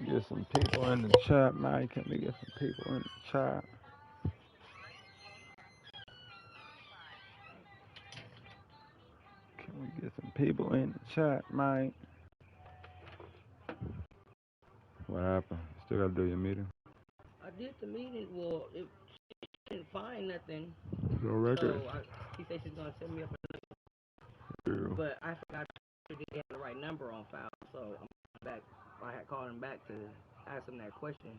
Get some people in the chat, man. Can we get some people in the chat? Can we get some people in the chat, man? What happened? Still gotta do your meeting? I did the meeting. Well, she didn't find nothing. No record. So she said she's gonna set me up Yeah. but I forgot to get the right number on file. So I'm back. I had called him back to ask him that question,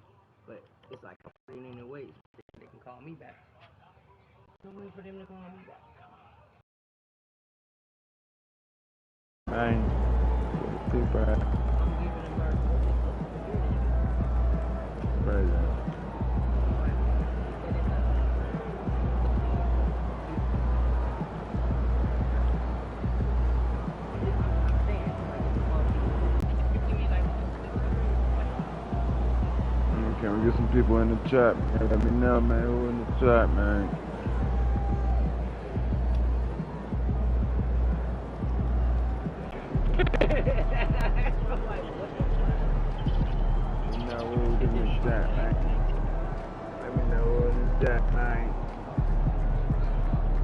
but it's like I'm waiting in wait. They can call me back. I'm waiting for them to call me back. Man, people I'm giving them our crazy. Can we get some people in the chat, man? Let me know, man. Who in the chat, man? Let me know who's in the chat, man. Let me know who's in the chat, man.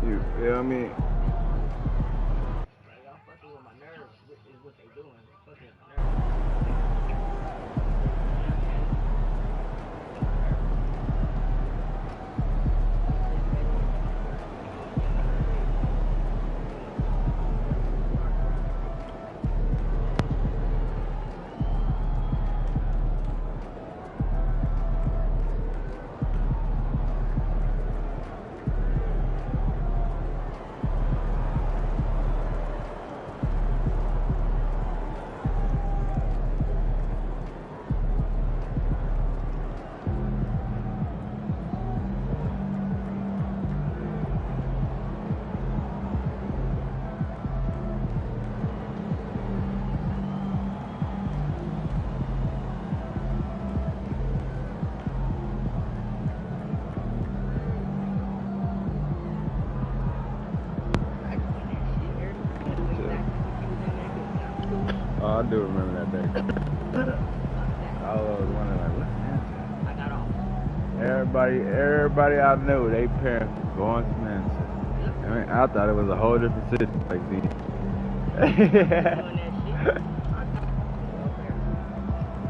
You feel me? Y'all fucking with my nerves is what they doing. Fucking with my nerves. Oh, I do remember that day. I was wondering, like, what's that? I got off. Everybody I knew, they parents were going to Manchester. I mean, I thought it was a whole different city like this.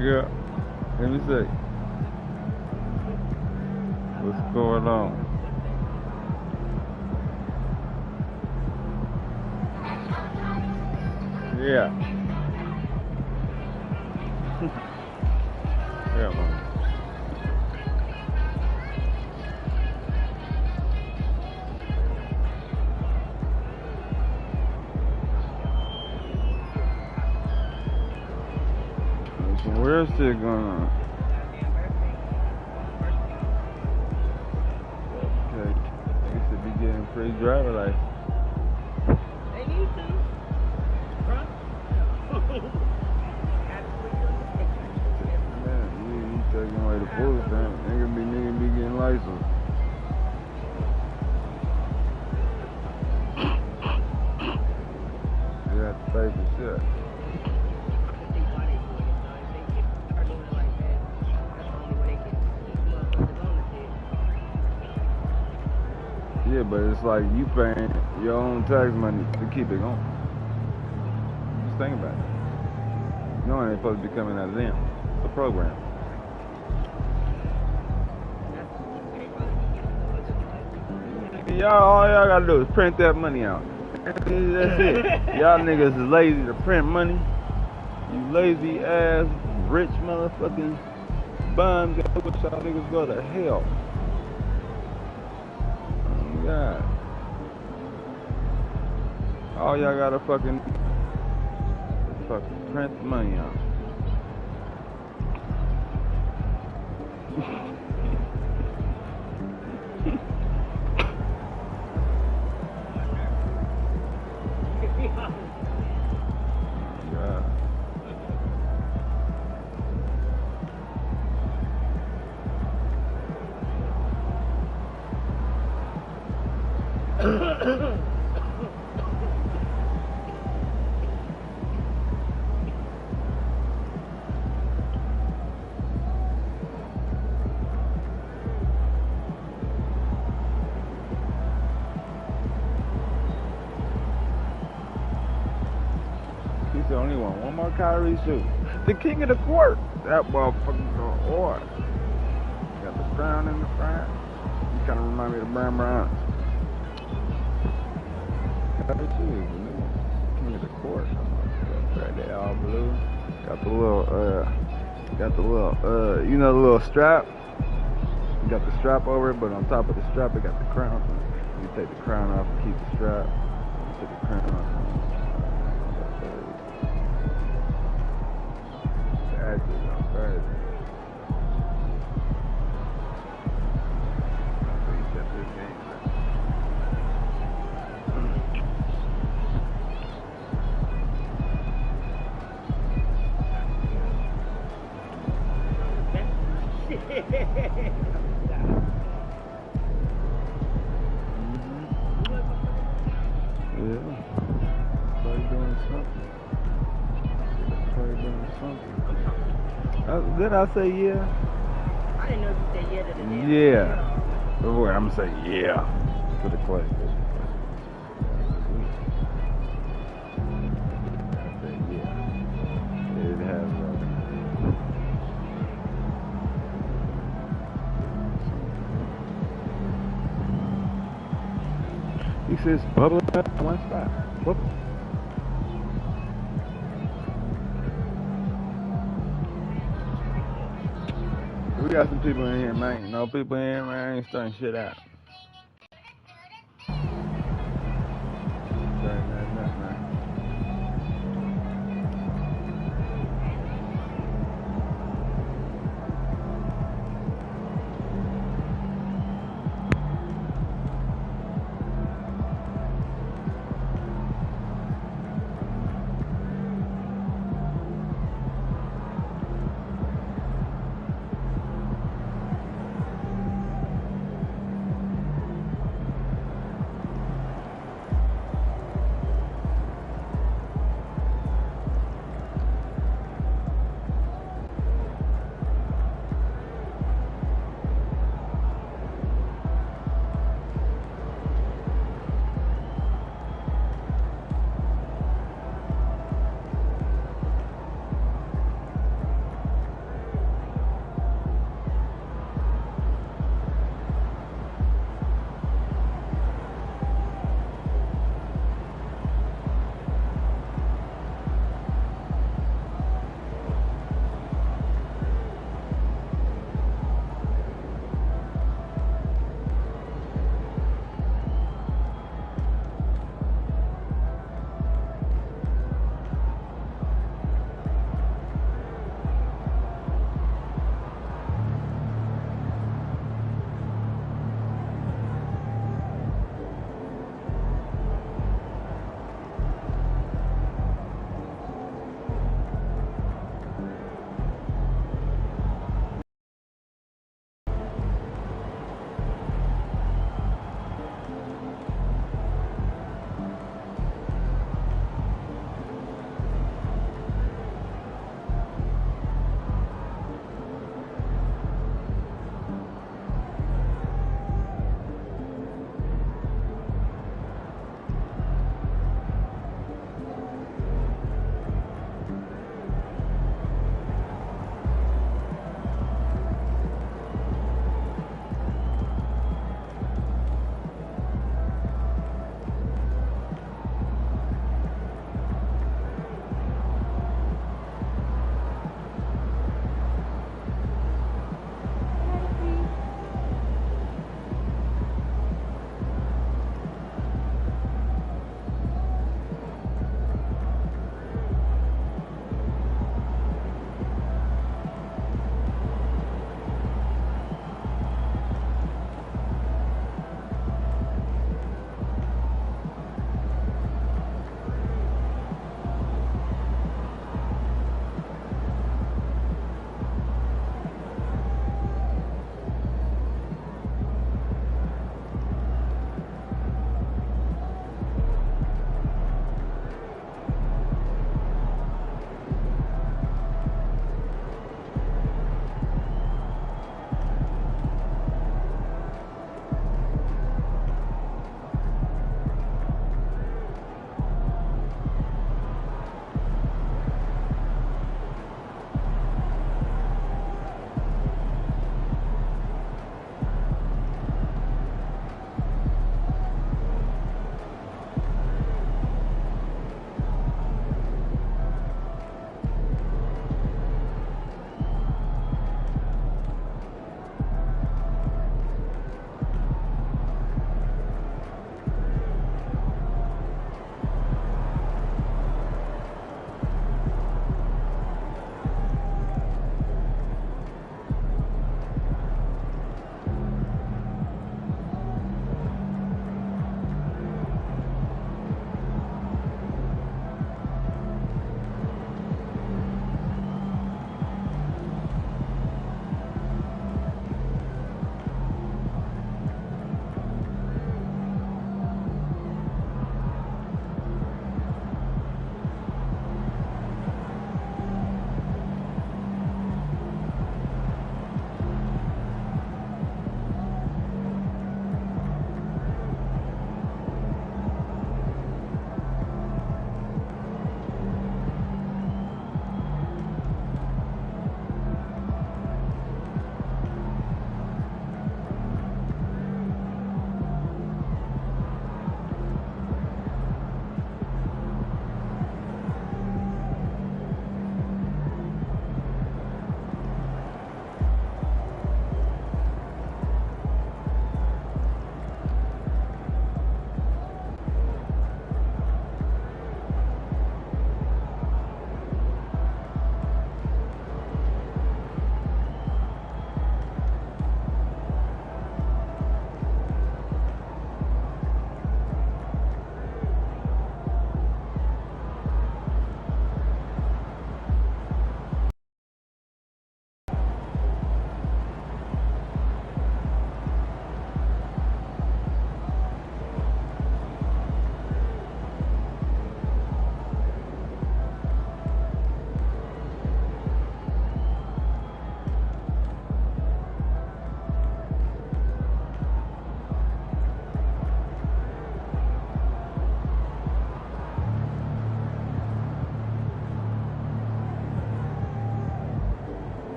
Yeah. Let me see. What's going on? Yeah. Yeah, man. There's some weird shit going on. Okay. They should be getting free driver license. They need to. Huh? Man, you taking away the food stamp. Nigga be getting licensed. You have to pay for shit. Yeah, but it's like you paying your own tax money to keep it going. Just think about it. You know it ain't supposed to be coming out of them. It's a program. All y'all gotta do is print that money out. That's it. Y'all niggas is lazy to print money. You lazy ass, rich motherfucking bums. Y'all niggas go to hell. Oh God. All y'all gotta fucking print the money out. only want one more Kyrie shoot. The king of the court. That motherfucker go hard. Got the crown in the front. You kind of remind me of the Brown Browns. Kyrie shoes, king of the court. Right there, all blue. Got the little, you know, the little strap. You got the strap over it, but on top of the strap, it got the crown. You take the crown off and keep the strap. You take the crown off. That's crazy. Did I say yeah? I didn't know if you said yeah to the damn. Yeah. Boy, I'm gonna say yeah to the clay. I say yeah. It has. He says bubbling up one spot. Bubble. We got some people in here, man. No people in here, man. I ain't starting shit out. Starting nothing up, man.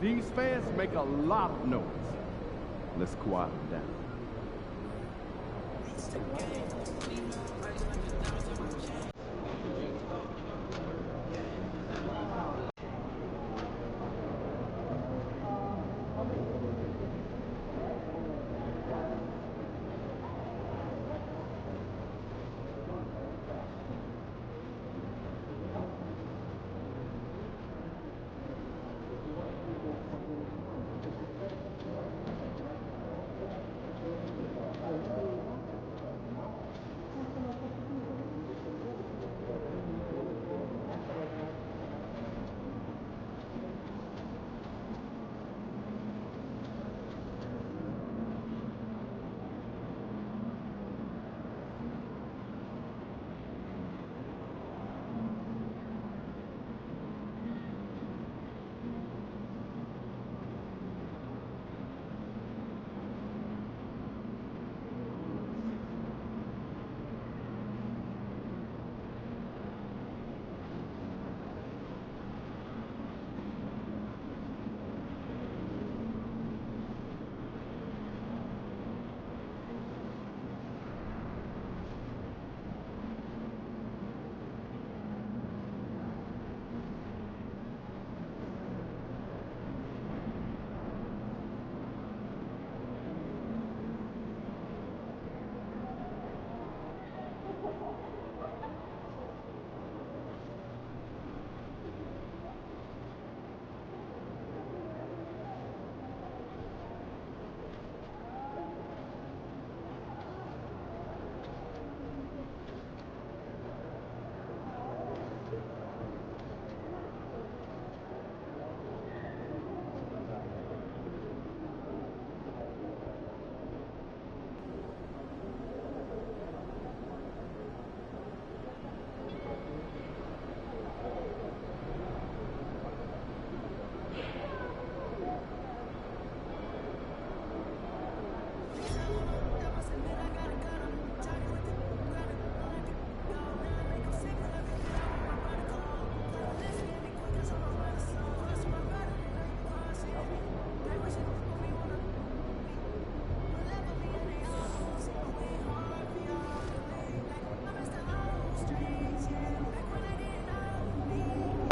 These fans make a lot of noise. Let's quiet them down.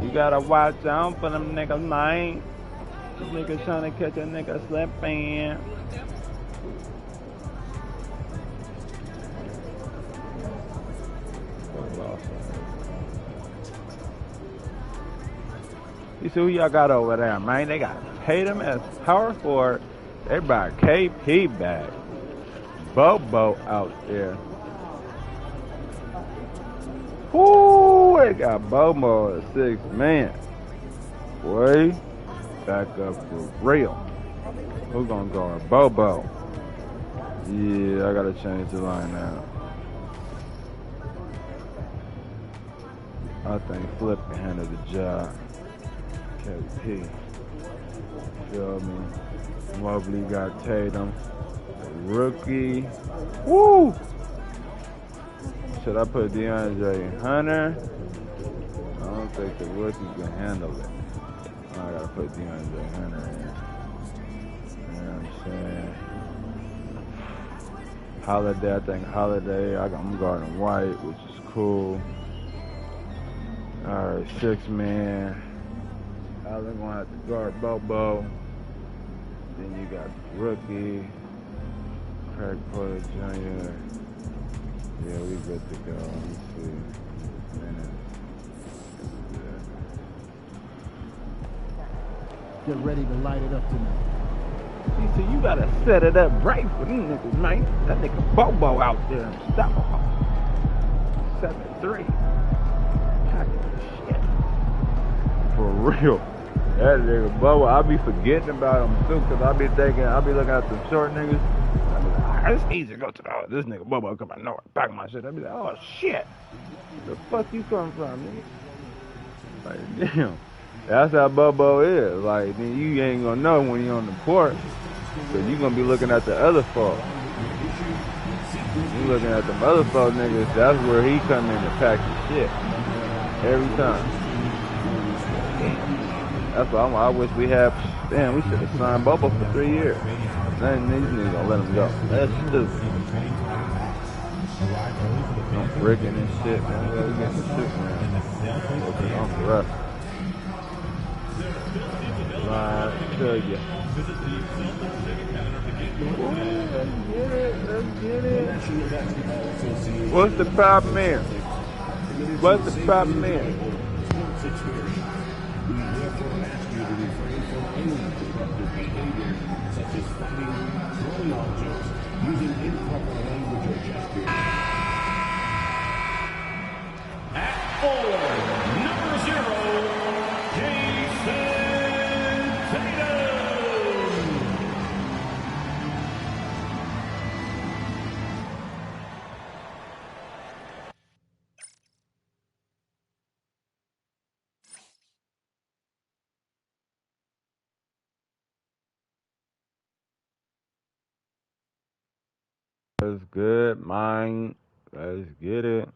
You gotta watch out for them niggas, man. These niggas trying to catch a nigga slipping. You see who y'all got over there, man? They got Tatum as power forward. They brought KP back. Bobo out there. Whoo, they got Bobo at 6 man. Boy, back up for real. Who gonna guard Bobo? Yeah, I gotta change the line now. I think Flip can handle the job. KP. Feel me? Mobley got Tatum. Rookie. Woo! Should I put DeAndre Hunter? I don't think the rookie can handle it. I gotta put DeAndre Hunter in. You know what I'm saying? Holiday, I think Holiday. I'm guarding White, which is cool. Alright, 6 man. Allen gonna have to guard Bobo. Then you got the rookie. Craig Porter Jr. Yeah, we good to go. Let me see. Get ready to light it up tonight. You see, you gotta set it up right for these niggas, man. That nigga Bobo out there unstoppable. 7-3. Shit. For real. That nigga Bobo, I be forgetting about him too, cause I be looking at the short niggas. I be like, it's easy to go to this nigga Bobo come out north, back my shit. I be like, oh shit. Where the fuck you come from, nigga? Like, damn. That's how Bobo is. Like, then you ain't gonna know when you on the court, cause you gonna be looking at the other folk. You looking at them other folk niggas, that's where he come in to pack his shit. Every time. That's why I wish we had. Damn, we should have signed Bubba for 3 years. Then these niggas gonna let him go. That's stupid. I'm breaking this shit, man. We get some shit, man. Focus on the rest. Right, tell you. Let's get it. What's the problem here? What's the problem here? At 4, number 0, Jason Tatum. That's good, mine. Let's get it.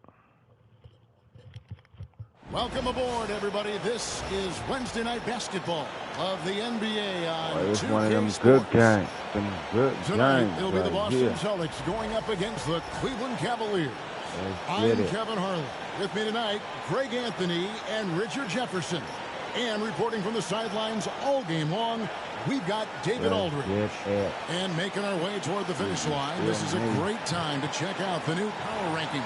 Welcome aboard, everybody. This is Wednesday Night Basketball of the NBA on It's 2K one of them Sports. good games. Them good Tonight, games. it'll be the right Boston here. Celtics going up against the Cleveland Cavaliers. Let's I'm get it. Kevin Harlan. With me tonight, Greg Anthony and Richard Jefferson. And reporting from the sidelines all game long, we've got David Aldridge. And making our way toward the finish line, this is a great time to check out the new power rankings.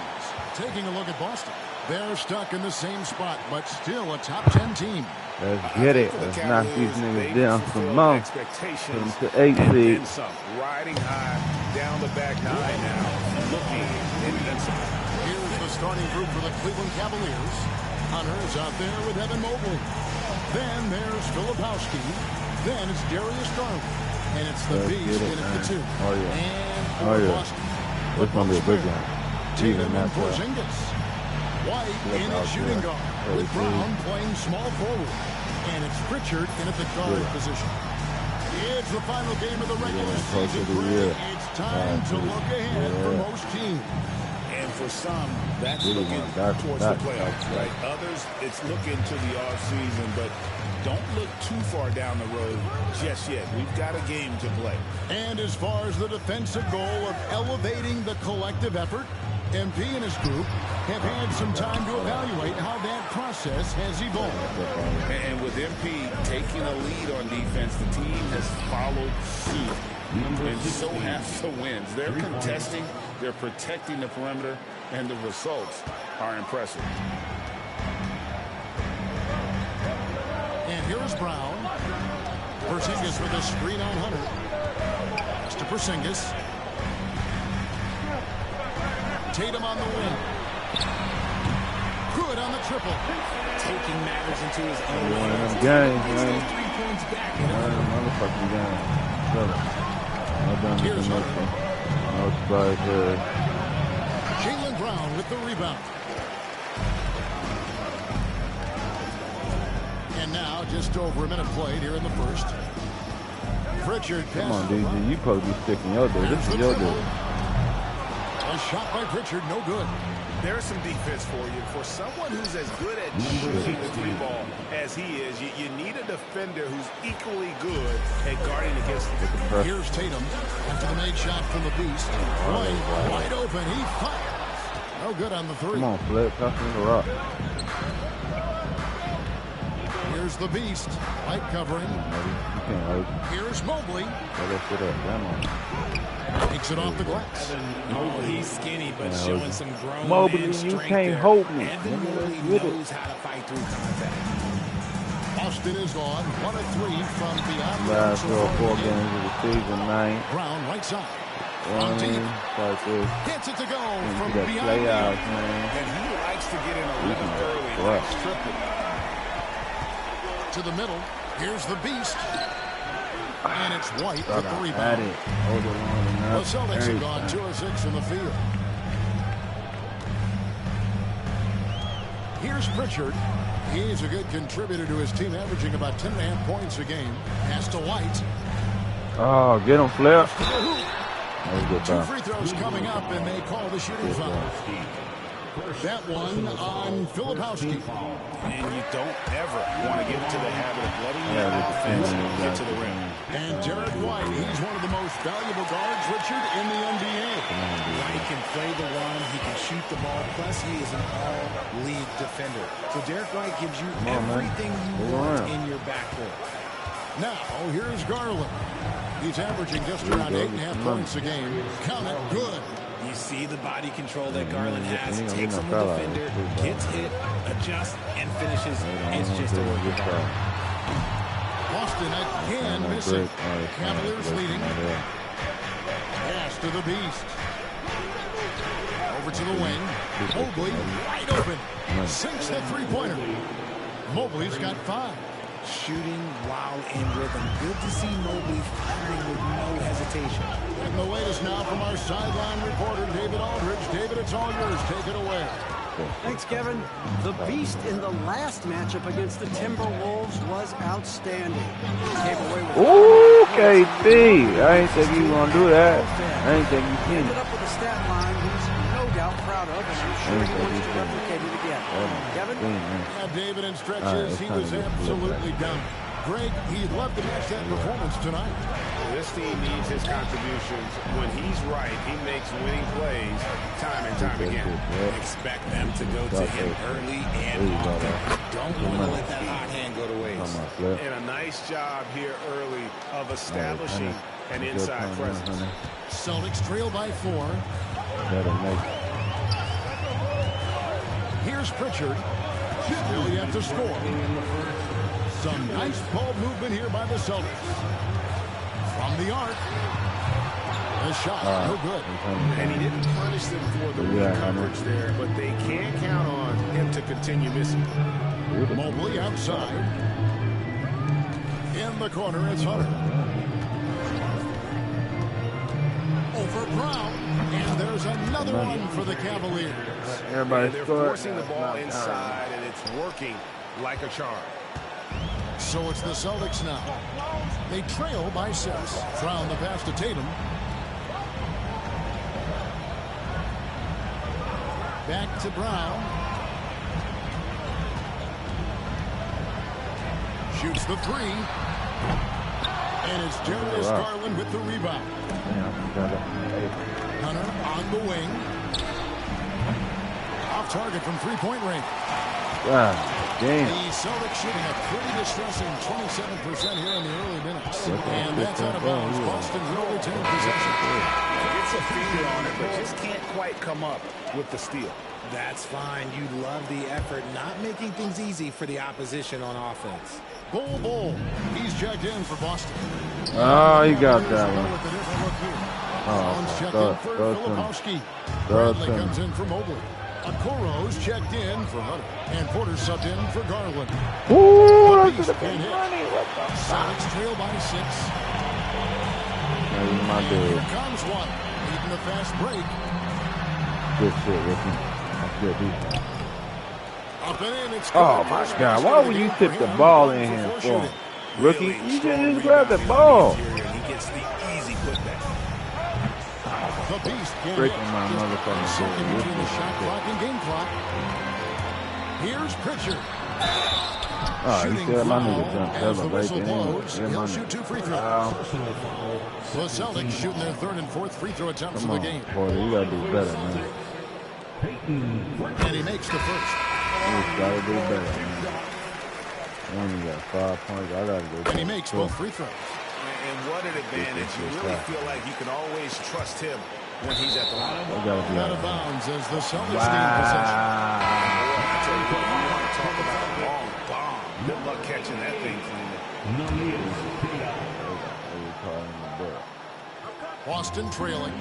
Taking a look at Boston. They're stuck in the same spot, but still a top 10 team. Let's get it. Let's knock these niggas down some more. Put them to 8 seed. Riding high down the back 9 now, looking invincible. Here's the starting group for the Cleveland Cavaliers. Hunter's out there with Evan Mobley. Then there's Filipowski. Then it's Darius Garland. And it's the Beast in at the 2. Oh, yeah. And Oh, yeah. Boston. This gonna be a good game. Tatum and that's Porzingis. White in his shooting guard, with Brown playing small forward. And it's Pritchard in at the guard position. It's the final game of the regular season. It's time to look ahead for most teams. And for some, that's looking towards the playoffs, right? Others, it's looking to the offseason, but don't look too far down the road just yet. We've got a game to play. And as far as the defensive goal of elevating the collective effort, MP and his group have had some time to evaluate how that process has evolved. And with MP taking a lead on defense, the team has followed suit. And so have the wins. They're contesting, they're protecting the perimeter, and the results are impressive. And here is Brown. Porzingis with a screen on Hunter. Pass to Porzingis. Tatum on the wing. Good on the triple. Taking matters into his own One of hands. them games, Gets man. those 3 points back. One of them motherfucking games. Well done with the motion. No surprise here. Jaylen Brown with the rebound. And now just over a minute played here in the first. Pritchard Come on, passes. DJ. You supposed to be sticking your dude. This is your dude. A shot by Pritchard, no good. There's some defense for you. For someone who's as good at shooting the 3 ball as he is, you need a defender who's equally good at guarding against him. Here's Tatum after the made shot from the Beast. Wide open, he fires. No good on the 3. Come on, Flip. Toss him the rock. Here's the Beast, light covering. You can't hold. Here's Mobley. Throw that shit up. Come on. Takes it off the glass. Oh, he's skinny, but showing some grown Mobley, man you strength can't there. hold me. Evan Mobley Get it. knows how to fight through contact. Austin is on 1 of 3 from beyond the Last arc. 4 games of the season, 9. Brown right side. One, On deep. like this. Gets it to go And from you got beyond the playoffs, arc. man. And he likes to get in a rhythm early. Right. Likes tripling. To the middle. Here's the Beast. And it's White with the At rebound. it. Hold it long The enough. Celtics have gone 2 of 6 from the field. Here's Pritchard. He's a good contributor to his team, averaging about 10.5 points a game. Pass to White. Oh, get him, Flip. To the hoop. That was a good 2 foul. free throws coming up, and they call the shooting foul. That one on Filipowski. And you don't ever want to get into the habit of letting defense get to the rim. And Derek White, he's one of the most valuable guards, Richard, in the NBA. White can play the one, he can shoot the ball, plus he is an all-league defender. So Derek White gives you everything you want in your backcourt. Now, here's Garland. He's averaging just around 8.5 points a game. Count it good. You see the body control that Garland has. Takes on the defender, gets hit, adjusts, and finishes. It's just a work of art. Boston again missing. Cavaliers leading. Pass to the Beast. Over to the wing. Mobley wide open. Sinks the three-pointer. Mobley's got 5. Shooting while in rhythm. Good to see Mobley firing with no hesitation. And the latest now from our sideline reporter, David Aldridge. David, it's all yours. Take it away. Thanks, Kevin. The Beast in the last matchup against the Timberwolves was outstanding. Came away with Ooh, KD. I ain't think you was going to do that. I ain't think you seen ended it. up with a stat line he's no doubt proud of, and I'm sure he wants to replicate it again. Kevin? Yeah, David, in stretches, he was absolutely done. Greg, he'd love to match that performance tonight. This team needs his contributions. When he's right, he makes winning plays time and time again. Expect them to go to him early and often. Don't want to let that hot hand go to waste. And a nice job here early of establishing an inside presence. Celtics trail by 4. Here's Pritchard. Still yet to score. Some nice ball movement here by the Celtics. From the arc. The shot, no good. And he didn't punish them for the weak coverage there, but they can't count on him to continue missing. Mobley outside. In the corner, it's Hunter. Over Brown. And there's another one for the Cavaliers. They're forcing the ball inside, and it's working like a charm. So it's the Celtics now. They trail by 6. Brown the pass to Tatum. Back to Brown. Shoots the 3. And it's Darius Garland with the rebound. Hunter on the wing. Off target from three-point range. Damn. The Celtics shooting a pretty distressing 27% here in the early minutes. And that's out of bounds. Boston will retain possession. Gets a finger on it, but just can't quite come up with the steal. That's fine. You love the effort, not making things easy for the opposition on offense. Bull. He's checked in for Boston. Oh, he got that one. Brown's checked in for Filipowski. Bradley comes in for Mobley. Okoro's checked in for Hunter. And Porter subbed in for Garland. Ooh, that's the Beast Celtics trail by 6. Here comes one. Even the fast break. Good shit, Ricky. That's good defense. Up and in, it's Oh my God! Why would you tip the ball in here for, rookie? You just grab the ball. He gets the easy putback. The Beast Breaking my motherfucking second shit. between the shot clock and game clock. Here's Pritchard. Oh, you Shooting said my foul nigga jumped as the right whistle there. blows. Yeah, He'll my shoot 2 free throws. The Celtics shooting their 3rd and 4th free throw attempts of Come the on, game. Porter, you gotta do better, man. And he makes the first. You just gotta do better, man. I only got 5 points. I gotta go. And he makes both free throws. And what an advantage. You really feel like you can always trust him when he's at the line. Out of bounds as the Celtics gain possession. I tell you what, you want to talk about a long bomb. Good luck catching that thing clean. Boston trailing.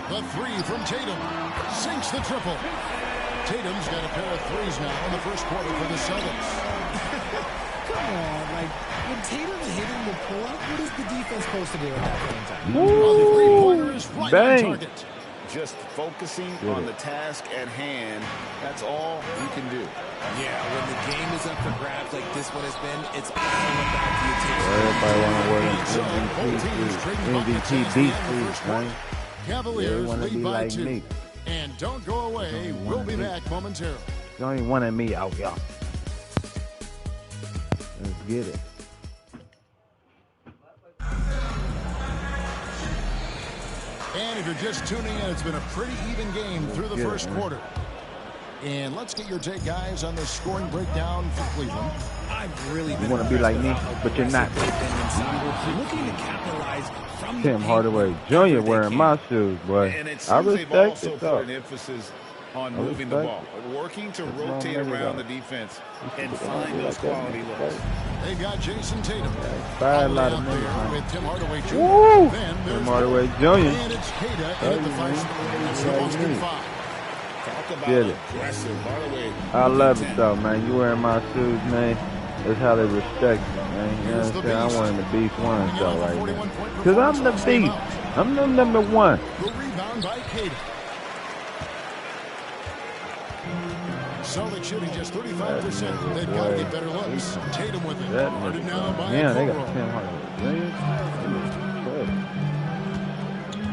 The 3 from Tatum. Sinks the triple. Tatum's got a pair of threes now in the first quarter for the Celtics. Come on, like, when Tatum's hitting the pull-up, what is the defense supposed to do at that point in time? The three-pointer is right on target. Just focusing on the task at hand, that's all you can do. Yeah, when the game is up for grabs like this one has been, it's all about the attention. Everybody want to wear MVP beat, man. Cavaliers want to lead be by like 2. me. And don't go away. We'll be back momentarily. You only wanted me out, y'all. Let's get it. And if you're just tuning in, it's been a pretty even game through the first quarter. And let's get your take, guys, on the scoring breakdown for Cleveland. I've really been You want to be like me, but you're not. Looking to capitalize from Tim Hardaway Jr. wearing my shoes, boy. And it I seems they've respect also it, put though. an emphasis on moving the ball, working to rotate around the defense and find those quality looks. They've got Jason Tatum. Buy a lot of money, there with Tim Hardaway Jr. Woo! Then Tim Hardaway Jr. And it's Kata in at the 5 spot. That's the Boston 5. Talk about Get it. aggressive. Hardaway. I love it, though, man. You wearing my shoes, man. That's how they respect me, man. You know what I'm saying? I'm wearing the Beast 1 though right now. Because I'm the Beast. I'm the number 1. The rebound by Kata. Celtics shooting just 35%. They've got to get better looks. Tatum with it. Guarded now by Yeah, they got Okoro. Tim Hardaway.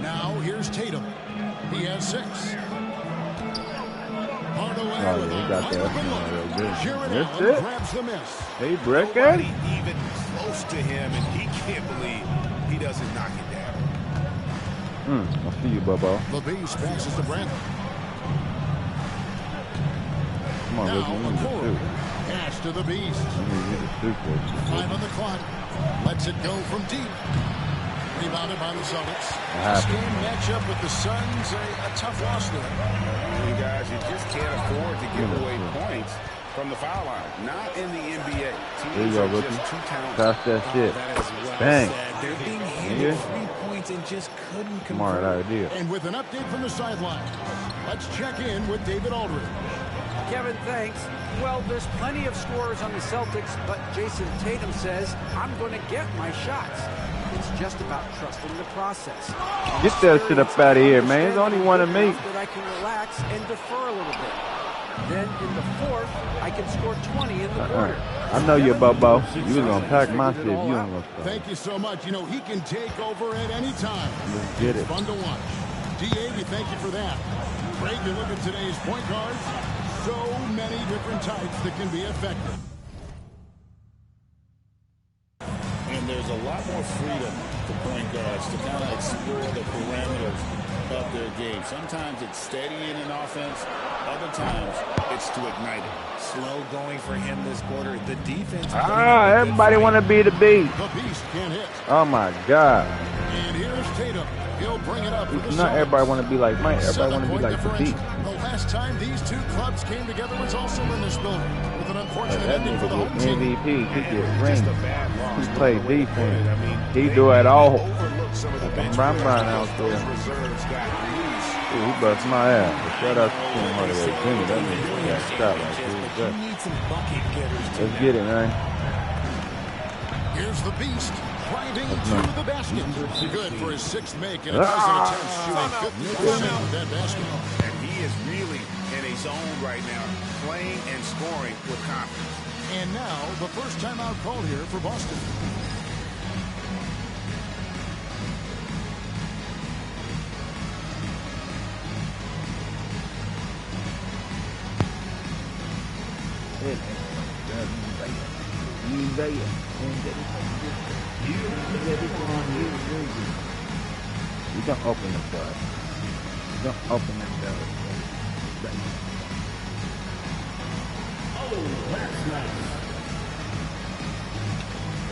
Now here's Tatum. He has 6. Hardaway Oh, with yeah, he a got wide that. open look. That's Jared it. Allen grabs the miss. Hey, Brett, Nobody even close to him, and he can't believe he doesn't knock it down. I see you, Bobo. The Beast passes to Brandon. Come on, Now Ricky. You need to Okoro. shoot. Pass to the Beast. You need to shoot this. 5 on the clock. Lets it go from deep. Rebounded by the Celtics. happened? This game matchup with the Suns, a tough loss there. You guys, you just can't afford to give away points from the foul line. Not in the NBA. There you Teams go, are Ricky. just too talented. Pass that shit. That is well Bang. said. They're being handed Yeah. 3 points and just couldn't Smart convert. idea. And with an update from the sideline, let's check in with David Aldridge. Kevin, thanks. Well, there's plenty of scorers on the Celtics, but Jason Tatum says, I'm going to get my shots. It's just about trusting the process. Get that shit up out of here, man. There's only one of me. That I can relax and defer a little bit. Then in the fourth, I can score 20 in the quarter. I know you're Bobo. You was going to pack my shit if you don't go start. Thank you so much. You know, he can take over at any time. Let's get it. Fun to watch. DA, we thank you for that. Great to look at today's point guards. So many different types that can be effective. And there's a lot more freedom for point guards to kind of explore the parameters of their game. Sometimes it's steadying an offense. Other times it's to ignite it. Slow going for him this quarter. The defense. Everybody want to be the Beast. The Beast can't hit. Oh, my God. And here's Tatum. He'll bring it up for the Not Celtics. everybody want to be like Mike. Everybody want to be 7-point like the Beast. differential. The last time these two clubs came together was also in this building with an unfortunate That ending for the nigga home get team. MVP. He get Just rings. a bad loss. He play The way to put it. defense. I mean, He they do it all. overlooked some of the bench Brown players out because there. those reserves got loose. Ooh, he bust my ass. But shout out to Tim Hardaway Jr. That nigga got shot like You this. need some bucket getters Let's get it, man. Here's the Beast driving That's to nice. the basket. Good for his 6th make and a dozen attempts shooting 50% with that basket. And he is really in a zone right now, playing and scoring with confidence. And now the first timeout called here for Boston. You don't open the door. You don't open the door.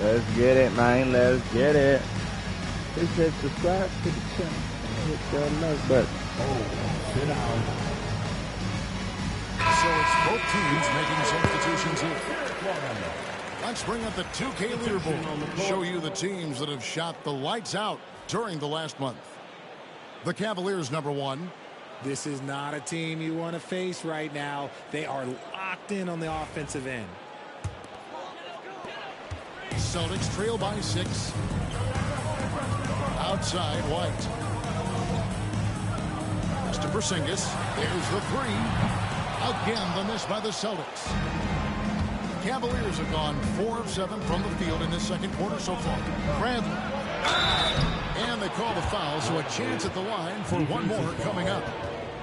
Let's get it, man. Let's get it. It says subscribe to the channel. Hit the like button. So it's both teams making substitutions here. Let's bring up the 2K leaderboard. Show you the teams that have shot the lights out during the last month. The Cavaliers, number 1. This is not a team you want to face right now. They are locked in on the offensive end. Celtics trail by 6. Outside, White. Mr. Porzingis. There's the 3. Again, the miss by the Celtics. Cavaliers have gone 4 of 7 from the field in this second quarter so far. Bradley. And they call the foul, so a chance at the line for one more coming up.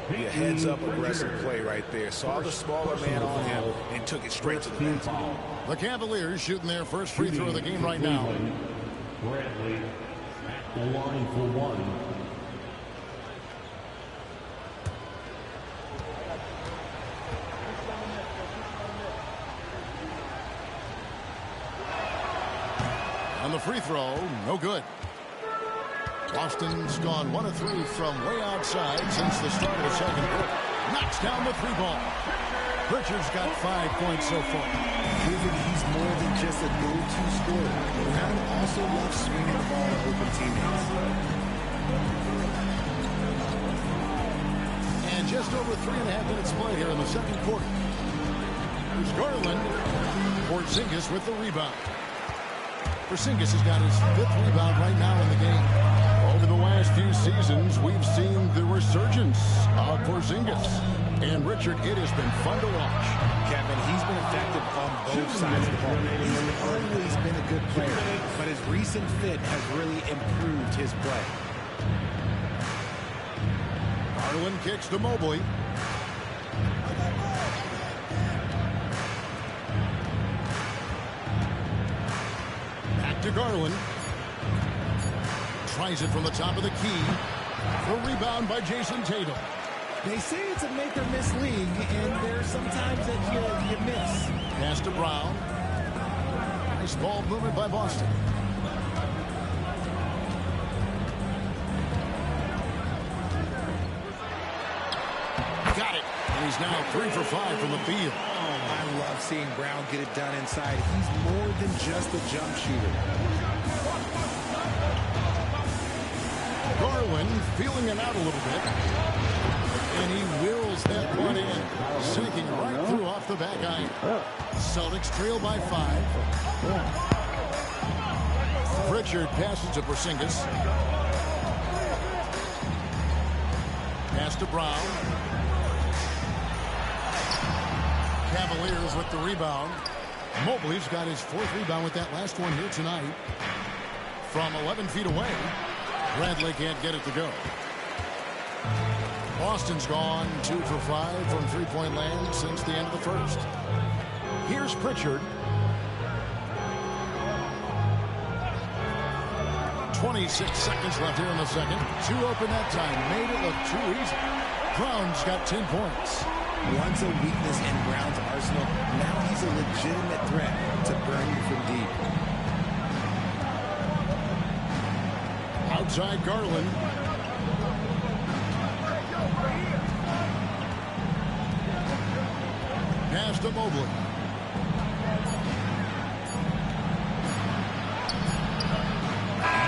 A heads-up aggressive play right there. Saw the smaller man on him and took it straight to the basket. The Cavaliers shooting their first free throw of the game right now. Bradley at the line for 1. On the free throw, no good. Boston's gone 1 of 3 from way outside since the start of the second quarter. Knocks down the 3-ball. Pritchard's got 5 points so far. He's more than just a go-to scorer. Brown also loves swinging the ball to open teammates. And just over 3.5 minutes played here in the second quarter. Here's Garland. Porzingis with the rebound. Porzingis has got his 5th rebound right now in the game. Over the last few seasons, we've seen the resurgence of Porzingis. And, Richard, it has been fun to watch. Kevin, he's been effective on both sides of the ball. He's always been a good player, but his recent fit has really improved his play. Garland kicks to Mobley. Back to Garland. Tries it from the top of the key. The rebound by Jason Tatum. They say it's a make-or-miss league, and there's sometimes that you miss. Pass to Brown. Nice ball movement by Boston. Got it. And he's now 3 for 5 from the field. I love seeing Brown get it done inside. He's more than just a jump shooter. Garland feeling it out a little bit. And he wills that one in. Sinking right through off the back iron. Celtics trail by 5. Pritchard passes to Porzingis. Pass to Brown. Cavaliers with the rebound. Mobley's got his 4th rebound with that last one here tonight. From 11 feet away. Bradley can't get it to go. Boston's gone 2 for 5 from three-point land since the end of the first. Here's Pritchard. 26 seconds left here in the second. 2 open that time. Made it look too easy. Brown's got 10 points. Once a weakness in Brown's arsenal, now he's a legitimate threat to burn you from deep. Outside Garland. Pass to Mobley.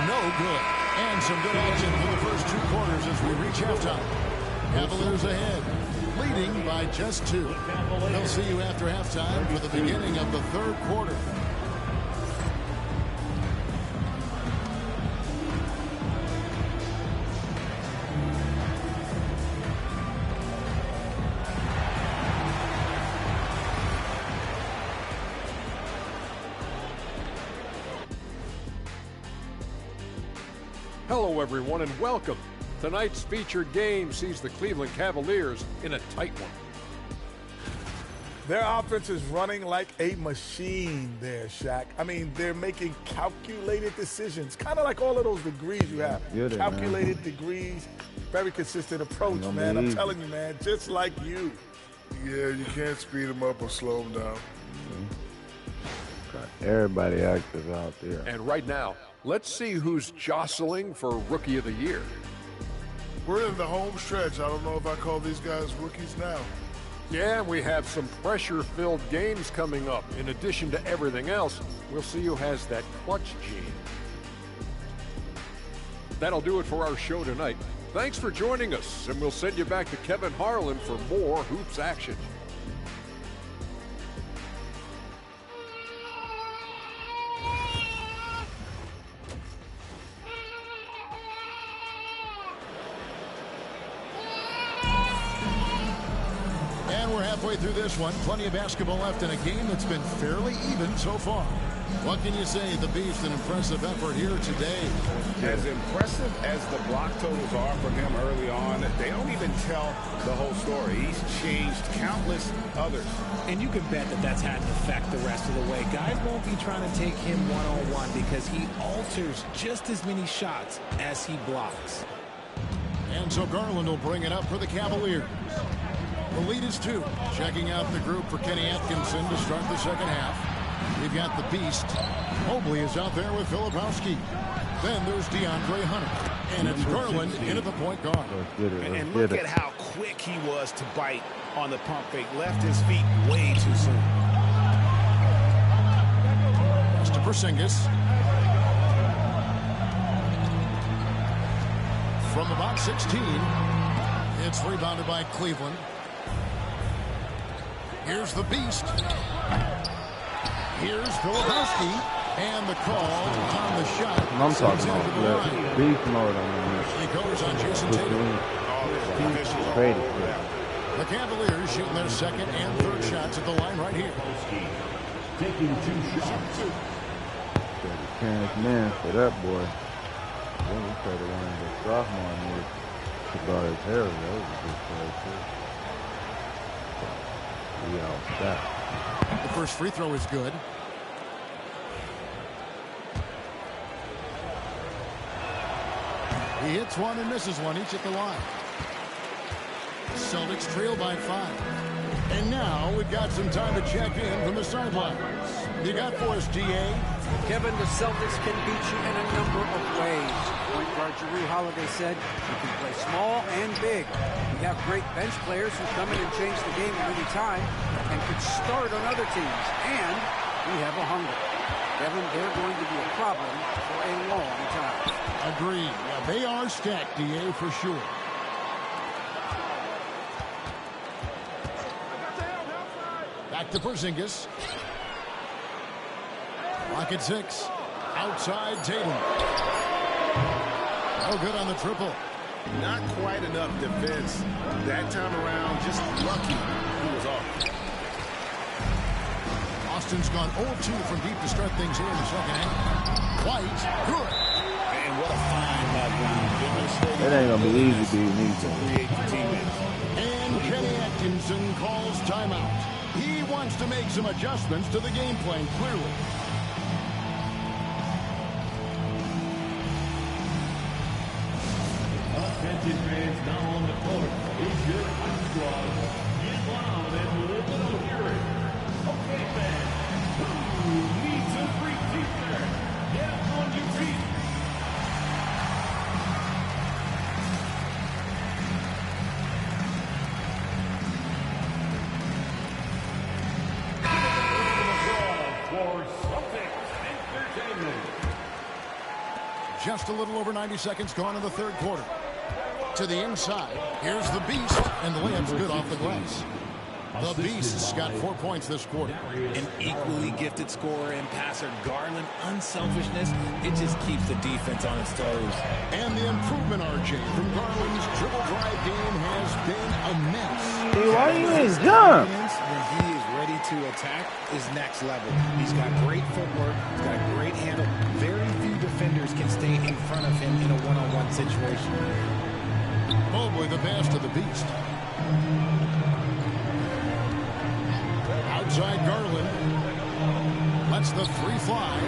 No good. And some good action for the first 2 quarters as we reach halftime. Cavaliers ahead, leading by just 2. We'll see you after halftime for the beginning of the 3rd quarter. Hello, everyone, and welcome. Tonight's featured game sees the Cleveland Cavaliers in a tight one. Their offense is running like a machine there, Shaq. I mean, they're making calculated decisions, kind of like all of those degrees you have. Calculated degrees, very consistent approach, man. I'm telling you, man, just like you. Yeah, you can't speed them up or slow them down. Everybody active out there. And right now, let's see who's jostling for Rookie of the Year. We're in the home stretch. I don't know if I call these guys rookies now. Yeah, we have some pressure-filled games coming up. In addition to everything else, we'll see who has that clutch gene. That'll do it for our show tonight. Thanks for joining us, and we'll send you back to Kevin Harlan for more hoops action. We're halfway through this one. Plenty of basketball left in a game that's been fairly even so far. What can you say? The Beast, an impressive effort here today. As impressive as the block totals are from him early on, they don't even tell the whole story. He's changed countless others. And you can bet that that's had an effect the rest of the way. Guys won't be trying to take him one-on-one because he alters just as many shots as he blocks. And so Garland will bring it up for the Cavaliers. The lead is 2. Checking out the group for Kenny Atkinson to start the second half. We've got the Beast. Mobley is out there with Filipowski. Then there's DeAndre Hunter. And it's Garland in at the point guard. And look at how quick he was to bite on the pump fake. Left his feet way too soon. Pass to Porzingis. From about 16. It's rebounded by Cleveland. Here's the Beast. Here's Filipowski. And the call on the shot. I'm talking about beast mode on this. He goes on Jason Tatum. Crazy. The Cavaliers shooting their second and third shots at the line right here. Taking 2 shots. Can't man for that boy. Then we tried to run the sophomore and about his hair. That was a good play too. We all shot. The first free throw is good. He hits one and misses one, each at the line. Celtics trail by 5. And now we've got some time to check in from the sidelines. You got for us, DA? Kevin, the Celtics can beat you in a number of ways. Point guard Jrue Holiday said you can play small and big. We have great bench players who come in and change the game at any time and could start on other teams. And we have a hunger. Kevin, they're going to be a problem for a long time. Agreed. Yeah, they are stacked, DA, for sure. Back to Porzingis. Clock at 6. Outside Tatum. No good on the triple. Not quite enough defense. That time around, just lucky he was off. Austin's gone 0-2 from deep to start things here in the second half. White, good. And what a fine background. It ain't gonna be easy beating these to create the teammates. And Kenny Atkinson calls timeout. He wants to make some adjustments to the game plan, clearly. Attention fans now on the court. It's your hot squad. Get loud and live to hear it. Okay, fans. Who needs a free t-shirt? Get up on your feet. For Celtics Entertainment. Just a little over 90 seconds gone in the third quarter. To the inside. Here's the Beast, and the layup's good off the glass. The Beast's got 4 points this quarter. An equally gifted scorer and passer, Garland, unselfishness, it just keeps the defense on its toes. And the improvement, RJ, from Garland's dribble drive game has been immense. Hey, why you ain't jump? When he is ready to attack is next level. He's got great footwork. He's got a great handle. Very few defenders can stay in front of him in a one-on-one situation. Mobley the pass to the Beast. Outside Garland. Lets the three fly.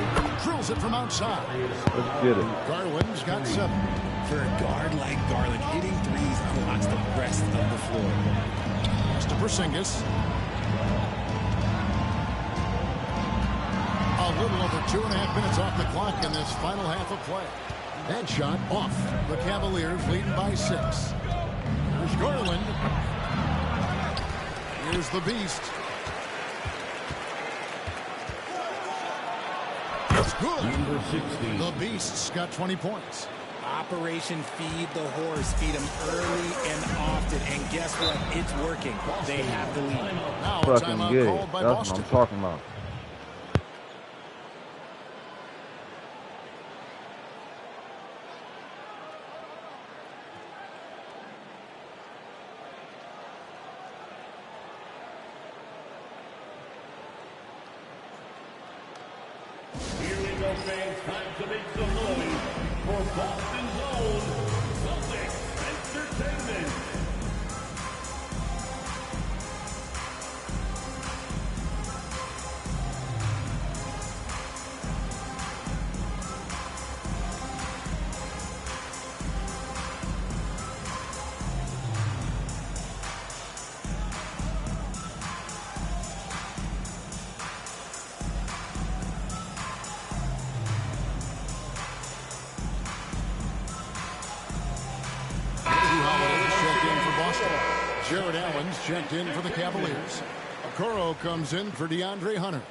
Drills it from outside. Let's get it. Garland's got 7. For a guard like Garland, hitting threes unlocks the rest of the floor. Pass to Porzingis. A little over 2.5 minutes off the clock in this final half of play. That shot off. The Cavaliers leading by 6. Here's Garland. Here's the Beast. It's good. Number 16. The Beast's got 20 points. Operation Feed the Horse. Feed him early and often. And guess what? It's working. They have the lead. Now a Fucking timeout good. called by That's Boston. what I'm talking about. Here we go, fans. Time to make some noise for Boston's own Celtics Entertainment. Jared Allen's checked in for the Cavaliers. Okoro comes in for DeAndre Hunter.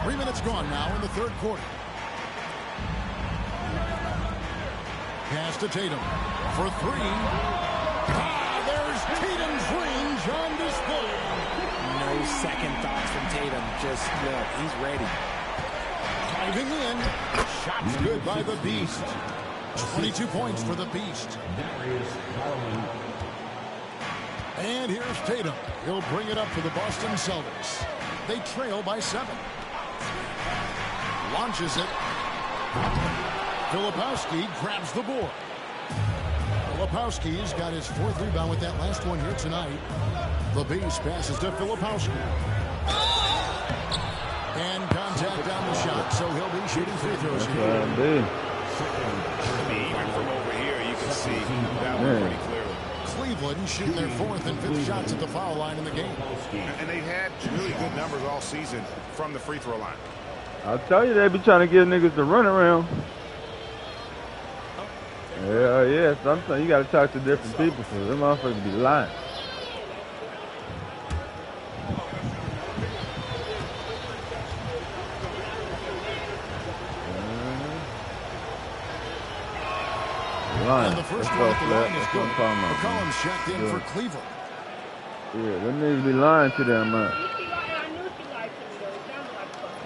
Three minutes gone now in the third quarter. Pass to Tatum for three. There's Tatum's range on display. No second thoughts from Tatum. Just look, he's ready. Diving in. Shots good by the Beast. 22 points for the Beast. And here's Tatum. He'll bring it up for the Boston Celtics. They trail by 7. Launches it. Filipowski grabs the board. Filipowski's got his 4th rebound with that last one here tonight. The Beast passes to Filipowski. And contact on the shot, so he'll be shooting free throws here. Even from over here, you can see that one pretty clearly. Cleveland shooting their 4th and 5th shots at the foul line in the game. And they've had really good numbers all season from the free throw line. I'll tell you, they be trying to get niggas to run around. Yeah, sometimes you got to talk to different people, so them motherfuckers be lying. And the first one at the line is good. McCollum's checked in for Cleveland. Yeah, them niggas be lying to them, man.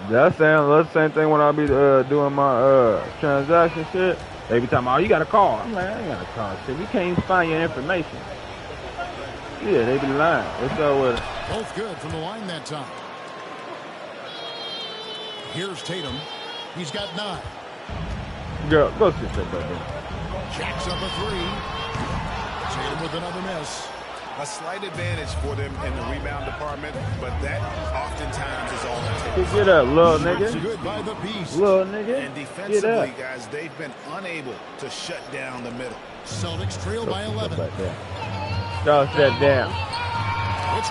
That's the same thing when I be doing my transaction shit. They be talking about, oh, you got to call. I'm like, I ain't got to call shit. We can't even find your information. Yeah, they be lying. What's up with it? Both good from the line that time. Here's Tatum. He's got 9. Girl, go sit that back. Jacks up a 3. Tatum with another miss. A slight advantage for them in the rebound department, but that oftentimes is all it takes. Get up, little nigga. Good by the Beast. Little nigga. And defensively, guys, they've been unable to shut down the middle. Celtics trail by 11. Stop that down.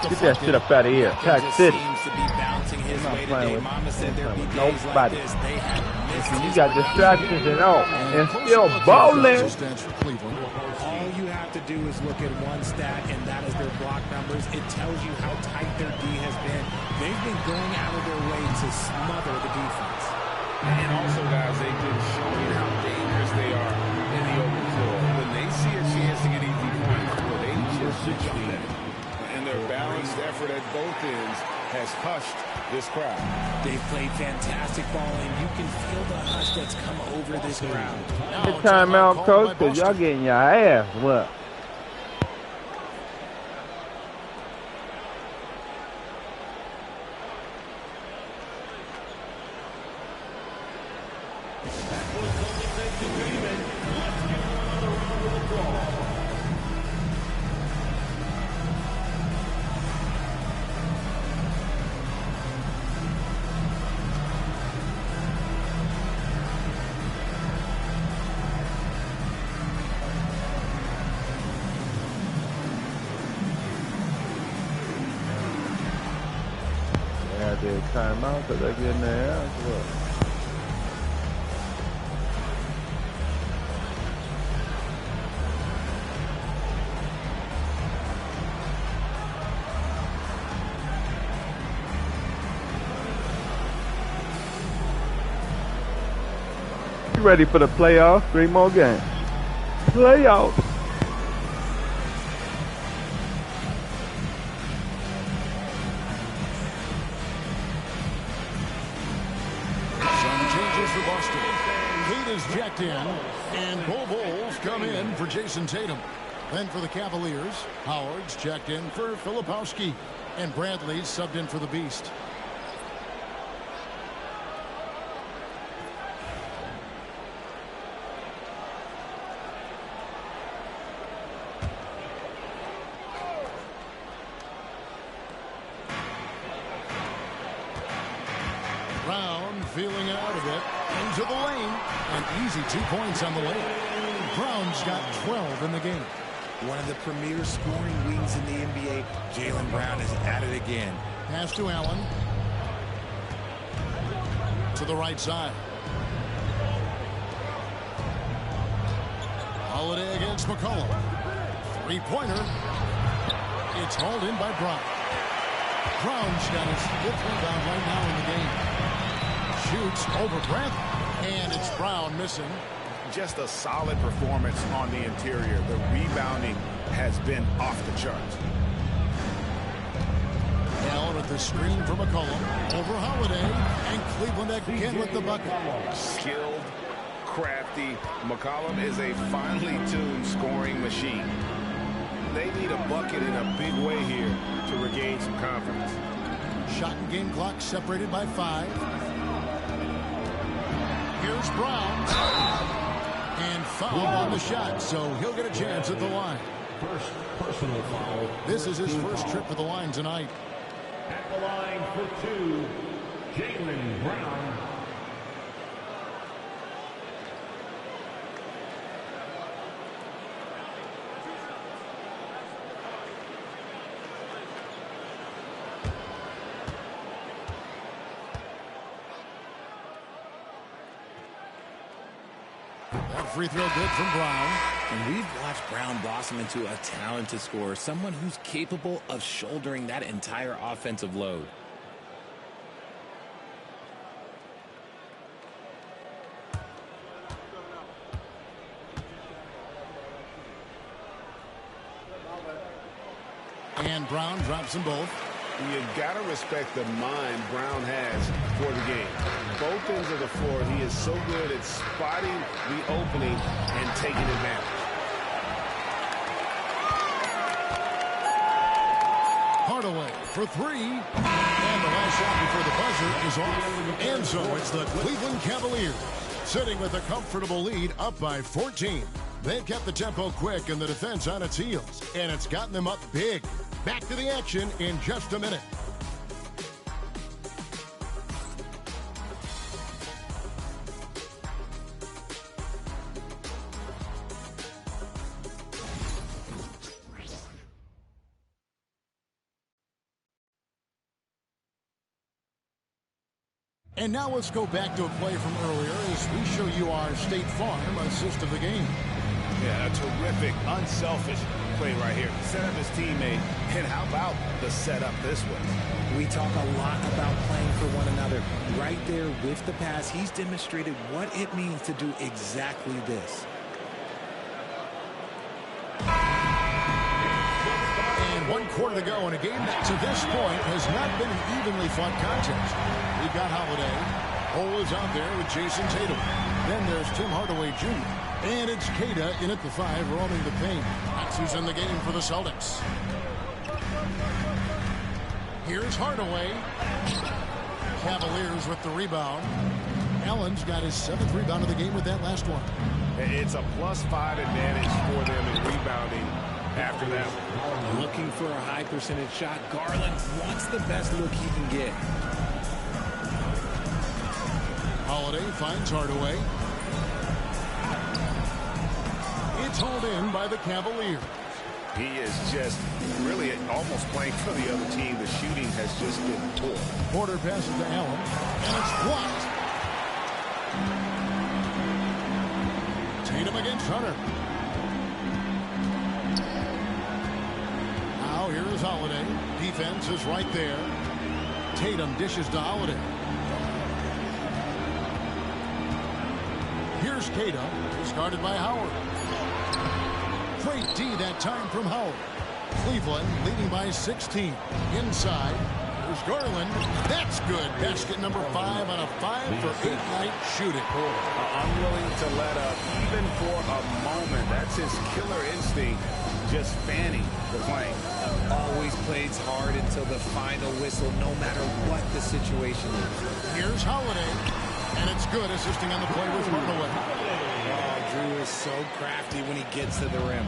Get that shit up out of here. Tax City. Seems to be bouncing his way today. Mama said there'd be days like this. They have missed you got distractions and all, and still balling. All you have to do is look at one stat, and that is their block numbers. It tells you how tight their D has been. They've been going out of their way to smother the defense. And also, guys, they've been showing how dangerous they are in the open floor. When they see a chance to get easy points, well, they just jump at it. And their balanced effort at both ends has hushed this crowd. They've played fantastic ball, and you can feel the hush that's come over this crowd. Good timeout, coach, because y'all getting your ass whooped. Timeout because they get in their ass whooped. You ready for the playoffs? 3 more games. Playoffs. Jacked in, and Bull Bulls come in for Jason Tatum. Then for the Cavaliers, Howard's checked in for Filipowski, and Bradley's subbed in for the Beast. Brown feeling out of it. Into the lane. An easy 2 points on the lane. Brown's got 12 in the game. One of the premier scoring wings in the NBA. Jaylen Brown is at it again. Pass to Allen. To the right side. Holiday against McCollum. Three-pointer. It's hauled in by Brown. Brown's got his 5th rebound right now in the game. Shoots over breath, and it's Brown missing. Just a solid performance on the interior. The rebounding has been off the charts. Allen with the screen for McCollum. Over Holiday, and Cleveland again with the bucket. Skilled, crafty. McCollum is a finely tuned scoring machine. They need a bucket in a big way here to regain some confidence. Shot and game clock separated by 5. Here's Brown. And foul on the shot, so he'll get a chance at the line. First personal foul. This is his first trip to the line tonight. At the line for 2, Jaylen Brown. That free throw good from Brown. And we've watched Brown blossom into a talented scorer, someone who's capable of shouldering that entire offensive load. And Brown drops them both. You got to respect the mind Brown has for the game. Both ends of the floor, he is so good at spotting the opening and taking advantage. Hardaway for 3. And the last shot before the buzzer is off. And so it's the Cleveland Cavaliers sitting with a comfortable lead up by 14. They've kept the tempo quick and the defense on its heels, and it's gotten them up big. Back to the action in just a minute. And now let's go back to a play from earlier as we show you our State Farm assist of the game. Yeah, a terrific, unselfish play right here. Set up his teammate, and how about the setup this way? We talk a lot about playing for one another. Right there with the pass, he's demonstrated what it means to do exactly this. And 1 quarter to go in a game that to this point has not been an evenly fought contest. We've got Holiday. Hole is out there with Jason Tatum. Then there's Tim Hardaway Jr. And it's Queta in at the 5, roaming the paint. That's who's in the game for the Celtics. Here's Hardaway. Cavaliers with the rebound. Allen's got his 7th rebound of the game with that last one. It's a +5 advantage for them in rebounding after that one. Looking for a high percentage shot. Garland wants the best look he can get. Holiday finds Hardaway. It's hauled in by the Cavaliers. He is just really almost playing for the other team. The shooting has just been poor. Porter passes to Allen, and it's blocked. Tatum against Hunter. Now here is Holiday. Defense is right there. Tatum dishes to Holiday. Here's Queta, discarded by Howard. Great D that time from Howard. Cleveland leading by 16. Inside, there's Garland. That's good. Basket number 5 on a 5-for-8 night shooting. Unwilling to let up, even for a moment. That's his killer instinct, just fanning the plane. Always plays hard until the final whistle, no matter what the situation is. Here's Holiday. And it's good, assisting on the play with Hardaway. Oh, Drew is so crafty when he gets to the rim.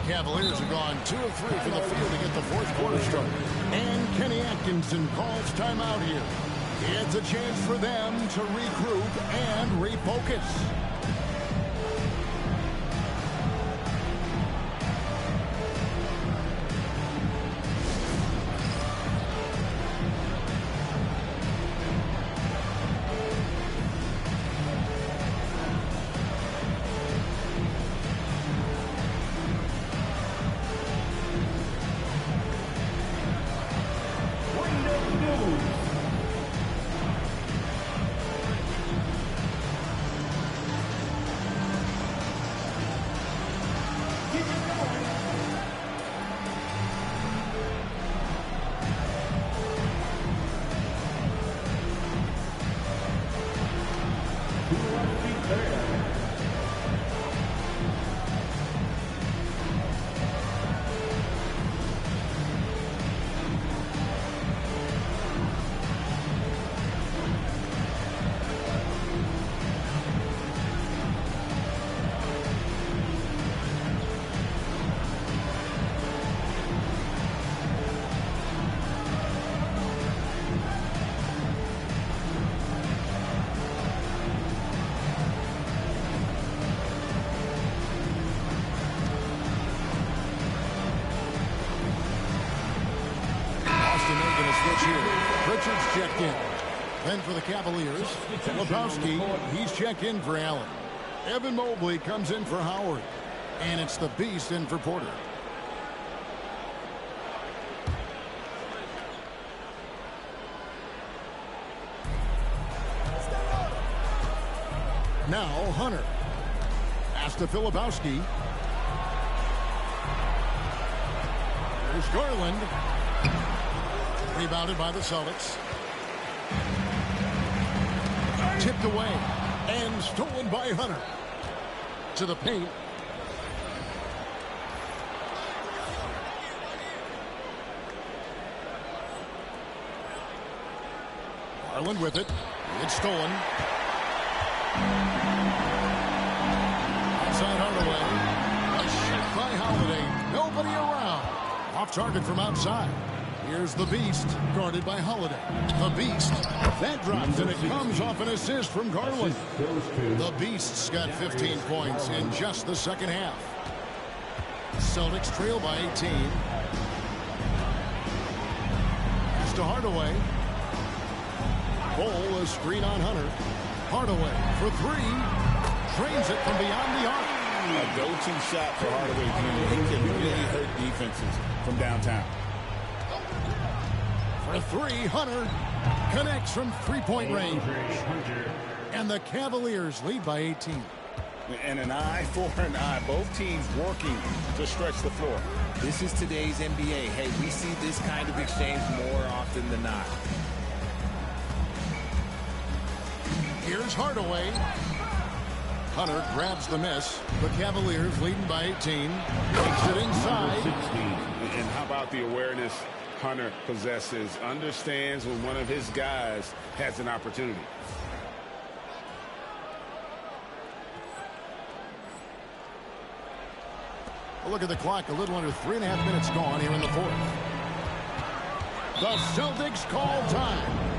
Cavaliers have gone 2 of 3 from the field to get the 4th quarter started. And Kenny Atkinson calls timeout here. It's a chance for them to regroup and refocus. Richards checked in. Then for the Cavaliers, Lebowski, he's checked in for Allen. Evan Mobley comes in for Howard. And it's the Beast in for Porter. Now Hunter. Pass to Filipowski. There's Garland. Rebounded by the Celtics. Tipped away. And stolen by Hunter. To the paint. Garland with it. It's stolen. Outside Hardaway. A shot by Holiday. Nobody around. Off target from outside. Here's the Beast, guarded by Holiday. The Beast. That drops, and it comes off an assist from Garland. The Beast's got 15 points in just the second half. Celtics trail by 18. Pass to Hardaway. Ball, a screen on Hunter. Hardaway for three. Drains it from beyond the arc. A go-to shot for Hardaway Jr. He can really hurt defenses from downtown. For three, Hunter connects from three-point range. And the Cavaliers lead by 18. And an eye for an eye. Both teams working to stretch the floor. This is today's NBA. Hey, we see this kind of exchange more often than not. Here's Hardaway. Hunter grabs the miss. The Cavaliers leading by 18. Takes it inside. And how about the awareness Hunter possesses? Understands when one of his guys has an opportunity. A look at the clock. A little under 3.5 minutes gone here in the fourth. The Celtics call time.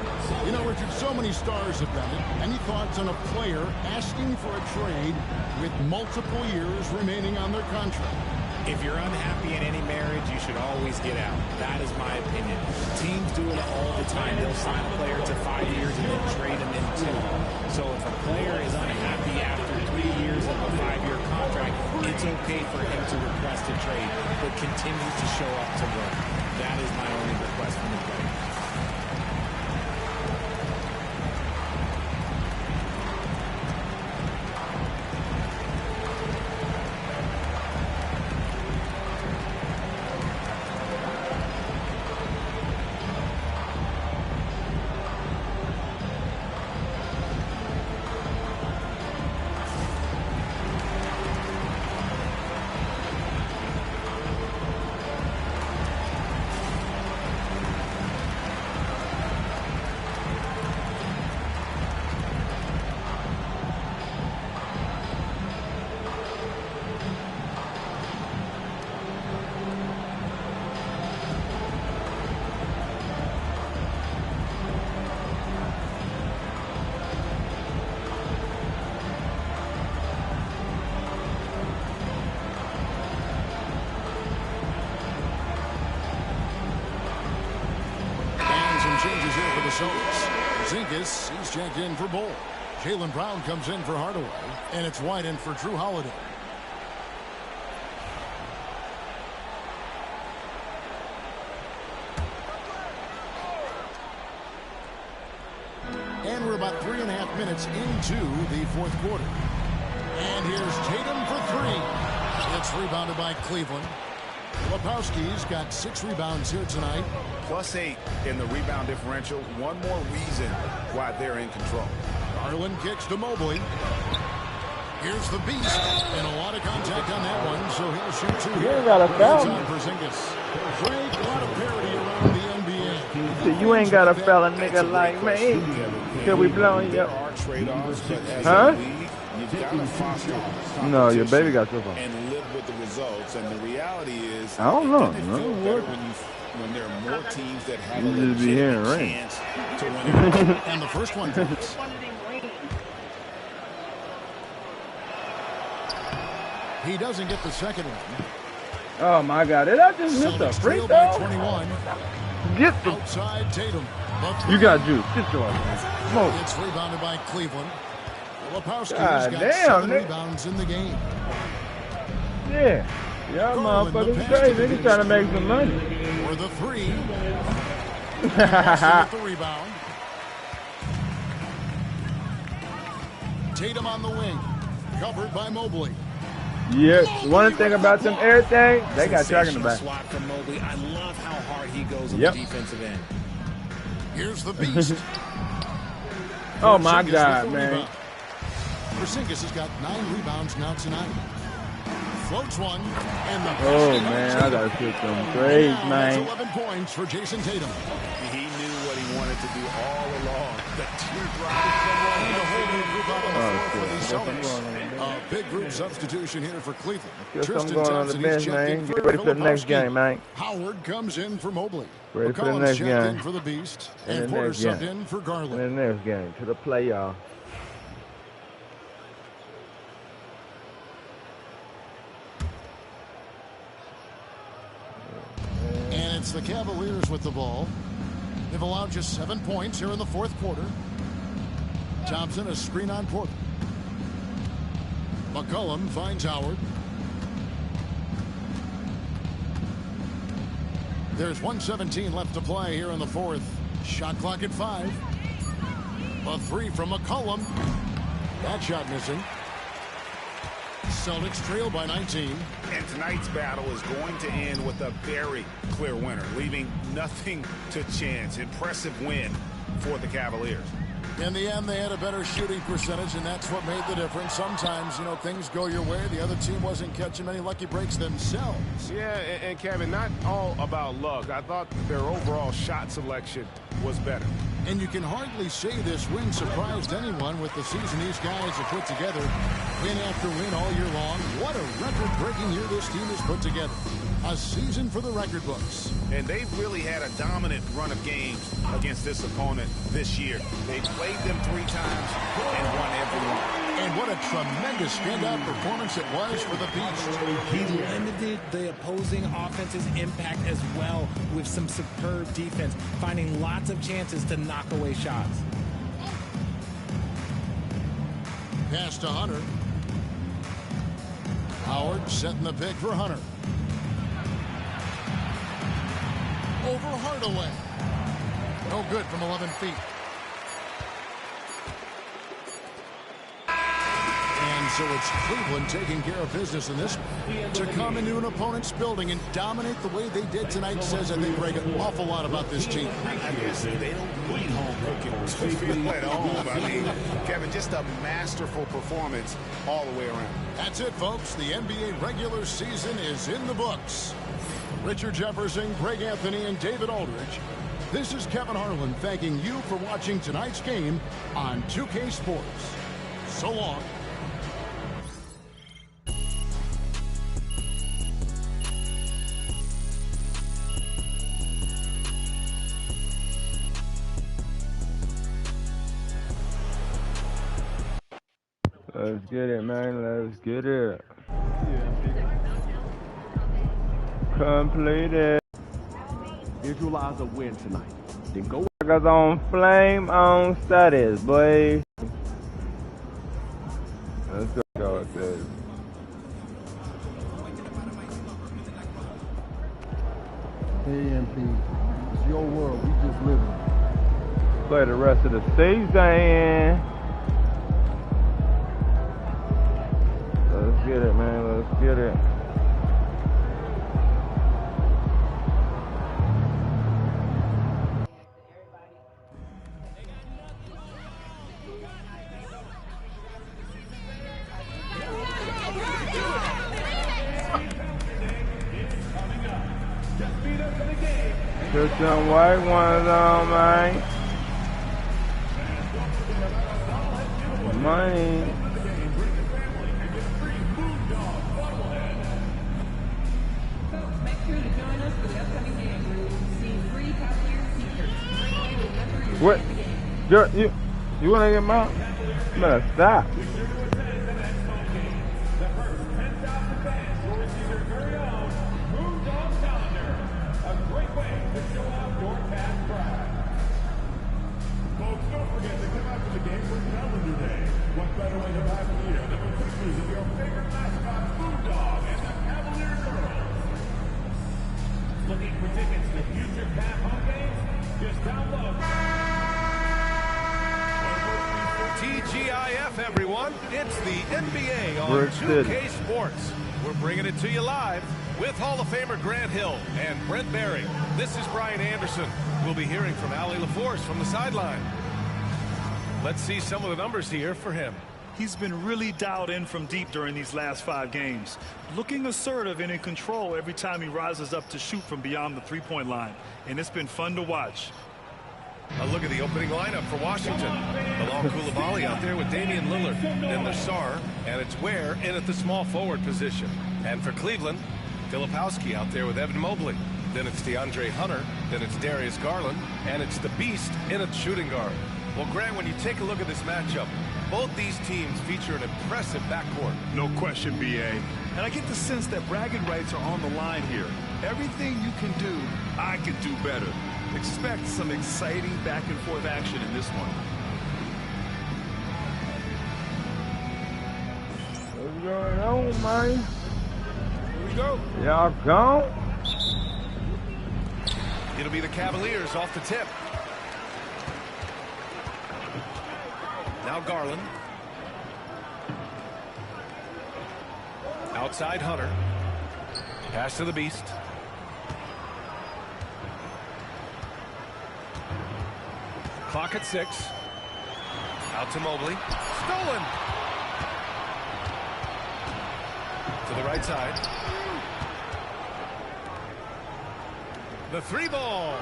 You know, Richard, so many stars have done it. Any thoughts on a player asking for a trade with multiple years remaining on their contract? If you're unhappy in any marriage, you should always get out. That is my opinion. Teams do it all the time. They'll sign a player to 5 years and then trade him in 2. So if a player is unhappy after 3 years of a 5-year contract, it's okay for him to request a trade, but continue to show up to work. That is my only request from the player. Changes here for the Celtics. Zingas, he's checked in for Bull. Jaylen Brown comes in for Hardaway. And it's White in for Drew Holiday. And we're about 3.5 minutes into the fourth quarter. And here's Tatum for three. It's rebounded by Cleveland. Lepowski's got 6 rebounds here tonight. +8 in the rebound differential. One more reason why they're in control. Garland kicks to Mobley. Here's the Beast. And a lot of contact on that one, so he'll shoot 2 here. You ain't got a foul. Great, a lot of parity around the NBA. You ain't got a fella nigga like me. Till we blowing you up. Huh? No, your baby got your phone. And live with the results. And the reality is, I don't know. When there are more teams that have a just be hearing rain. chance to win. And the first one drops. He doesn't get the second one. Oh my God! Did I just miss a free throw? 21. Get the outside Tatum. You got juice. Get your smoke. It's rebounded by Cleveland. Lepowski's God got damn, 7 Nick. rebounds in the game. Yeah. Y'all motherfuckers crazy. Niggas trying to make some money. For the 3. With the rebound. Tatum on the wing. Covered by Mobley. Yeah. One thing about them everything, they got track in the back. Swat from Mobley. I love how hard he goes on Yep. the defensive end. Here's the Beast. Oh my God, man. Porzingis has got 9 rebounds now tonight. Floats one, and the Oh man, I gotta shoot them grades, man. 11 points for Jason Tatum. He knew what he wanted to do all along. The teardrop. And a whole new group out on the floor for the Celtics. A big group substitution here for Cleveland. Guess I'm going on the bench, man. Get ready for the next game, man. Howard comes in for Mobley. Ready for the McCollum's next checked game. in for the Beast, And and the Porter next subbed game. in for Garland. In the next game, to the playoff. And it's the Cavaliers with the ball. They've allowed just 7 points here in the fourth quarter. Thompson, a screen on Porter. McCollum finds Howard. There's 1:17 left to play here in the fourth. Shot clock at 5. A 3 from McCollum. That shot missing. Celtics trail by 19. And tonight's battle is going to end with a very clear winner, leaving nothing to chance. Impressive win for the Cavaliers. In the end, they had a better shooting percentage, and that's what made the difference. Sometimes, things go your way. The other team wasn't catching many lucky breaks themselves. Yeah, and Kevin, not all about luck. I thought their overall shot selection was better. And you can hardly say this win surprised anyone with the season these guys have put together. Win after win all year long. What a record-breaking year this team has put together. A season for the record books. And they've really had a dominant run of games against this opponent this year. They played them 3 times and won every one. And what a tremendous standout performance it was for the Peat. He limited the opposing offense's impact as well with some superb defense, finding lots of chances to knock away shots. Pass to Hunter. Howard setting the pick for Hunter. Over Hardaway. No good from 11 feet. And so it's Cleveland taking care of business in this one. To come into an opponent's building and dominate the way they did tonight says, I think, Greg, an awful lot about this team. I guess they don't need home cooking to feel at home. I mean, Kevin, just a masterful performance all the way around. That's it, folks. The NBA regular season is in the books. Richard Jefferson, Greg Anthony, and David Aldridge. This is Kevin Harlan thanking you for watching tonight's game on 2K Sports. So long. Let's get it, man. Let's get it. Completed. Visualize a win tonight. Then go. Cause on flame on status, boy. Let's go with this. Hey, MP. It's your world. We just living. Play the rest of the season. Let's get it, man. Let's get it. Put some white ones on, man. Money. What? You want to get them out? You better stop. Looking for tickets to future Cap home games? Just download. TGIF, everyone. It's the NBA on 2K Sports. We're bringing it to you live with Hall of Famer Grant Hill and Brent Barry. This is Brian Anderson. We'll be hearing from Allie LaForce from the sideline. Let's see some of the numbers here for him. He's been really dialed in from deep during these last 5 games, looking assertive and in control every time he rises up to shoot from beyond the three-point line, and it's been fun to watch. A look at the opening lineup for Washington. Bilal Coulibaly out there with Damian Lillard. Then there's Sarr, and it's Ware in at the small forward position. And for Cleveland, Filipowski out there with Evan Mobley. Then it's DeAndre Hunter. Then it's Darius Garland. And it's the Beast in at shooting guard. Well, Grant, when you take a look at this matchup, both these teams feature an impressive backcourt. No question, B.A. And I get the sense that bragging rights are on the line here. Everything you can do, I can do better. Expect some exciting back-and-forth action in this one. What's going on, man? Here we go. Y'all gone? It'll be the Cavaliers off the tip. Now Garland. Outside Hunter. Pass to the Beast. Clock at 6. Out to Mobley. Stolen. To the right side. The 3-ball.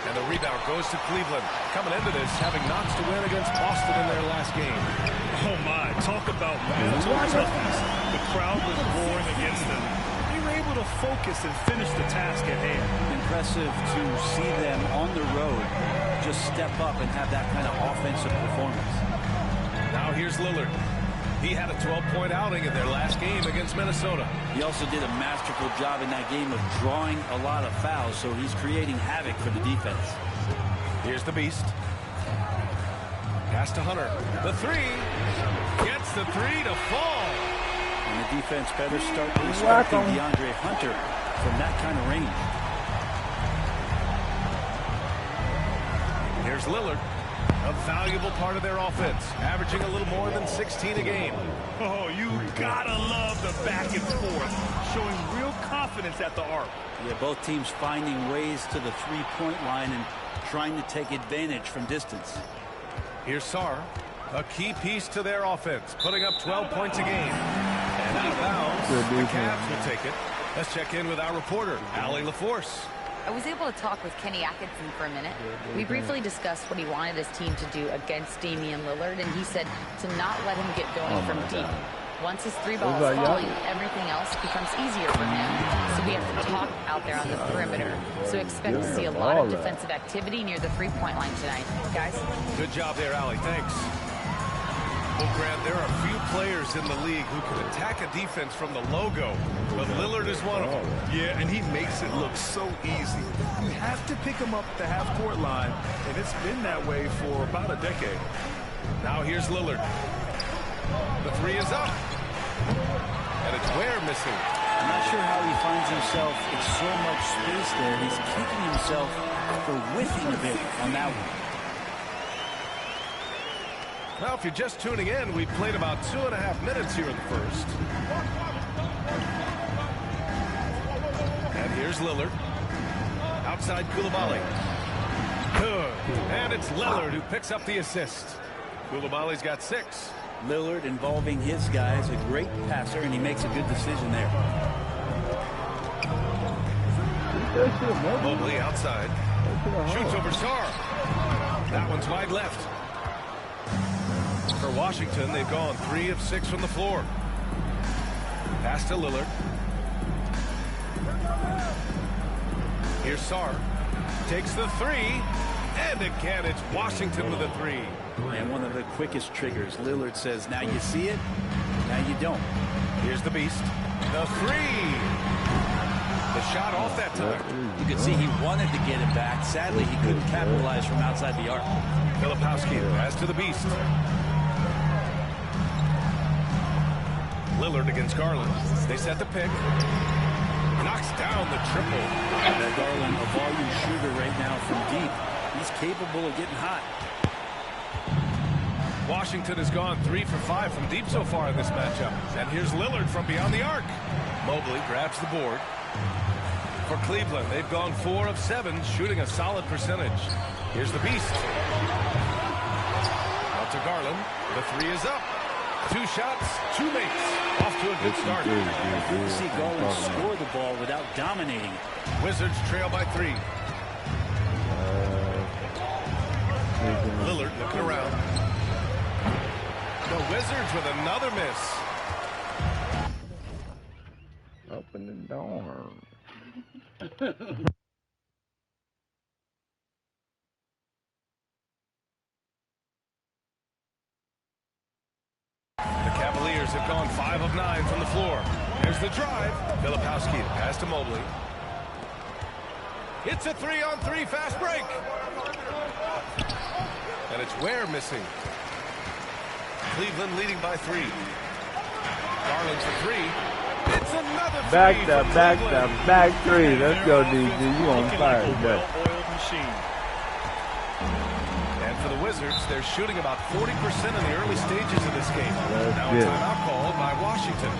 And the rebound goes to Cleveland. Coming into this, having knots to win against Boston in their last game. Oh, my. Talk about mental toughness. The crowd was roaring against them. They were able to focus and finish the task at hand. Impressive to see them on the road just step up and have that kind of offensive performance. Now here's Lillard. He had a 12-point outing in their last game against Minnesota. He also did a masterful job in that game of drawing a lot of fouls, so he's creating havoc for the defense. Here's the Beast. Pass to Hunter. The 3. Gets the 3 to fall. And the defense better start respecting DeAndre Hunter from that kind of range. Here's Lillard. A valuable part of their offense, averaging a little more than 16 a game. Oh, you gotta love the back and forth, showing real confidence at the arc. Yeah, both teams finding ways to the three-point line and trying to take advantage from distance. Here's Sarr, a key piece to their offense, putting up 12 points a game. And out of bounds, the Cavs will take it. Let's check in with our reporter, Allie LaForce. I was able to talk with Kenny Atkinson for a minute. We briefly discussed what he wanted his team to do against Damian Lillard, and he said to not let him get going from deep. Once his 3-ball is falling, everything else becomes easier for him. So we have to talk out there on the perimeter. So expect to see a lot of defensive activity near the 3-point line tonight. Guys? Good job there, Allie. Thanks. Well, Grant, there are few players in the league who can attack a defense from the logo, but Lillard is one of them. Yeah, and he makes it look so easy. You have to pick him up at the half-court line, and it's been that way for about a decade. Now here's Lillard. The 3 is up. And it's Ware missing. I'm not sure how he finds himself in so much space there. He's kicking himself for whiffing a bit on that one. Well, if you're just tuning in, we've played about 2.5 minutes here in the first. And here's Lillard. Outside Koulibaly. Good. And it's Lillard who picks up the assist. Koulibaly's got 6. Lillard involving his guys, a great passer, and he makes a good decision there. Mobley outside. Shoots over Sarr. That one's wide left. For Washington, they've gone 3 of 6 from the floor. Pass to Lillard. Here's Sarr. Takes the 3. And again, it's Washington with a 3. And one of the quickest triggers. Lillard says, now you see it, now you don't. Here's the beast. The 3. The shot off that time. You could see he wanted to get it back. Sadly, he couldn't capitalize from outside the arc. Filipowski pass to the beast. Lillard against Garland. They set the pick. Knocks down the triple. That Garland, a volume shooter right now from deep. He's capable of getting hot. Washington has gone 3 for 5 from deep so far in this matchup. And here's Lillard from beyond the arc. Mobley grabs the board. For Cleveland, they've gone 4 of 7, shooting a solid percentage. Here's the beast. Out to Garland. The 3 is up. 2 shots, 2 makes. Off to a good start. You see Garland score the ball without dominating it. Wizards trail by 3. Lillard looking around. The Wizards with another miss. Open the door. The Cavaliers have gone 5 of 9 from the floor. Here's the drive. Filipowski pass to Mobley. It's a 3-on-3 fast break. And it's Ware missing. Cleveland leading by 3. Garland for 3. It's another 3. Back 3. Let's go, DG. You on fire today. And for the Wizards, they're shooting about 40% in the early stages of this game. Now a timeout called by Washington.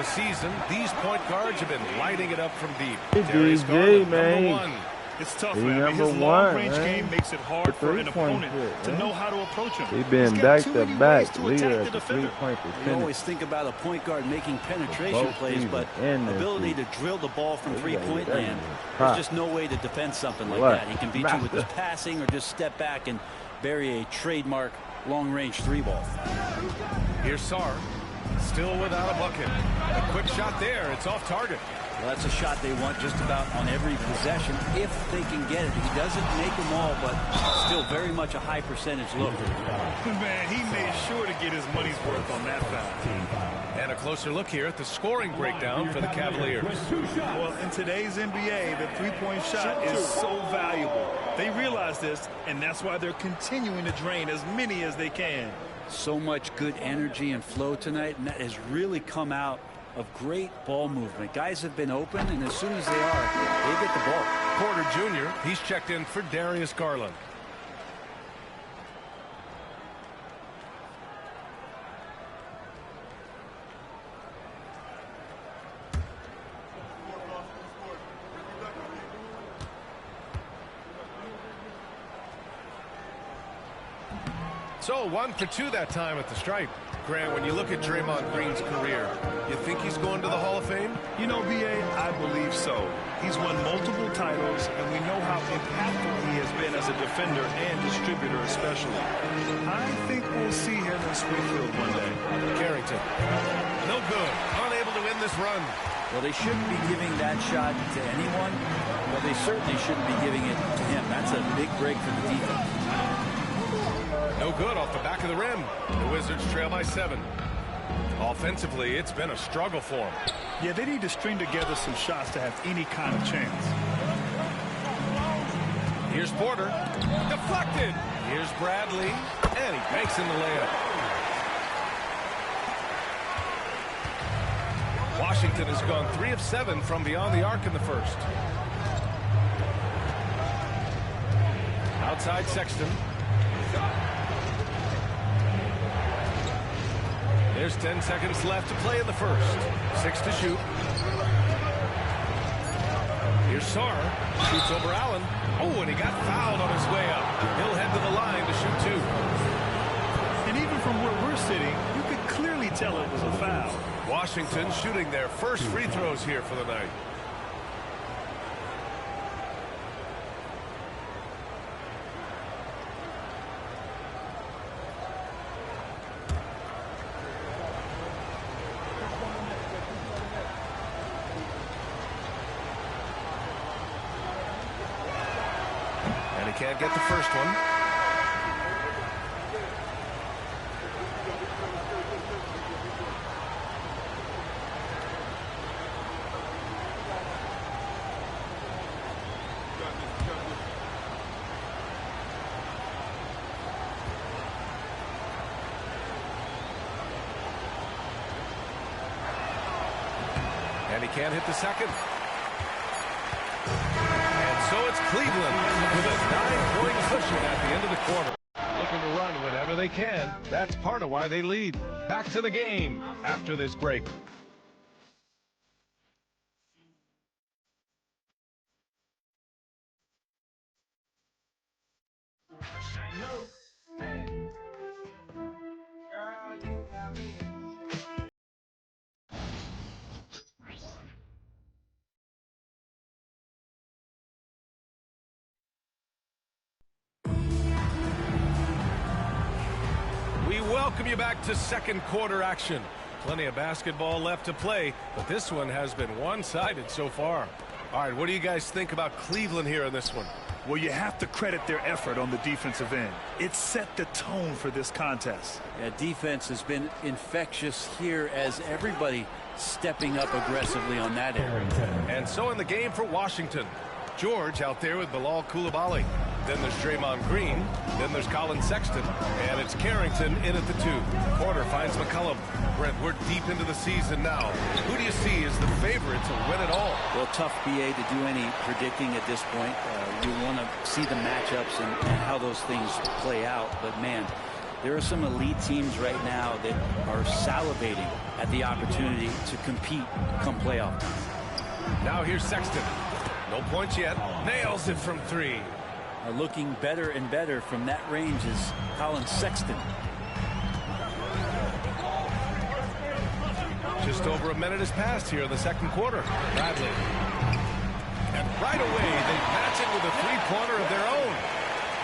Season, these point guards have been lighting it up from deep. Darius Garland, number 1. It's tough, man. His long-range game makes it hard for an opponent to know how to approach him. He's been back-to-back leader at the three-point percentage. You always think about a point guard making penetration plays, but ability to drill the ball from three-point land. There's just no way to defend something like that. He can beat you with his passing or just step back and bury a trademark long-range 3-ball. Here's Sarr. Still without a bucket. A quick shot there. It's off target. Well, that's a shot they want just about on every possession if they can get it. He doesn't make them all, but still very much a high percentage look. Man, he made sure to get his money's worth on that foul. And a closer look here at the scoring breakdown for the Cavaliers. Well, in today's NBA, the three-point shot is so valuable. They realize this, and that's why they're continuing to drain as many as they can. So much good energy and flow tonight, and that has really come out of great ball movement. Guys have been open, and as soon as they are, they get the ball. Porter Jr., he's checked in for Darius Garland. So 1 for 2 that time at the stripe. Grant, when you look at Draymond Green's career, you think he's going to the Hall of Fame? You know, B.A., I believe so. He's won multiple titles, and we know how impactful he has been as a defender and distributor especially. I think we'll see him in Springfield one day. Carrington. No good. Unable to win this run. Well, they shouldn't be giving that shot to anyone, but they certainly shouldn't be giving it to him. That's a big break for the defense. No good off the back of the rim. The Wizards trail by 7. Offensively, it's been a struggle for them. Yeah, they need to string together some shots to have any kind of chance. Here's Porter. Deflected. Here's Bradley. And he banks in the layup. Washington has gone 3 of 7 from beyond the arc in the first. Outside Sexton. There's 10 seconds left to play in the first. 6 to shoot. Here's Sarr. Shoots over Allen. Oh, and he got fouled on his way up. He'll head to the line to shoot 2. And even from where we're sitting, you could clearly tell it was a foul. Washington shooting their first free throws here for the night. Can't get the first one. And he can't hit the second. So it's Cleveland with a 9-point cushion at the end of the quarter. Looking to run whenever they can. That's part of why they lead. Back to the game after this break. Welcome you back to second quarter action. Plenty of basketball left to play, but this one has been one-sided so far. All right, what do you guys think about Cleveland here in this one? Well, you have to credit their effort on the defensive end. It set the tone for this contest. Yeah, defense has been infectious here as everybody stepping up aggressively on that end. And so in the game for Washington, George out there with Bilal Coulibaly. Then there's Draymond Green. Then there's Colin Sexton. And it's Carrington in at the 2. Porter finds McCollum. Brent, we're deep into the season now. Who do you see as the favorite to win it all? Well, tough, BA, to do any predicting at this point. You want to see the matchups and how those things play out. But, man, there are some elite teams right now that are salivating at the opportunity to compete come playoff time. Now here's Sexton. No points yet. Nails it from 3. Looking better and better from that range is Colin Sexton. Just over a minute has passed here in the second quarter. Bradley. And right away, they match it with a three-pointer of their own.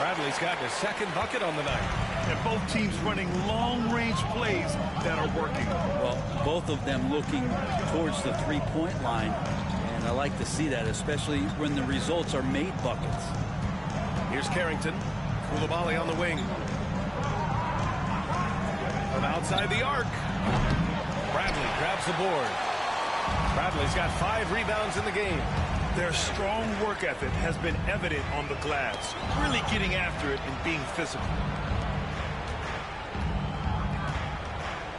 Bradley's gotten his second bucket on the night. And both teams running long-range plays that are working. Well, both of them looking towards the three-point line. And I like to see that, especially when the results are made buckets. Here's Carrington. Coulibaly on the wing. From outside the arc. Bradley grabs the board. Bradley's got 5 rebounds in the game. Their strong work ethic has been evident on the glass. Really getting after it and being physical.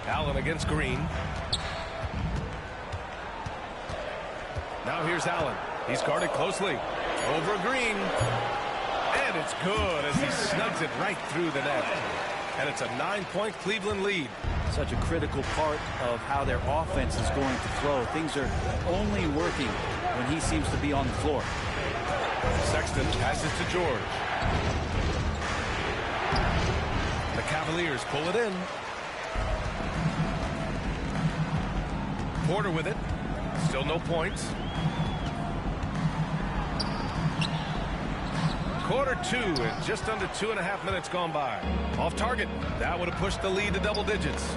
Allen against Green. Now here's Allen. He's guarded closely. Over Green. And it's good as he snugs it right through the net. And it's a 9-point Cleveland lead. Such a critical part of how their offense is going to flow. Things are only working when he seems to be on the floor. Sexton passes to George. Cavaliers pull it in. Porter with it. Still no points. Quarter 2 and just under 2.5 minutes gone by. Off target. That would have pushed the lead to double digits.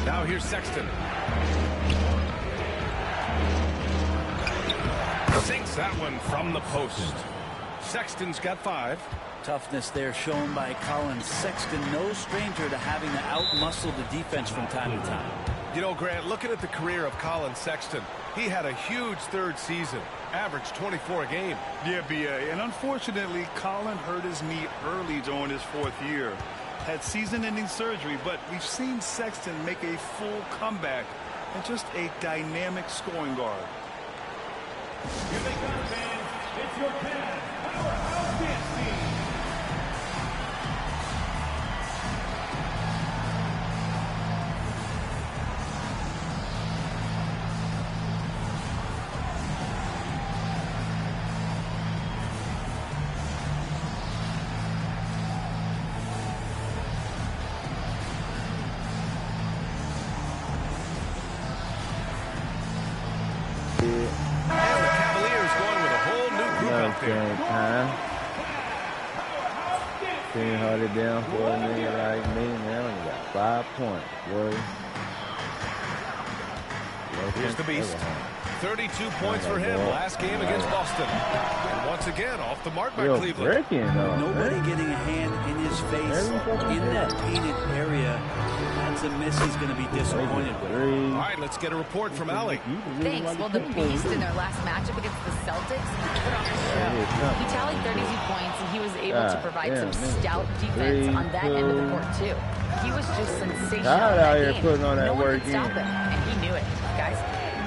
Now here's Sexton. Sinks that one from the post. Sexton's got 5. Toughness there shown by Colin Sexton. No stranger to having to outmuscle the defense from time to time. You know, Grant, looking at the career of Colin Sexton, he had a huge third season. Averaged 24 a game. Yeah, B.A. And unfortunately, Colin hurt his knee early during his 4th year. Had season-ending surgery, but we've seen Sexton make a full comeback and just a dynamic scoring guard. Here they come, fans. It's your Cavs Powerhouse Dance Team. Can't hold it down for a nigga like me. Now you got 5 points, boy. Here's the Beast. 32 points for him last game against Boston. And once again, off the mark by Cleveland. Nobody getting a hand in his face in that painted area. That's a miss he's going to be disappointed with. All right, let's get a report from Allie. Thanks. Well, the Beast in their last matchup against the Celtics put on a show. He tallied 32 points, and he was able to provide some stout defense on that end of the court, too. He was just sensational in that game. No one could stop him, and he knew it. Guys?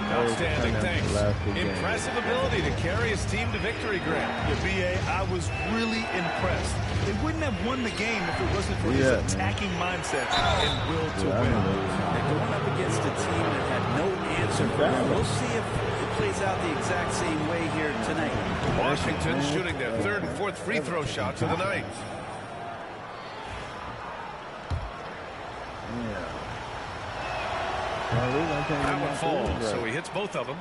Outstanding, thanks. Impressive ability to carry his team to victory, Grant. Yeah, B.A., I was really impressed. They wouldn't have won the game if it wasn't for his attacking mindset and will to win. They're going up against a team that had no answer for them. We'll see if it plays out the exact same way here tonight. Washington shooting their 3rd and 4th free throw shots of the night. That one falls, so he hits both of them.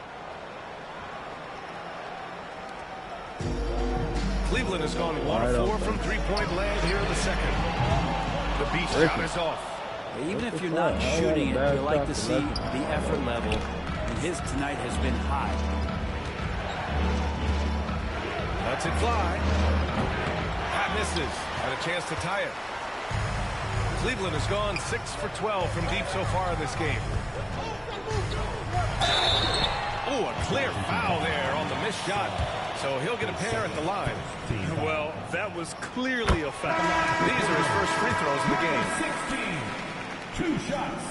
Cleveland has gone 1 of 4 from three-point land here in the second. The Beast shot is off. Even if you're not shooting it, you like to see the effort level, and his tonight has been high. Lets it fly. Pat misses, and a chance to tie it. Cleveland has gone 6 for 12 from deep so far in this game. Oh, a clear foul there on the missed shot. So he'll get a pair at the line. Well, that was clearly a foul. These are his first free throws in the game. 2 shots.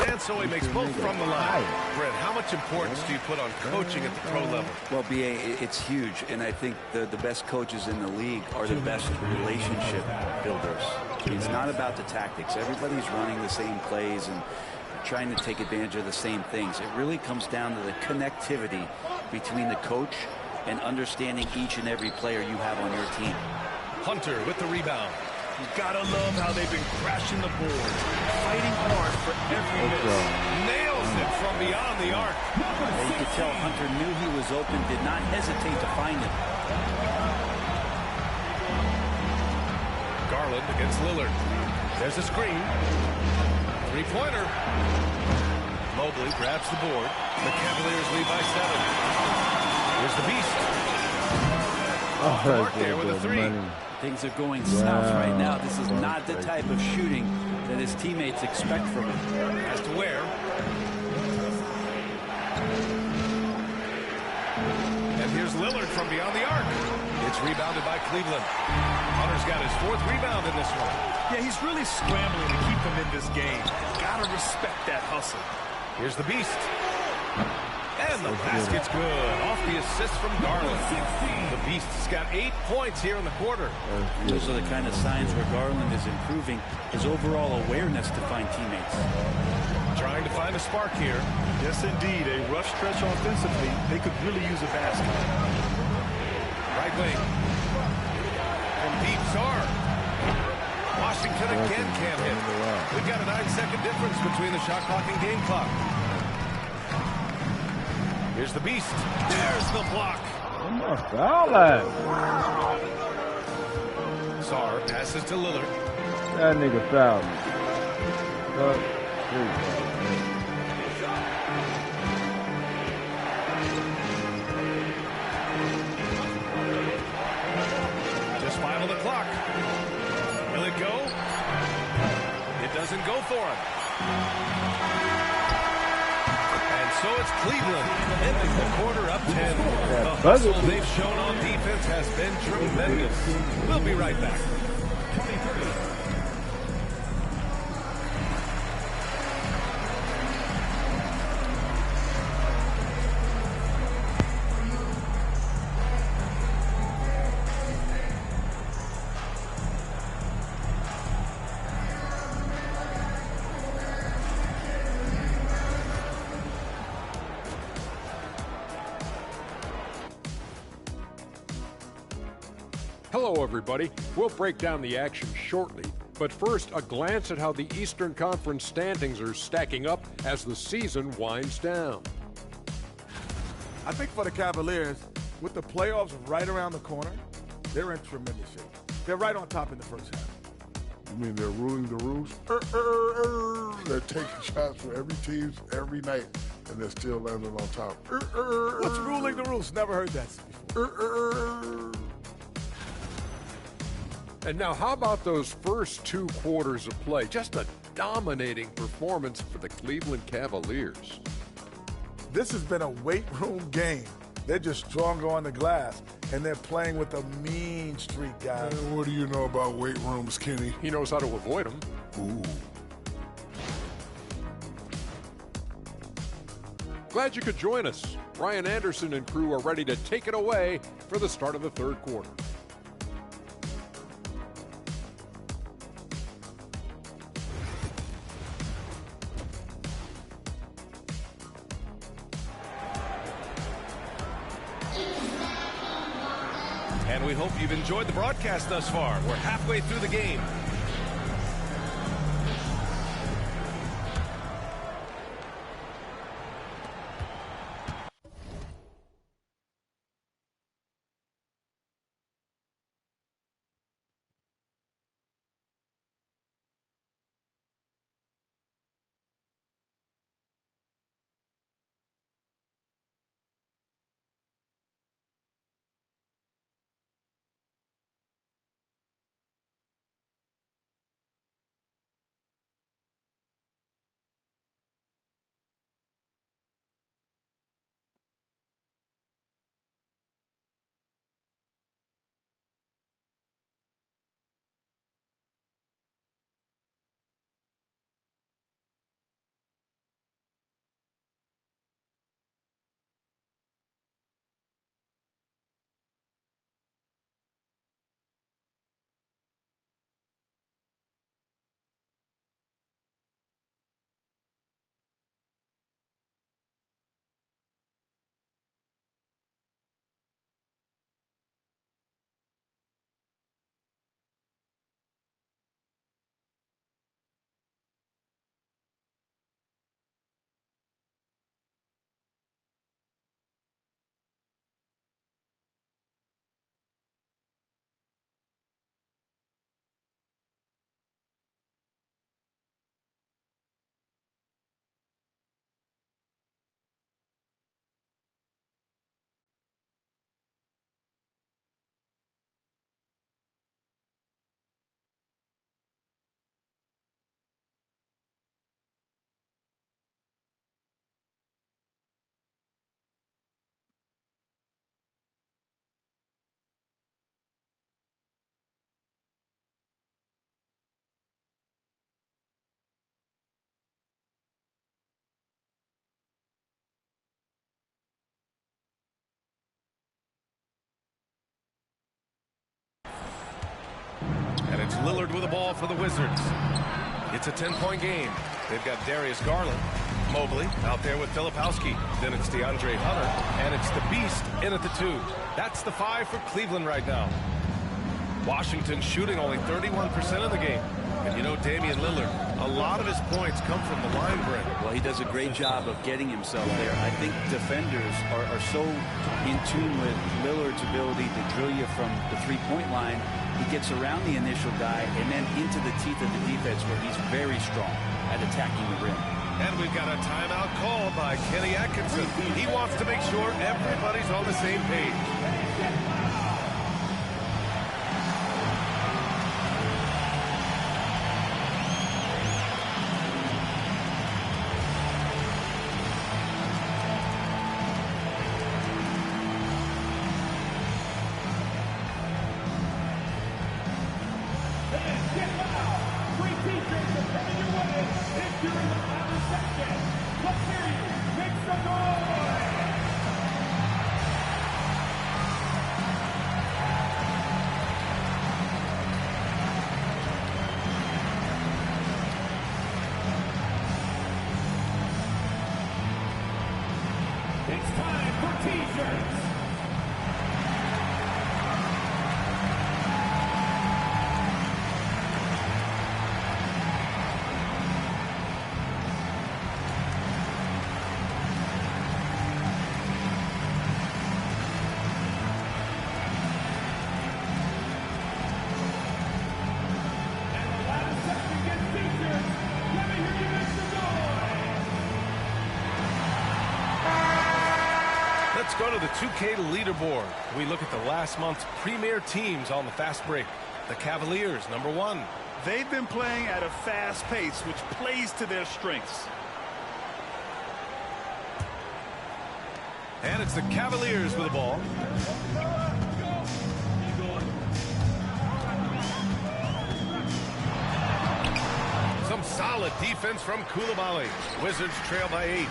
And so he makes both from the line. Brent, how much importance do you put on coaching at the pro level? Well, B.A., it's huge, and I think the best coaches in the league are the best relationship builders. It's not about the tactics. Everybody's running the same plays and trying to take advantage of the same things. It really comes down to the connectivity between the coach and understanding each and every player you have on your team. Hunter with the rebound. You gotta love how they've been crashing the boards, fighting hard for every miss. Nails it from beyond the arc. And you could tell Hunter knew he was open, did not hesitate to find him. Garland against Lillard. There's a screen. Three-pointer. Mobley grabs the board. The Cavaliers lead by 7. Here's the Beast. Off the mark there with a 3. Things are going south right now. This is not the type of shooting that his teammates expect from him. Has to wear. And here's Lillard from beyond the arc. It's rebounded by Cleveland. Hunter's got his 4th rebound in this one. Yeah, he's really scrambling to keep them in this game. Gotta respect that hustle. Here's the Beast. And the basket's good. Off the assist from Garland. The Beast's got 8 points here in the quarter. Those are the kind of signs where Garland is improving his overall awareness to find teammates. Trying to find a spark here. Yes, indeed. A rough stretch offensively. They could really use a basket. Right wing. From deep Sar. Washington again can't hit. We've got a 9-second difference between the shot clock and game clock. Here's the beast. There's the block. Sar passes to Lillard. That nigga fouled me. Just 5 on the clock. Will it go? It doesn't go for him. And so it's Cleveland ending the quarter up 10. The hustle they've shown on defense has been tremendous. We'll be right back. 23. Hello, everybody. We'll break down the action shortly, but first, a glance at how the Eastern Conference standings are stacking up as the season winds down. I think for the Cavaliers, with the playoffs right around the corner, they're in tremendous shape. They're right on top in the first half. You mean they're ruling the roost? They're taking shots from every team every night, and they're still landing on top. What's ruling the roost? Never heard that before. And now, how about those first 2 quarters of play? Just a dominating performance for the Cleveland Cavaliers. This has been a weight room game. They're just stronger on the glass, and they're playing with a mean streak, guys. Man, what do you know about weight rooms, Kenny? He knows how to avoid them. Ooh. Glad you could join us. Ryan Anderson and crew are ready to take it away for the start of the third quarter. And we hope you've enjoyed the broadcast thus far. We're halfway through the game. And it's Lillard with the ball for the Wizards. It's a 10-point game. They've got Darius Garland, Mobley out there with Filipowski. Then it's DeAndre Hunter, and it's the Beast in at the 2. That's the 5 for Cleveland right now. Washington shooting only 31% of the game. And you know, Damian Lillard, a lot of his points come from the line break. Well, he does a great job of getting himself there. I think defenders are so in tune with Lillard's ability to drill you from the three-point line. He gets around the initial guy and then into the teeth of the defense where he's very strong at attacking the rim. And we've got a timeout called by Kenny Atkinson. He wants to make sure everybody's on the same page. It's time for T-shirts. Let's go to the 2K leaderboard. We look at the last month's premier teams on the fast break. The Cavaliers, number 1. They've been playing at a fast pace, which plays to their strengths. And it's the Cavaliers with the ball. Some solid defense from Coulibaly. Wizards trail by 8.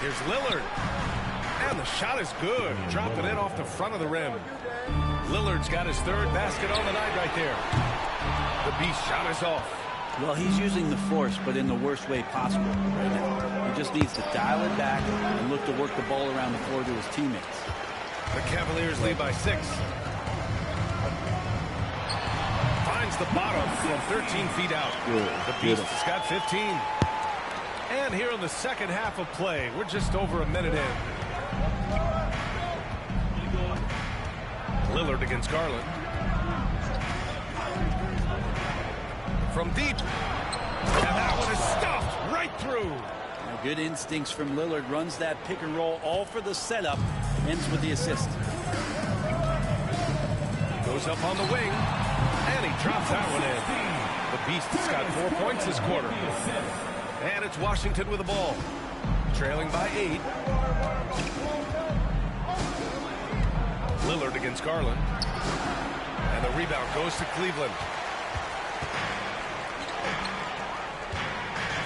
Here's Lillard. And the shot is good. Dropping it off the front of the rim. Lillard's got his third basket on the night right there. The Beast shot is off. Well, he's using the force, but in the worst way possible right now. He just needs to dial it back and look to work the ball around the floor to his teammates. The Cavaliers lead by 6. Finds the bottom from 13 feet out. The Beast has got 15. And here in the second half of play, we're just over a minute in. Lillard against Garland. From deep. And that one is stuffed right through. Good instincts from Lillard. Runs that pick and roll all for the setup. Ends with the assist. Goes up on the wing. And he drops that one in. The Beast has got 4 points this quarter. And it's Washington with the ball. Trailing by 8. Lillard against Garland. And the rebound goes to Cleveland.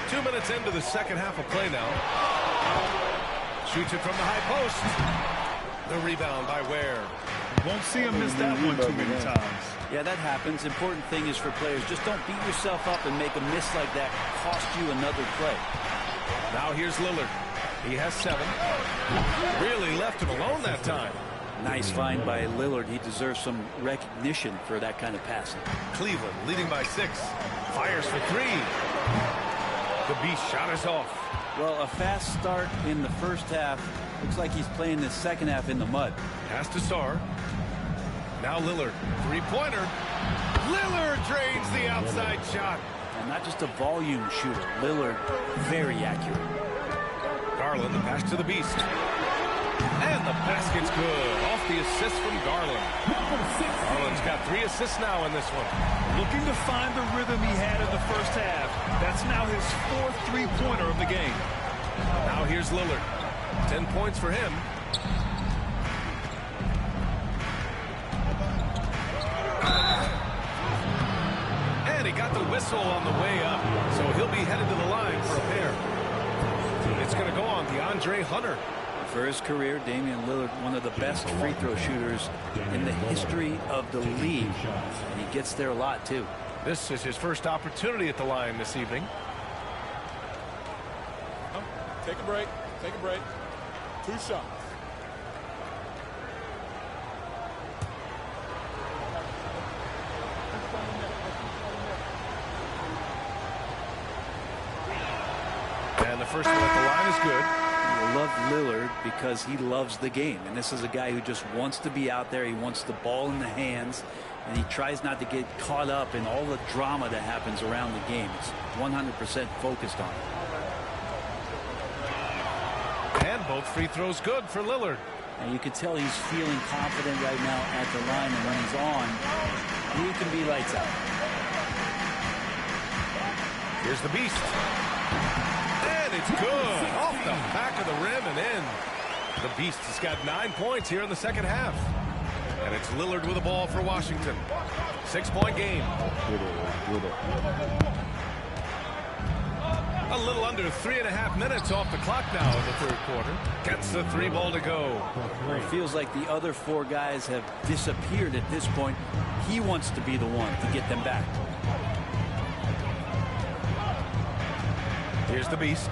2 minutes into the second half of play now. Shoots it from the high post. The rebound by Ware. Won't see him miss that one too many times. Yeah, that happens. Important thing is for players, just don't beat yourself up and make a miss like that cost you another play. Now here's Lillard. He has 7. Really left him alone that time. Nice find by Lillard. He deserves some recognition for that kind of passing. Cleveland leading by 6. Fires for 3. The Beast shot is off. Well, a fast start in the first half. Looks like he's playing the second half in the mud. Pass to Sarr. Now Lillard. 3-pointer. Lillard drains the outside shot. And not just a volume shooter. Lillard, very accurate. Garland, the pass to the Beast. And the basket's good. Off the assist from Garland. Garland's got 3 assists now in this one. Looking to find the rhythm he had in the first half. That's now his 4th 3-pointer of the game. Now here's Lillard. 10 points for him. And he got the whistle on the way up. So he'll be headed to the line for a pair. It's going to go on DeAndre Hunter. For his career, Damian Lillard, one of the best free throw shooters in the history of the league. And he gets there a lot, too. This is his first opportunity at the line this evening. Take a break. Take a break. 2 shots. And the first one at the line is good. You love Lillard because he loves the game. And this is a guy who just wants to be out there. He wants the ball in the hands. And he tries not to get caught up in all the drama that happens around the game. It's 100% focused on it. And both free throws good for Lillard. And you can tell he's feeling confident right now at the line. And when he's on, he can be lights out. Here's the beast. And it's good. Off the back of the rim and in. The beast has got 9 points here in the second half. And it's Lillard with the ball for Washington. 6-point game. A little under 3.5 minutes off the clock now in the third quarter. Gets the 3 ball to go. Well, it feels like the other 4 guys have disappeared at this point. He wants to be the one to get them back. Here's the beast.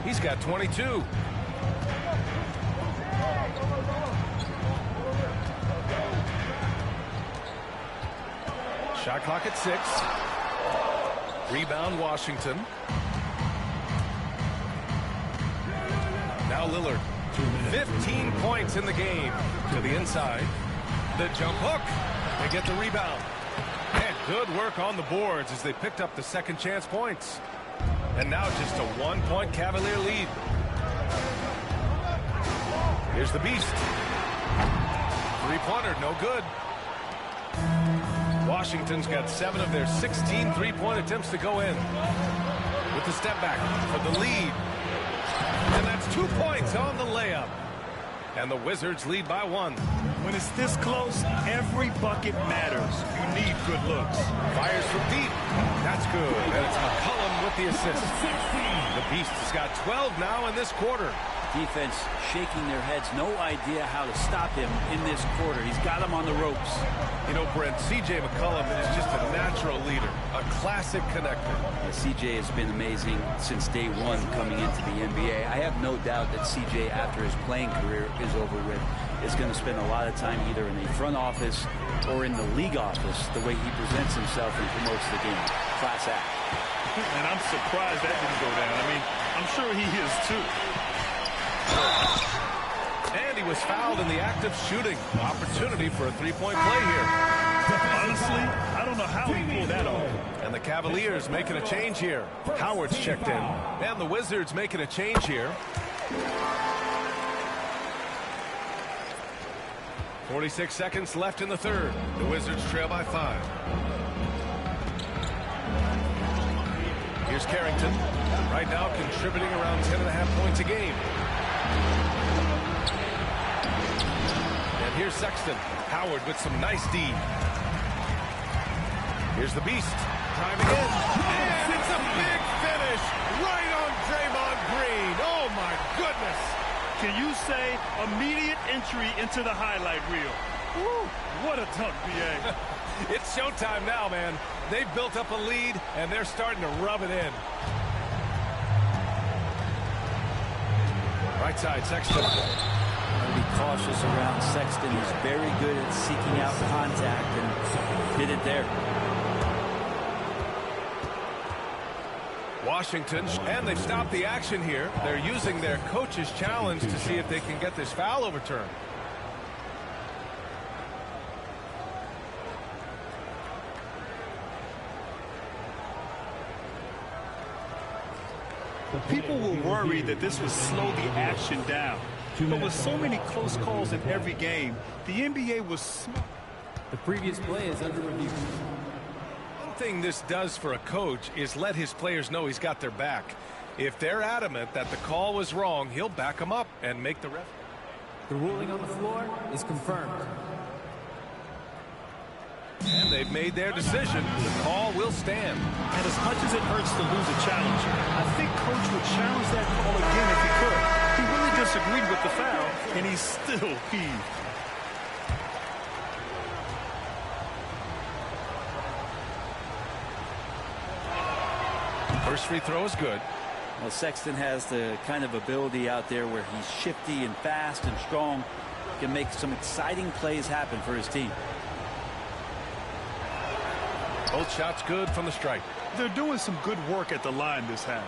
He's got 22. Shot clock at 6. Rebound Washington. Now Lillard. 15 points in the game. To the inside. The jump hook. They get the rebound. And good work on the boards as they picked up the second chance points. And now just a 1-point Cavalier lead. Here's the beast. 3-pointer, no good. Washington's got 7 of their 16 3-point attempts to go in. With the step back for the lead. And that's 2 points on the layup. And the Wizards lead by 1. When it's this close, every bucket matters. You need good looks. Fires from deep. That's good. And it's McCollum with the assist. The Beast has got 12 now in this quarter. Defense shaking their heads. No idea how to stop him in this quarter. He's got him on the ropes. You know, Brent, C.J. McCollum is just a natural leader. A classic connector. Yeah, C.J. has been amazing since day 1 coming into the NBA. I have no doubt that C.J., after his playing career is over with, is going to spend a lot of time either in the front office or in the league office, the way he presents himself and promotes the game. Class act. And I'm surprised that didn't go down. I mean, I'm sure he is too. And he was fouled in the act of shooting. Opportunity for a 3-point play here. Honestly, I don't know how he pulled that off. And the Cavaliers making a change here. Howard's checked in. And the Wizards making a change here. 46 seconds left in the third. The Wizards trail by 5. Here's Carrington. Right now contributing around 10.5 points a game. And here's Sexton. Howard with some nice D. Here's the Beast. Timing in. And it's a big finish. Right on Draymond Green. Oh, my goodness. Can you say immediate entry into the highlight reel? Woo, what a dunk, B.A. It's showtime now, man. They've built up a lead, and they're starting to rub it in. Right side, Sexton. Be cautious around Sexton. He's very good at seeking out contact and did it there. Washington, and they've stopped the action here. They're using their coach's challenge to see if they can get this foul overturned. People were worried that this would slow the action down. But with so many close calls in every game, the NBA was smart. The previous play is under review. One thing this does for a coach is let his players know he's got their back. If they're adamant that the call was wrong, he'll back them up and make the ref. The ruling on the floor is confirmed. And they've made their decision. The call will stand. And as much as it hurts to lose a challenge, I think Coach would challenge that call again if he could. He really disagreed with the foul, and he still heaved. First free throw is good. Well, Sexton has the kind of ability out there where he's shifty and fast and strong. Can make some exciting plays happen for his team. Both shots good from the stripe. They're doing some good work at the line this half.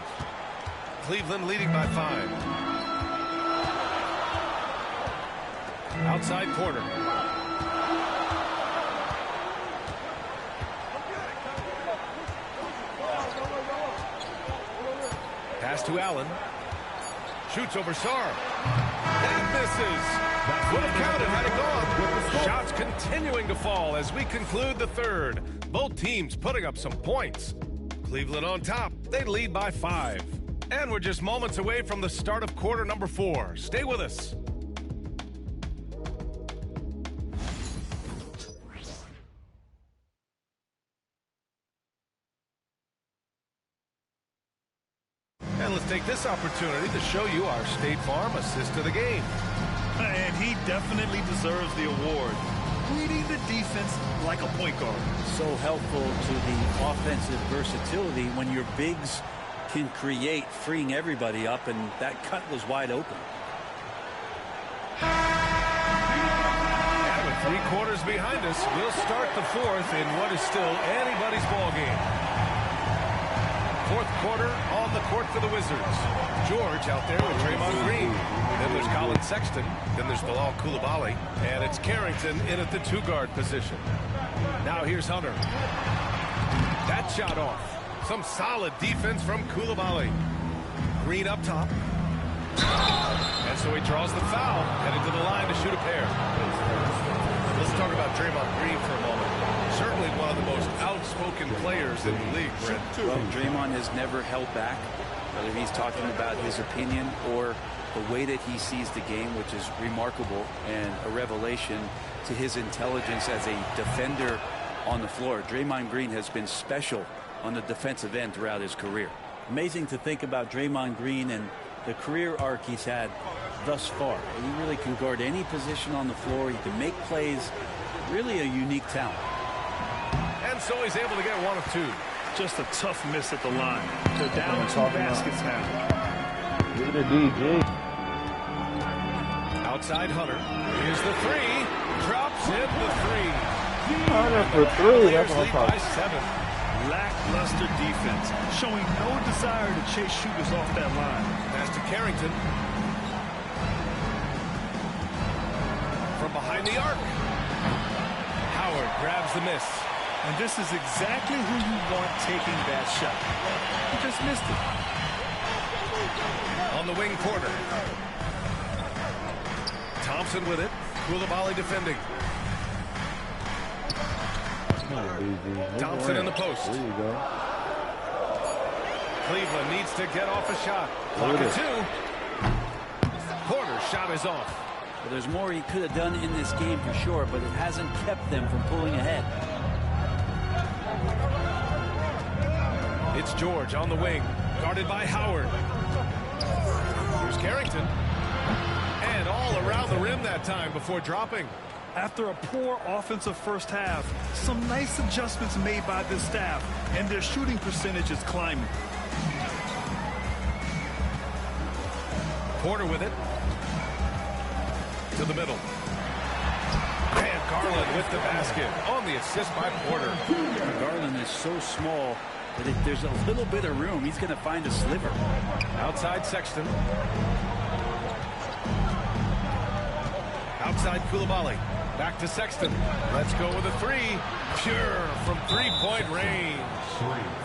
Cleveland leading by 5. Outside Porter. Pass to Allen. Shoots over Sarr. That misses. Would have counted had it gone. Shots continuing to fall as we conclude the third. Both teams putting up some points. Cleveland on top. They lead by 5. And we're just moments away from the start of quarter number 4. Stay with us. And let's take this opportunity to show you our State Farm assist to the game. And he definitely deserves the award. Reading the defense like a point guard. So helpful to the offensive versatility when your bigs can create, freeing everybody up, and that cut was wide open. And with 3 quarters behind us, we'll start the 4th in what is still anybody's ball game. 4th quarter on the court for the Wizards. George out there with Draymond Green. Then there's Colin Sexton. Then there's Bilal Coulibaly. And it's Carrington in at the 2-guard position. Now here's Hunter. That shot off. Some solid defense from Coulibaly. Green up top. And so he draws the foul. Headed to the line to shoot a pair. Let's talk about Draymond Green for a moment. Certainly one of the most outspoken players in the league, Brent. Well, Draymond has never held back, whether he's talking about his opinion or the way that he sees the game, which is remarkable and a revelation to his intelligence as a defender on the floor. Draymond Green has been special on the defensive end throughout his career. Amazing to think about Draymond Green and the career arc he's had thus far. He really can guard any position on the floor. He can make plays. Really a unique talent. And so he's able to get 1 of 2. Just a tough miss at the line. They're down 2 baskets now. Look at the DJ. Outside Hunter. Here's the 3. Drops in the 3. Hunter for 3. That's what I'm by talking. 7. Lackluster defense, showing no desire to chase shooters off that line. Pass to Carrington. From behind the arc. Howard grabs the miss. And this is exactly who you want taking that shot. He just missed it. On the wing, Porter. Thompson with it. Coulibaly defending. Thompson in the post. There you go. Cleveland needs to get off a shot. Clock at 2. Porter's shot is off. Well, there's more he could have done in this game for sure, but it hasn't kept them from pulling ahead. It's George on the wing, guarded by Howard. Here's Carrington. And all around the rim that time before dropping. After a poor offensive first half, some nice adjustments made by this staff, and their shooting percentage is climbing. Porter with it. To the middle. And Garland with the basket on the assist by Porter. Garland is so small that if there's a little bit of room, he's going to find a sliver. Outside Sexton. Outside Coulibaly. Back to Sexton. Let's go with a 3. Pure from 3-point range.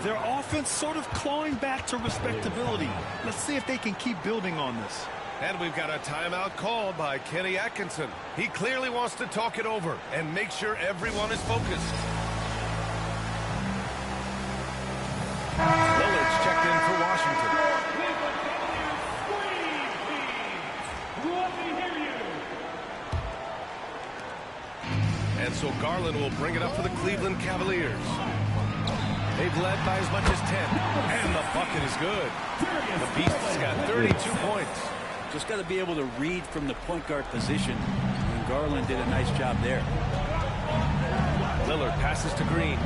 Their offense sort of clawing back to respectability. Let's see if they can keep building on this. And we've got a timeout called by Kenny Atkinson. He clearly wants to talk it over and make sure everyone is focused. Lillard's checked in for Washington. And so Garland will bring it up for the Cleveland Cavaliers. They've led by as much as 10. And the bucket is good. The Beast's got 32 points. Just got to be able to read from the point guard position. And Garland did a nice job there. Lillard passes to Green.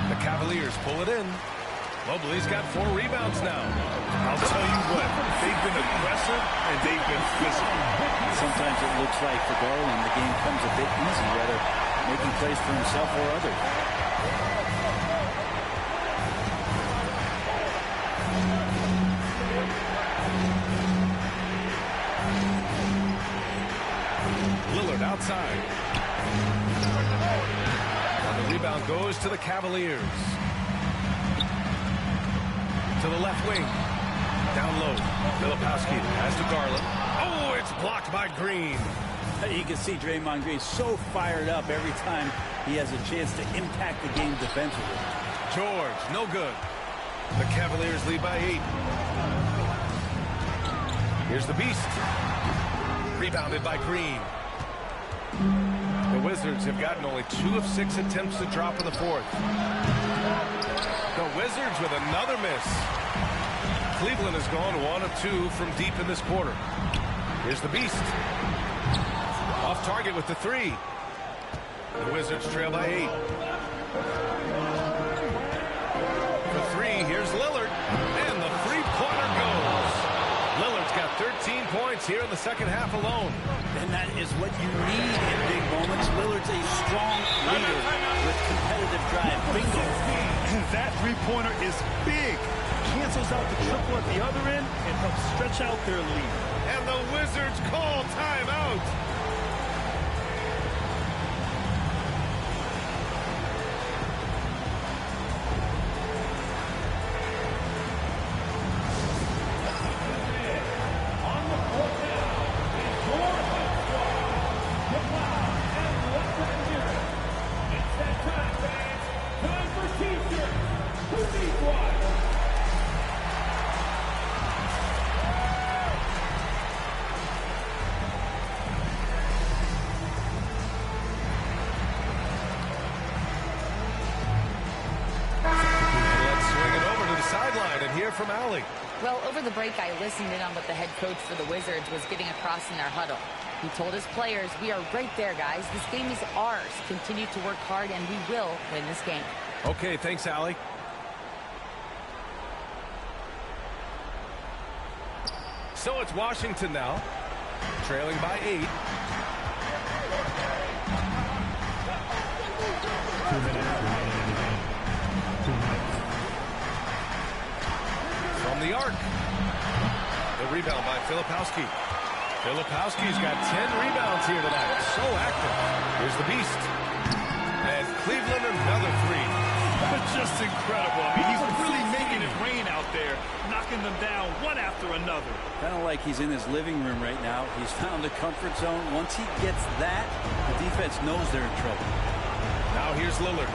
The Cavaliers pull it in. Mobley's got 4 rebounds now. I'll tell you what, they've been aggressive and they've been physical. Sometimes it looks like for Garland the game comes a bit easy, whether making plays for himself or others. Lillard outside. And the rebound goes to the Cavaliers. To the left wing. Down low. Filipowski has to Garland. Oh, it's blocked by Green. You can see Draymond Green so fired up every time he has a chance to impact the game defensively. George, no good. The Cavaliers lead by 8. Here's the Beast. Rebounded by Green. The Wizards have gotten only 2 of 6 attempts to drop in the 4th. The Wizards with another miss. Cleveland has gone 1 of 2 from deep in this quarter. Here's the Beast. Off target with the 3. The Wizards trail by 8. For 3, here's Lillard. And the 3-pointer goes. Lillard's got 13 points here in the second half alone. And that is what you need in big moments. Lillard's a strong leader with competitive drive. Bingo. And that 3-pointer is big. Cancels out the triple at the other end and helps stretch out their lead. And the Wizards call timeout. From Allie. Well, over the break, I listened in on what the head coach for the Wizards was getting across in their huddle. He told his players, we are right there, guys. This game is ours. Continue to work hard, and we will win this game. Okay, thanks, Allie. So it's Washington now, trailing by 8. 2 minutes remaining in the game. 2 minutes. From the arc. The rebound by Filipowski. Filipowski's got 10 rebounds here tonight. So active. Here's the Beast. And Cleveland another 3. But just incredible. I mean, he's really making it rain out there, knocking them down one after another. Kind of like he's in his living room right now. He's found a comfort zone. Once he gets that, the defense knows they're in trouble. Now here's Lillard.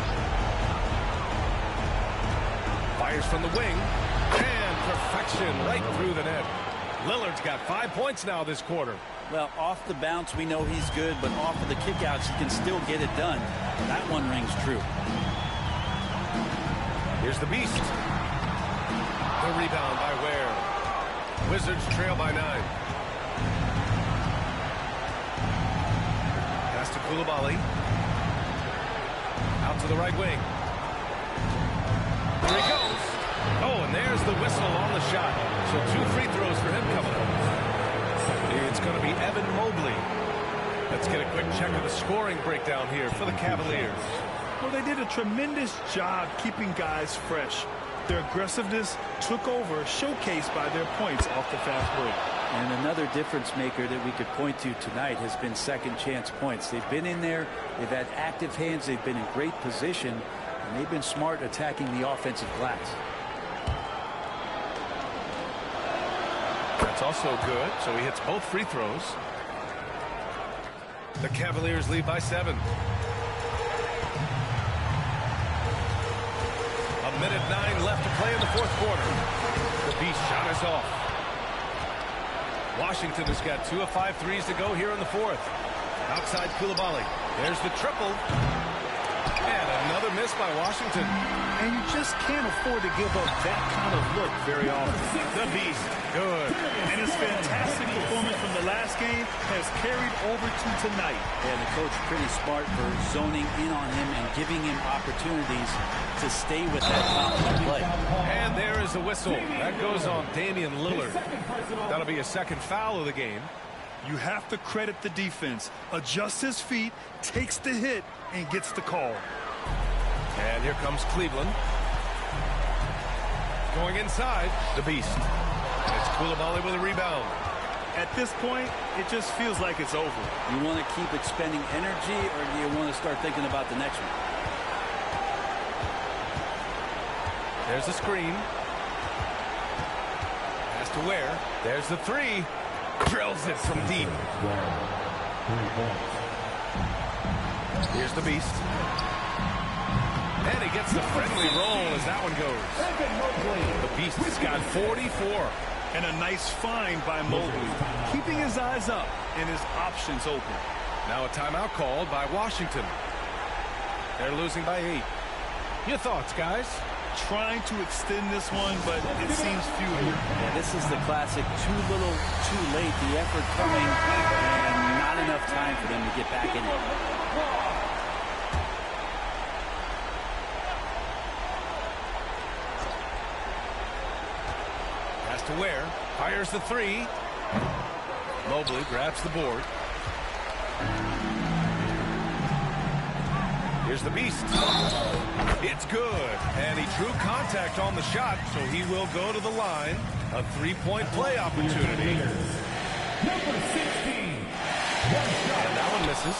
Fires from the wing. And perfection right through the net. Lillard's got 5 points now this quarter. Well, off the bounce, we know he's good, but off of the kickouts, he can still get it done. That one rings true. Here's the Beast. The rebound by Ware. Wizards trail by 9. Pass to Coulibaly. Out to the right wing. There he goes. Oh, and there's the whistle on the shot. So 2 free throws for him coming up. It's going to be Evan Mobley. Let's get a quick check of the scoring breakdown here for the Cavaliers. Well, they did a tremendous job keeping guys fresh. Their aggressiveness took over, showcased by their points off the fast break. And another difference maker that we could point to tonight has been second chance points. They've been in there, they've had active hands, they've been in great position, and they've been smart attacking the offensive glass. That's also good, so he hits both free throws. The Cavaliers lead by 7. 1:09 left to play in the 4th quarter. The Beast shot is off. Washington has got 2 of 5 threes to go here in the 4th. Outside Coulibaly. There's the triple. And another Another miss by Washington. And you just can't afford to give up that kind of look very often. The Beast, good. And his fantastic performance from the last game has carried over to tonight. Yeah, the coach pretty smart for zoning in on him and giving him opportunities to stay with that confident play. And there is the whistle. That goes on Damian Lillard. That'll be a second foul of the game. You have to credit the defense. Adjusts his feet, takes the hit, and gets the call. And here comes Cleveland. Going inside, the Beast. It's Coulibaly with a rebound. At this point, it just feels like it's over. You want to keep expending energy, or do you want to start thinking about the next one? There's the screen. Has to Ware. There's the three. Drills it from deep. Here's the Beast. And he gets the friendly roll as that one goes. The Beast has got 44. And a nice find by Mobley. Keeping his eyes up and his options open. Now a timeout called by Washington. They're losing by 8. Your thoughts, guys? Trying to extend this one, but it seems futile. Yeah, this is the classic too little, too late. The effort coming and not enough time for them to get back in it. Has to Ware. Fires the three. Mobley grabs the board. Here's the Beast. It's good. And he drew contact on the shot, so he will go to the line. A three-point play opportunity. Number 16. And that one misses.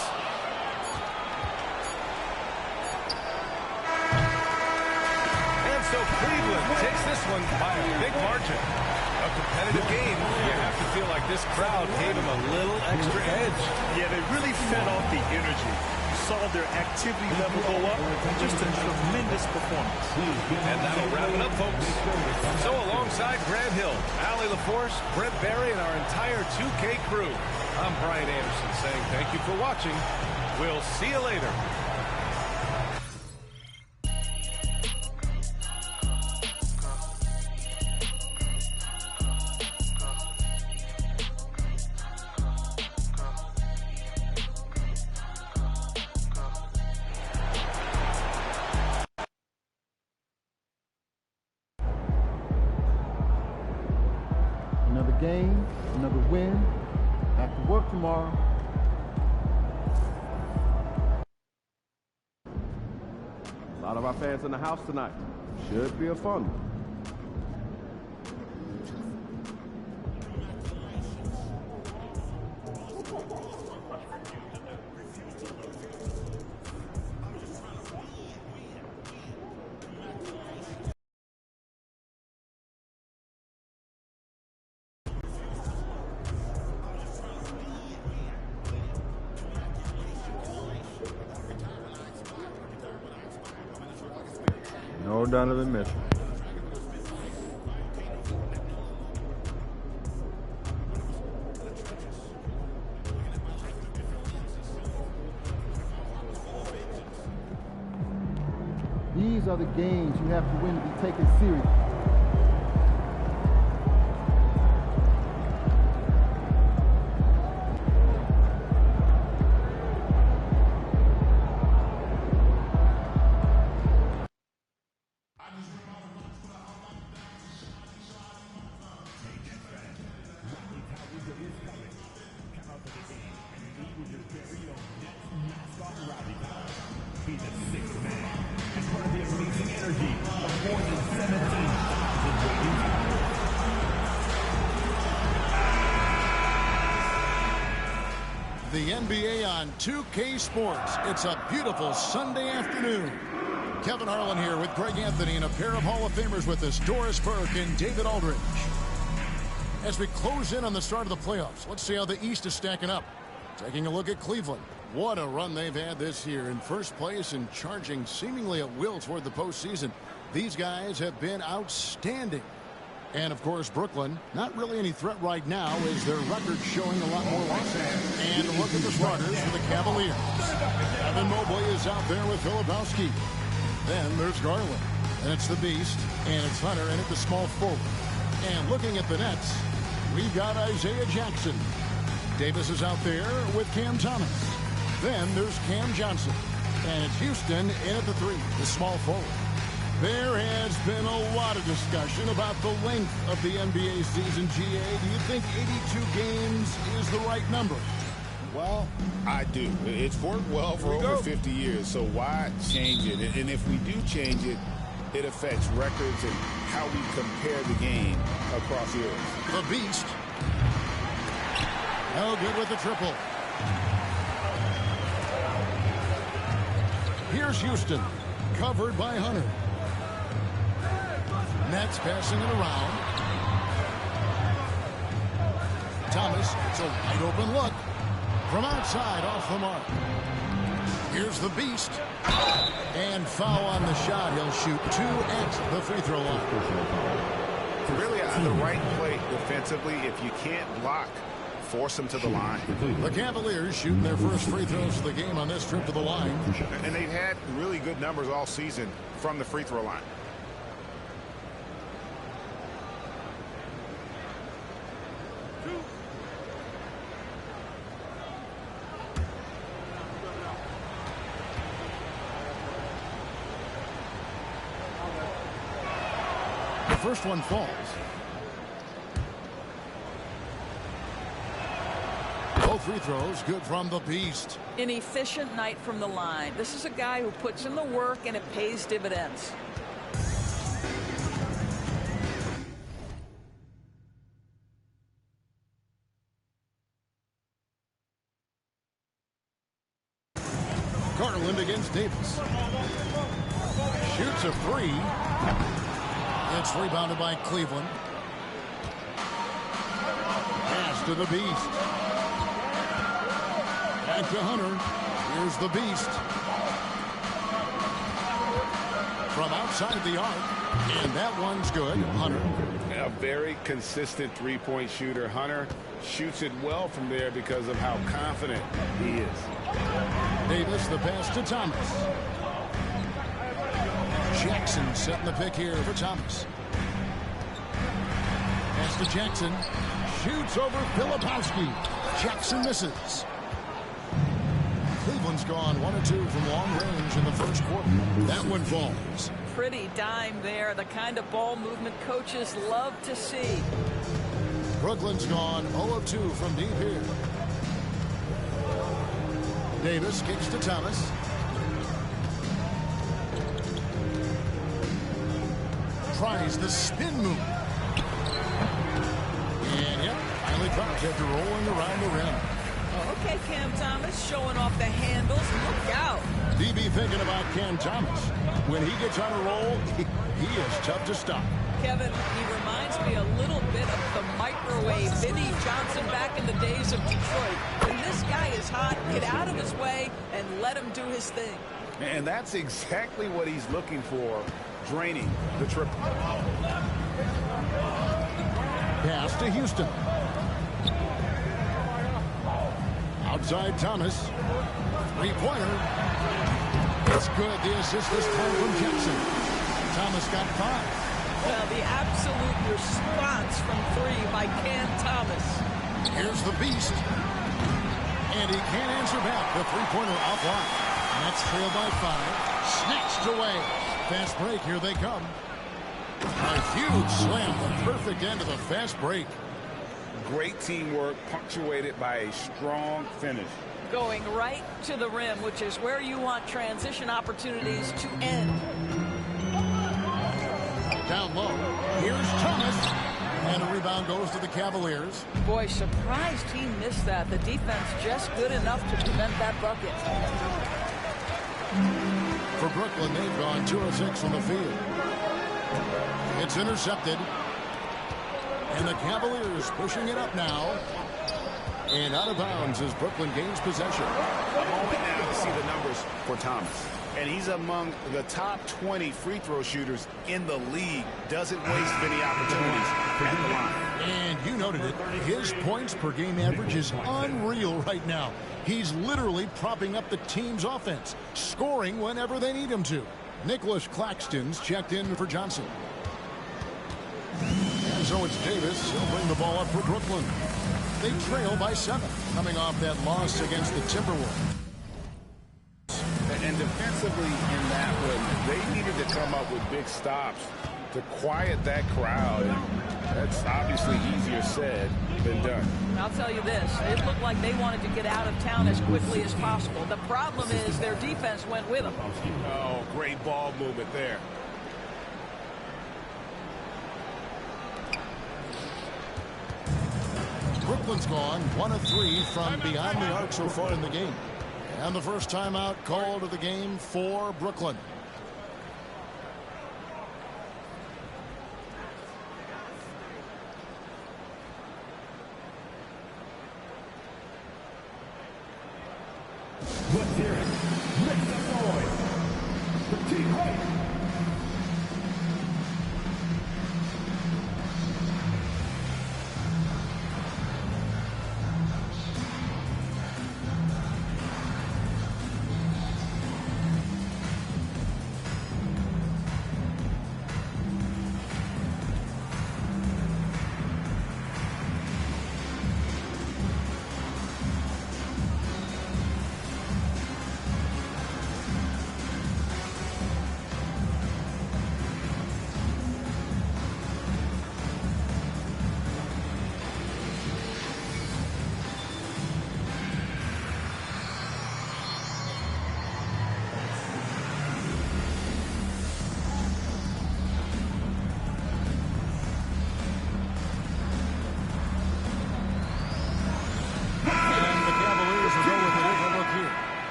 And so Cleveland takes this one by a big margin. A competitive game. You have to feel like this crowd gave him a little extra edge. Yeah, they really fed off the energy. Saw their activity level go up. Just a tremendous performance. And that'll wrap it up, folks. So alongside Grant Hill, Allie LaForce, Brent Barry, and our entire 2K crew, I'm Brian Anderson saying thank you for watching. We'll see you later. Another game, another win. Back to work tomorrow. A lot of our fans in the house tonight. Should be a fun one. No Donovan Mitchell. These are the games you have to win to be taken serious. Be the sixth man as part of the amazing energy of more than 17,000 waiting. The NBA on 2K Sports. It's a beautiful Sunday afternoon. Kevin Harlan here with Greg Anthony and a pair of Hall of Famers with us, Doris Burke and David Aldridge. As we close in on the start of the playoffs, let's see how the East is stacking up. Taking a look at Cleveland. What a run they've had this year, in first place and charging seemingly at will toward the postseason. These guys have been outstanding. And, of course, Brooklyn, not really any threat right now, as their record showing a lot more losses. And look at the starters for the Cavaliers. Evan Mobley is out there with Filipowski. Then there's Garland. And it's the Beast. And it's Hunter in at the small forward. And looking at the Nets, we've got Isaiah Jackson. Davis is out there with Cam Thomas. Then there's Cam Johnson. And it's Houston in at the 3, the small forward. There has been a lot of discussion about the length of the NBA season, GA. Do you think 82 games is the right number? Well, I do. It's worked well for over 50 years, so why change it? And if we do change it, it affects records and how we compare the game across years. The Beast. No good with the triple. Here's Houston, covered by Hunter. Nets passing it around. Thomas, it's a wide open look. From outside, off the mark. Here's the Beast. And foul on the shot. He'll shoot 2 at the free throw line. Really the right play defensively. If you can't block, force them to the line. The Cavaliers shooting their first free throws of the game on this trip to the line. And they've had really good numbers all season from the free throw line. The first one falls. Both free throws good from the Beast. An efficient night from the line. This is a guy who puts in the work and it pays dividends. Garland against Davis. Shoots a 3. It's rebounded by Cleveland. Pass to the Beast. Back to Hunter. Here's the Beast. From outside the arc. And that one's good. Hunter. A very consistent three-point shooter. Hunter shoots it well from there because of how confident he is. Davis, the pass to Thomas. Jackson setting the pick here for Thomas. Pass to Jackson. Shoots over Filipowski. Jackson misses. Cleveland's gone 1 or 2 from long range in the first quarter. That one falls. Pretty dime there. The kind of ball movement coaches love to see. Brooklyn's gone 0 of 2 from deep here. Davis kicks to Thomas. Tries the spin move. And yep, finally drops after rolling around the rim. Oh, okay, Cam Thomas showing off the handles. Look out. DB thinking about Cam Thomas. When he gets on a roll, he is tough to stop. Kevin, he reminds me a little bit of the microwave Vinnie Johnson back in the days of Detroit. When this guy is hot, get out of his way and let him do his thing. And that's exactly what he's looking for, draining the triple. Pass to Houston. Outside Thomas. Three-pointer. It's good. The assist this time from Jackson. Thomas got 5. Well, the absolute response from 3 by Cam Thomas. Here's the Beast. And he can't answer back. The three-pointer offline. Nets trail by 5. Snatched away. Fast break. Here they come. A huge slam. The perfect end of the fast break. Great teamwork punctuated by a strong finish. Going right to the rim, which is where you want transition opportunities to end. Down low. Here's Thomas. And a rebound goes to the Cavaliers. Boy, surprised he missed that. The defense just good enough to prevent that bucket. For Brooklyn, they've gone 2 of 6 from the field. It's intercepted. And the Cavaliers pushing it up now. And out of bounds as Brooklyn gains possession. A moment now to see the numbers for Thomas. And he's among the top 20 free throw shooters in the league. Doesn't waste many opportunities at the line. And you noted it. His points per game average is unreal right now. He's literally propping up the team's offense, scoring whenever they need him to. Nicholas Claxton's checked in for Johnson. And so it's Davis. He'll bring the ball up for Brooklyn. They trail by 7, coming off that loss against the Timberwolves. And defensively in that one, they needed to come up with big stops to quiet that crowd. And that's obviously easier said than done. I'll tell you this, it looked like they wanted to get out of town as quickly as possible. The problem is their defense went with them. Oh, great ball movement there. Brooklyn's gone 1 of 3 from beyond the arc so far in the game. And the first timeout called of the game for Brooklyn. Let's hear it. Make some noise. For Team White.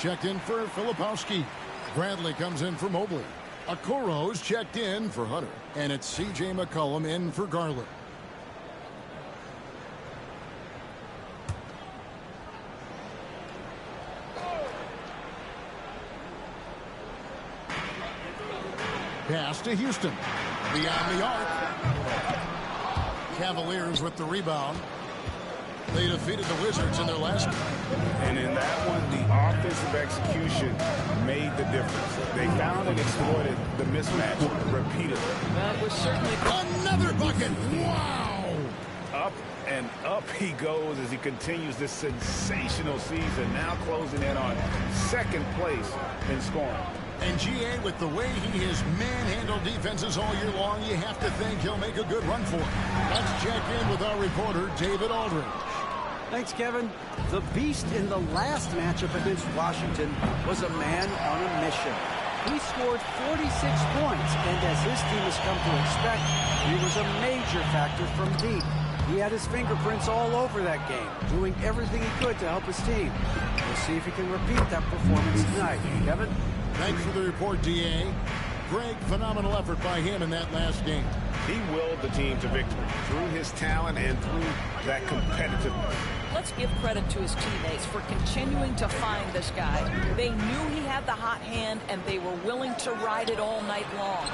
Checked in for Filipowski. Bradley comes in for Mobley. Okoro's checked in for Hunter. And it's C.J. McCollum in for Garland. Pass to Houston. Beyond the arc. Cavaliers with the rebound. They defeated the Wizards in their last game. And in that one, the offensive execution made the difference. They found and exploited the mismatch repeatedly. That was certainly another bucket. Wow! Up and up he goes as he continues this sensational season, now closing in on second place in scoring. And GA, with the way he has manhandled defenses all year long, you have to think he'll make a good run for it. Let's check in with our reporter, David Aldridge. Thanks, Kevin. The Beast in the last matchup against Washington was a man on a mission. He scored 46 points, and as his team has come to expect, he was a major factor from deep. He had his fingerprints all over that game, doing everything he could to help his team. We'll see if he can repeat that performance tonight. Kevin? Thanks for the report, D.A. Greg, phenomenal effort by him in that last game. He willed the team to victory through his talent and through that competitiveness. Let's give credit to his teammates for continuing to find this guy. They knew he had the hot hand, and they were willing to ride it all night long.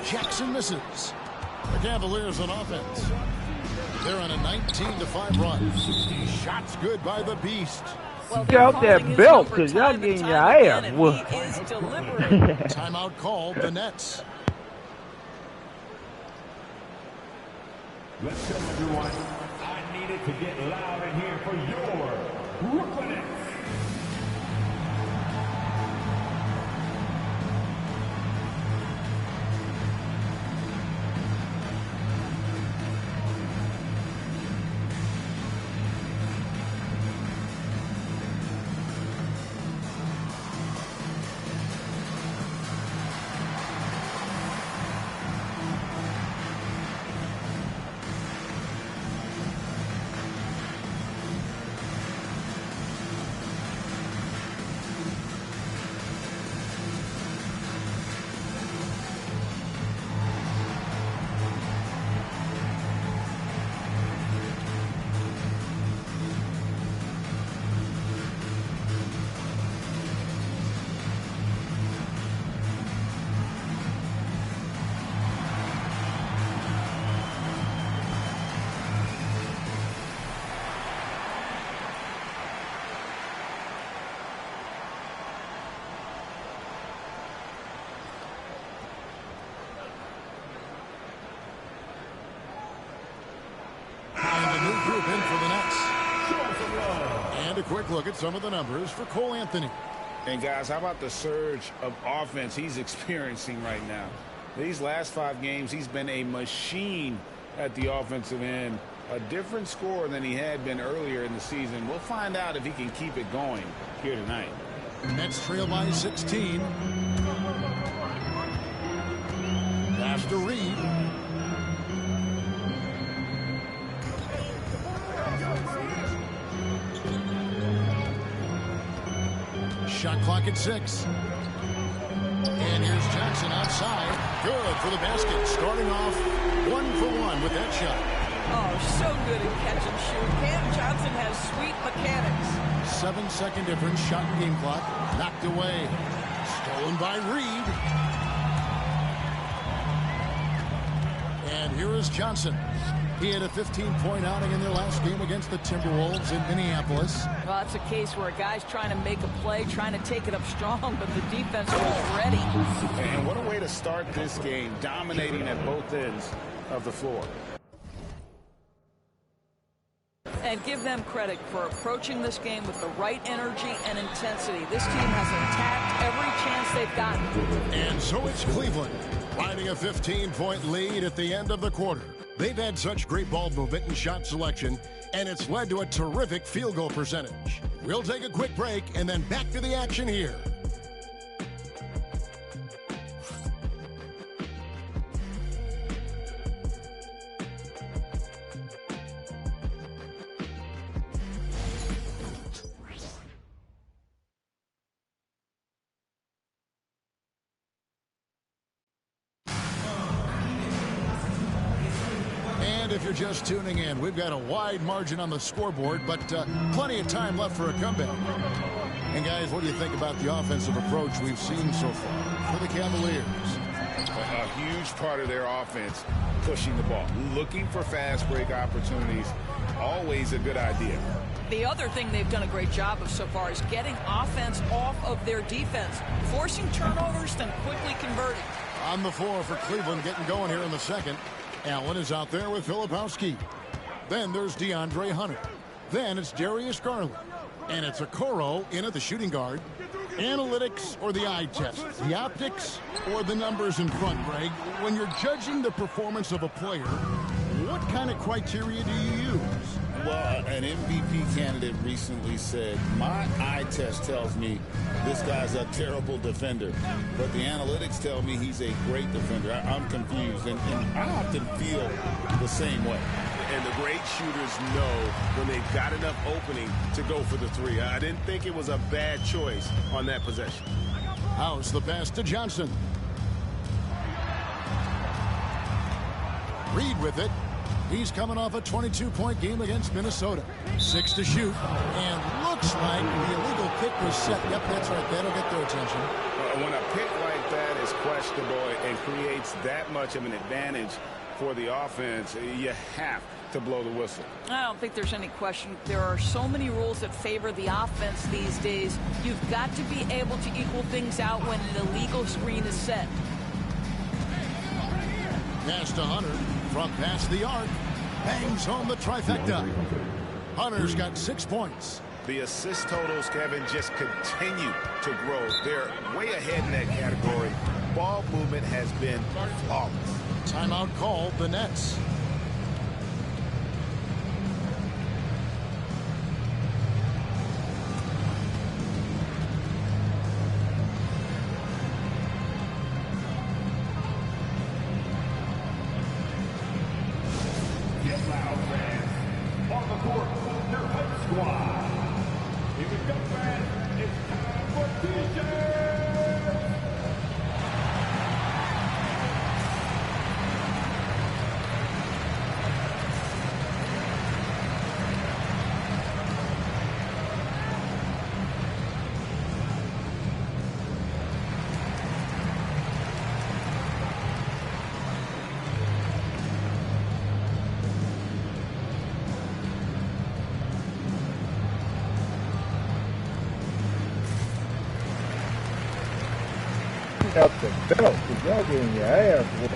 Jackson misses. The Cavaliers on offense. They're on a 19-5 run. Shots good by the Beast. Well, get out that belt, because y'all getting your ass whooped. Timeout called the Nets. Let's go, everyone. I needed to get loud in here for your Brooklyn Nets. group in for the Nets. And a quick look at some of the numbers for Cole Anthony. And guys, how about the surge of offense he's experiencing right now? These last 5 games, he's been a machine at the offensive end. A different score than he had been earlier in the season. We'll find out if he can keep it going here tonight. Nets trail by 16. Pass to Reed. Shot clock at 6. And here's Johnson outside. Good for the basket. Starting off 1 for 1 with that shot. Oh, so good at catch and shoot. Cam Johnson has sweet mechanics. 7-second difference. Shot and game clock. Knocked away. Stolen by Reed. And here is Johnson. He had a 15-point outing in their last game against the Timberwolves in Minneapolis. Well, that's a case where a guy's trying to make a play, trying to take it up strong, but the defense was ready. And what a way to start this game, dominating at both ends of the floor. And give them credit for approaching this game with the right energy and intensity. This team has attacked every chance they've gotten. And so it's Cleveland, riding a 15-point lead at the end of the quarter. They've had such great ball movement and shot selection, and it's led to a terrific field goal percentage. We'll take a quick break and then back to the action here. If you're just tuning in, we've got a wide margin on the scoreboard, but plenty of time left for a comeback. And guys, what do you think about the offensive approach we've seen so far for the Cavaliers? A huge part of their offense, pushing the ball, looking for fast break opportunities, always a good idea. The other thing they've done a great job of so far is getting offense off of their defense, forcing turnovers, then quickly converting. On the floor for Cleveland, getting going here in the second. Allen is out there with Filipowski. Then there's DeAndre Hunter. Then it's Darius Garland. And it's Okoro in at the shooting guard. Analytics or the eye test? The optics or the numbers in front, Greg? When you're judging the performance of a player, what kind of criteria do you use? Well, an MVP candidate recently said, my eye test tells me this guy's a terrible defender, but the analytics tell me he's a great defender. I'm confused, and I often feel the same way. And the great shooters know when they've got enough opening to go for the three. I didn't think it was a bad choice on that possession. How's the pass to Johnson? Reed with it. He's coming off a 22-point game against Minnesota. 6 to shoot. And looks like the illegal pick was set. Yep, that's right. That'll get their attention. When a pick like that is questionable and creates that much of an advantage for the offense, you have to blow the whistle. I don't think there's any question. There are so many rules that favor the offense these days. You've got to be able to equal things out when an illegal screen is set. Pass to Hunter from past the arc. Bangs home the trifecta. Hunter's got 6 points. The assist totals, Kevin, just continue to grow. They're way ahead in that category. Ball movement has been flawless. Timeout called the Nets. Get loud, fans. On the court, your home squad. Here we go, fans. It's time for DJ. Out the belt, because y'all getting your ass whooped.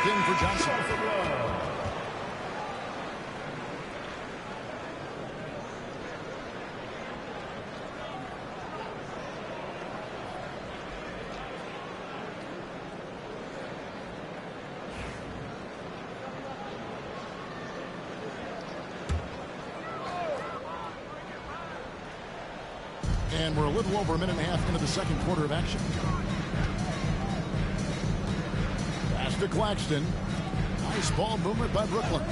checked in for Johnson. And we're a little over a minute and a half into the second quarter of action. Pass to Claxton. Nice ball movement by Brooklyn.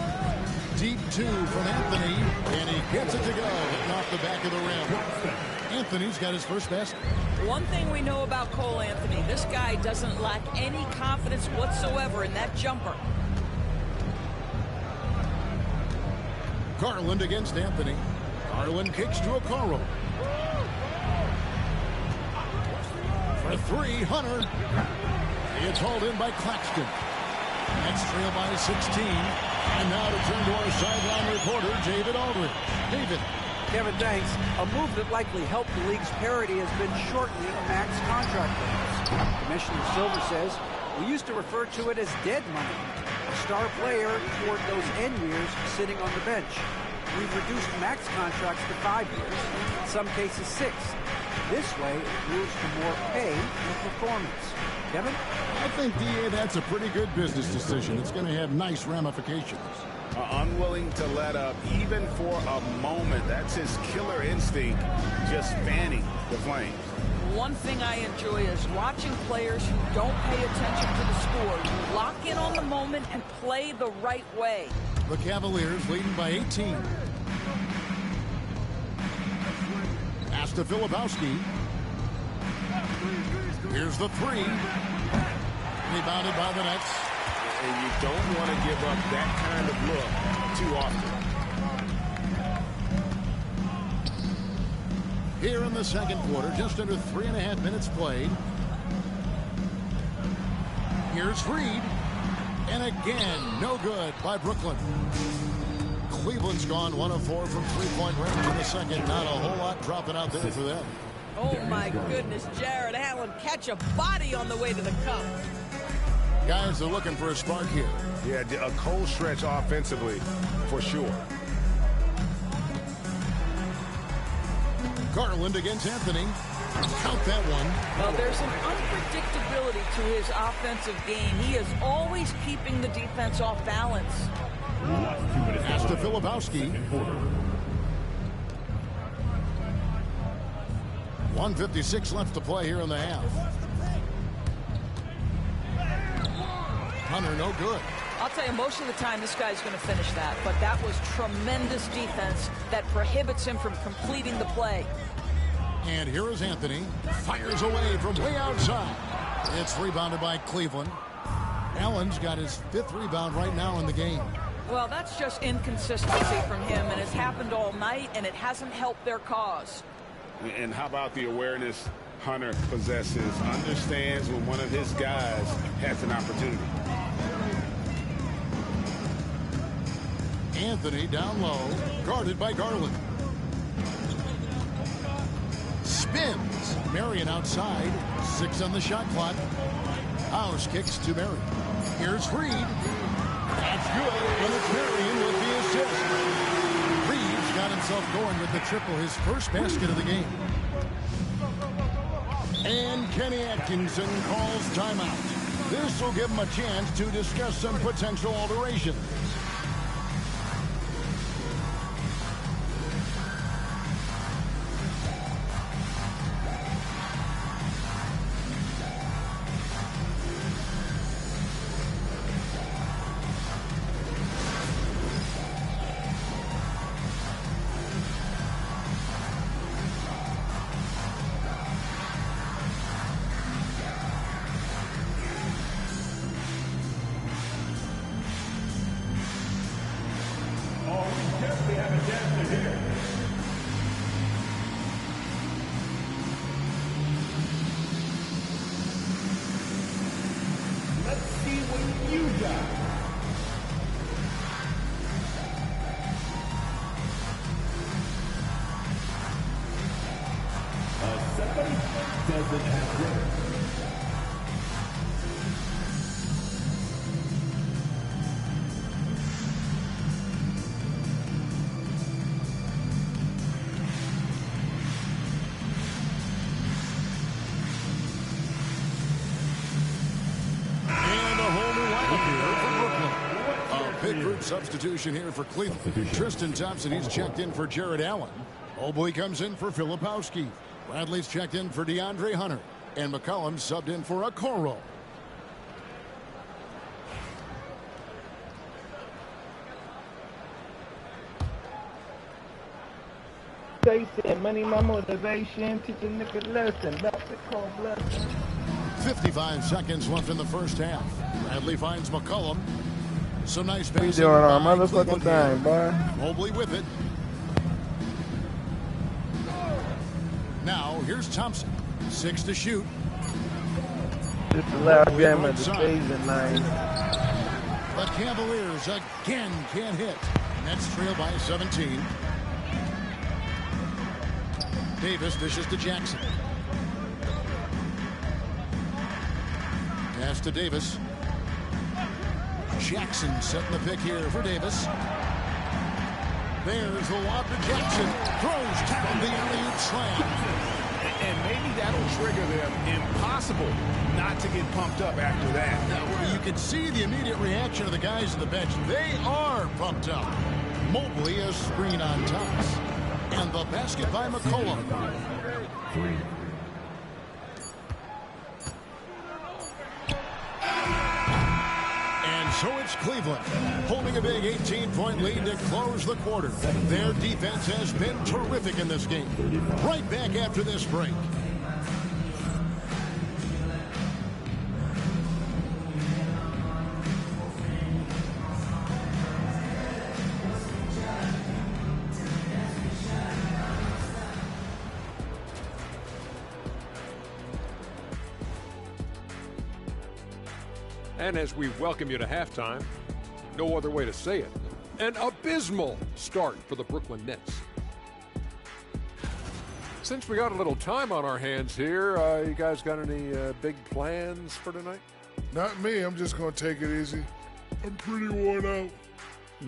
Deep two from Anthony, and he gets it to go, hitting off the back of the rim. Anthony's got his first basket. One thing we know about Cole Anthony, this guy doesn't lack any confidence whatsoever in that jumper. Garland against Anthony. Garland kicks to Okoro. For three, Hunter. It's hauled in by Claxton. Next trail by 16. And now to turn to our sideline reporter, David Aldridge. David. Kevin, thanks. A move that likely helped the league's parity has been shortening max contract limits. Commissioner Silver says we used to refer to it as dead money. A star player toward those end years sitting on the bench. We've reduced max contracts to 5 years, in some cases 6. This way, it moves to more pay and performance. Kevin? I think, D.A., that's a pretty good business decision. It's going to have nice ramifications. Unwilling to let up, even for a moment. That's his killer instinct, just fanning the flames. One thing I enjoy is watching players who don't pay attention to the score. You lock in on the moment and play the right way. The Cavaliers leading by 18. Pass to Filipowski. Here's the three. Rebounded by the Nets. And you don't want to give up that kind of look too often. Here in the second quarter, just under 3.5 minutes played. Here's Reed. And again, no good by Brooklyn. Cleveland's gone 1 of 4 from three-point range in the second. Not a whole lot dropping out there for them. Oh, my goodness, Jared Allen catch a body on the way to the cup. Guys are looking for a spark here. Yeah, a cold stretch offensively, for sure. Garland against Anthony. Count that one. Well, there's an unpredictability to his offensive game. He is always keeping the defense off balance. Pass to Filipowski. 1:56 left to play here in the half. Hunter, no good. I'll tell you, most of the time this guy's going to finish that, but that was tremendous defense that prohibits him from completing the play. And here is Anthony. Fires away from way outside. It's rebounded by Cleveland. Allen's got his 5th rebound right now in the game. Well, that's just inconsistency from him, and it's happened all night, and it hasn't helped their cause. And how about the awareness Hunter possesses? Understands when one of his guys has an opportunity. Anthony down low, guarded by Garland. Spins. Marion outside. 6 on the shot clock. House kicks to Marion. Here's Reed. That's good. And it's Marion with the assist. Reed's got himself going with the triple, his first basket of the game. And Kenny Atkinson calls timeout. This will give him a chance to discuss some potential alterations. third substitution here for Cleveland. Tristan Thompson, he's checked in for Jared Allen. Mobley comes in for Filipowski. Bradley's checked in for DeAndre Hunter. And McCollum subbed in for Okoro. They said money, my motivation, teach a nigga lesson, that's the cold blessing. 55 seconds left in the first half. Bradley finds McCollum. Some nice passing. He's doing our motherfucking thing, boy. Mobley with it. Now, here's Thompson. 6 to shoot. This is the last game of the season, man. The Cavaliers again can't hit. Nets trail by 17. Davis dishes to Jackson. Pass to Davis. Jackson setting the pick here for Davis. There's the lob to Jackson. Throws down the alley-oop slam. And maybe that'll trigger them. Impossible not to get pumped up after that. Now, you can see the immediate reaction of the guys on the bench. They are pumped up. Mobley a screen on Thomas. And the basket by McCollum. And so it's Cleveland holding a big 18-point lead to close the quarter. Their defense has been terrific in this game. Right back after this break. And as we welcome you to halftime, no other way to say it, an abysmal start for the Brooklyn Nets. Since we got a little time on our hands here, you guys got any big plans for tonight? Not me. I'm just going to take it easy. I'm pretty worn out.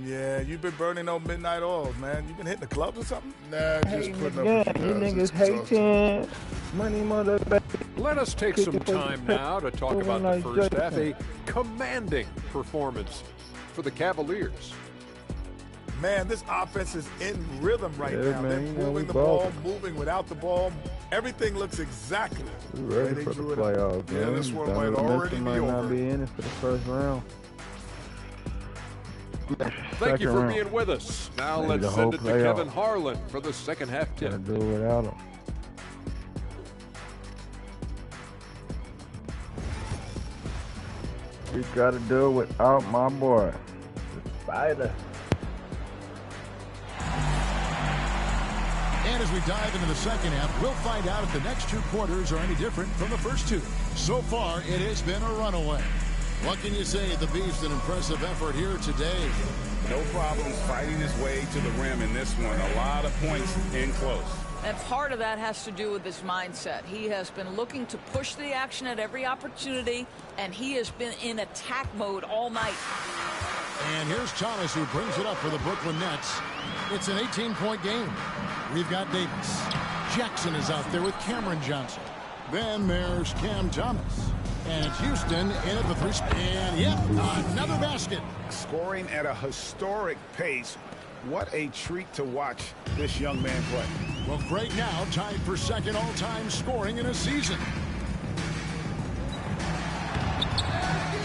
Yeah, you've been burning on midnight oils, man. You been hitting the clubs or something? Nah, just putting up with you niggas hating. Money motivation. Let us take some time now to talk about the first half. A commanding performance for the Cavaliers. Man, this offense is in rhythm right now. Man, they're moving the ball, moving without the ball. Everything looks exactly the way they drew it up. Yeah, this one might already be over. Not be in it for the first round. Thank you for being with us. Now let's send it to Kevin Harlan for the second half tip. Gotta do it without him. We gotta do it without my boy, the Spider. And as we dive into the second half, we'll find out if the next two quarters are any different from the first two. So far, it has been a runaway. What can you say? The Beast, an impressive effort here today. No problems fighting his way to the rim in this one. A lot of points in close. And part of that has to do with his mindset. He has been looking to push the action at every opportunity, and he has been in attack mode all night. And here's Thomas, who brings it up for the Brooklyn Nets. It's an 18-point game. We've got Davis. Jackson is out there with Cameron Johnson. Then there's Cam Thomas. And it's Houston in at the three. And, yep, another basket. Scoring at a historic pace. What a treat to watch this young man play. Well, Greg now tied for second all-time scoring in a season.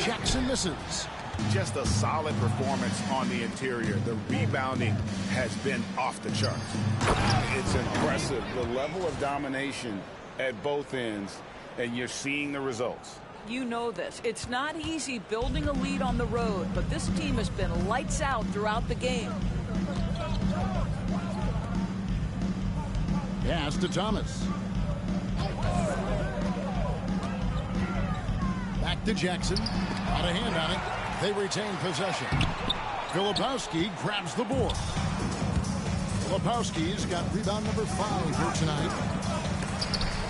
Jackson misses. Just a solid performance on the interior. The rebounding has been off the charts. It's impressive, the level of domination at both ends, and you're seeing the results. You know this. It's not easy building a lead on the road, but this team has been lights out throughout the game. Pass to Thomas. Back to Jackson. Out of hand on it. They retain possession. Filipowski grabs the board. Filipowski's got rebound number 5 here tonight.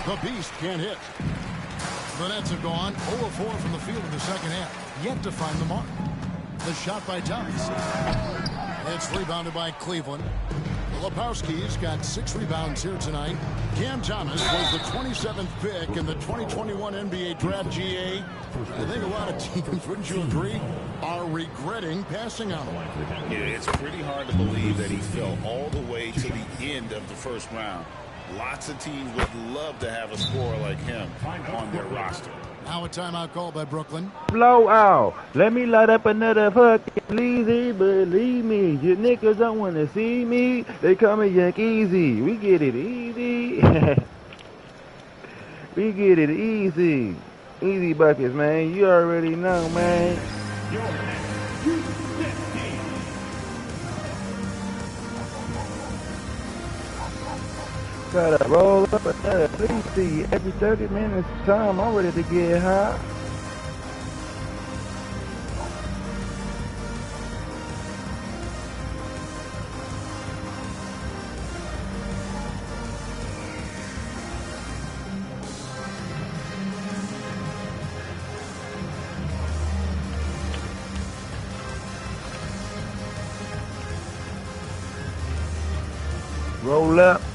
The Beast can't hit. The Nets have gone 0 of 4 from the field in the second half. Yet to find the mark. The shot by Thomas. It's rebounded by Cleveland. Filipowski's got 6 rebounds here tonight. Cam Thomas was the 27th pick in the 2021 NBA Draft GA. I think a lot of teams, wouldn't you agree, are regretting passing on him. Yeah, it's pretty hard to believe that he fell all the way to the end of the first round. Lots of teams would love to have a scorer like him on their roster. Now a timeout call by Brooklyn. Blowout. Let me light up another fucking Leezy. Believe me, you niggas don't want to see me. They coming yank easy. We get it easy. We get it easy. Easy buckets, man. You already know, man. Gotta roll up another Leezy. Every 30 minutes time, I'm ready to get high.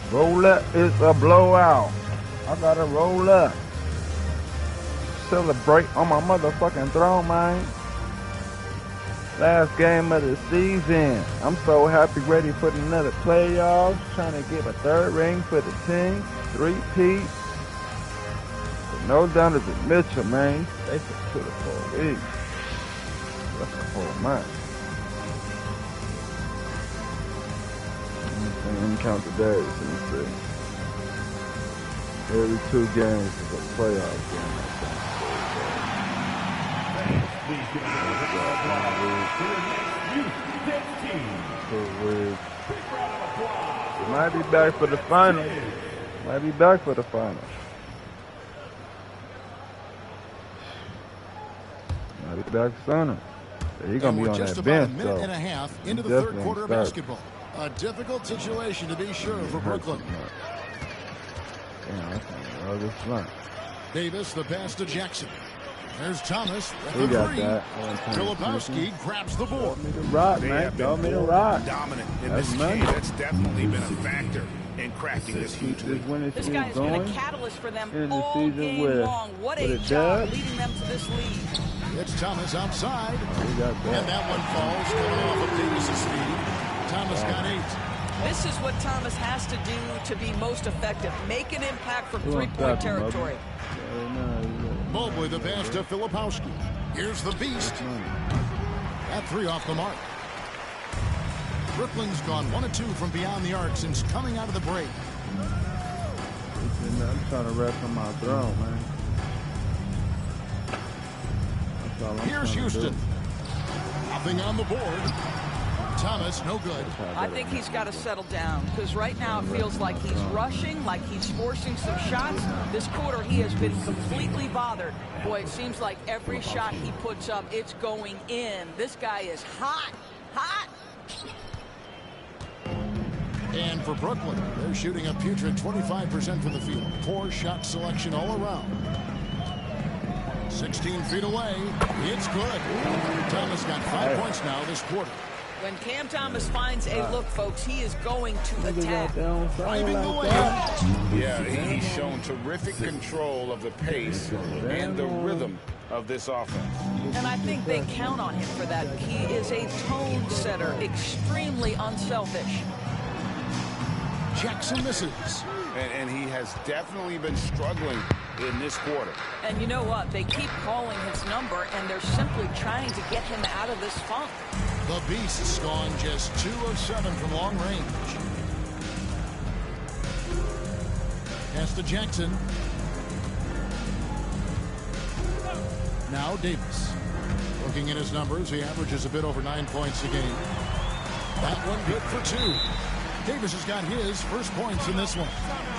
Roll up, it's a blowout. I gotta roll up. Celebrate on my motherfucking throne, man. Last game of the season. I'm so happy, ready for another playoffs. Trying to get a 3rd ring for the team. 3-peat. No Donovan Mitchell, man. They for the 4 weeks. That's a whole month. Let me count the days. Let me see. Every 2 games is a playoff game. It might be back for the finals. Might be back for the finals. Might be back sooner. He's gonna be on that bench, just about a minute and a half into the 3rd quarter of basketball. A difficult situation to be sure for Brooklyn. Davis, the pass to Jackson. There's Thomas. He got that. Filipowski grabs the board. Rock, man. Go me to rock. Dominant in this game. That's definitely been a factor in cracking this huge lead. This guy has been a catalyst for them all game long. What a job leading them to this lead. It's Thomas outside. And that one falls coming off of Davis's feet. Thomas got 8. This is what Thomas has to do to be most effective. Make an impact from 3-point territory. Mobley the pass to Filipowski. Here's the beast. That 3 off the mark. Brooklyn's gone 1 of 2 from beyond the arc since coming out of the break. I'm trying to rest on my throne, man. Here's Houston. Nothing on the board. Thomas, no good. I think he's got to settle down because right now it feels like he's rushing, like he's forcing some shots. This quarter he has been completely bothered. Boy, it seems like every shot he puts up, it's going in. This guy is hot, hot. And for Brooklyn, they're shooting a putrid 25% from the field. Poor shot selection all around. 16 feet away. It's good. Thomas got 5 points now this quarter. When Cam Thomas finds a look, folks, he is going to attack. Yeah, he's shown terrific control of the pace and the rhythm of this offense. And I think they count on him for that. He is a tone setter, extremely unselfish. Jackson misses. And he has definitely been struggling in this quarter. And you know what? They keep calling his number, and they're simply trying to get him out of this funk. The Beast's gone just 2 of 7 from long range. Pass to Jackson. Now Davis. Looking at his numbers, he averages a bit over 9 points a game. That one good for 2. Davis has got his first points in this one.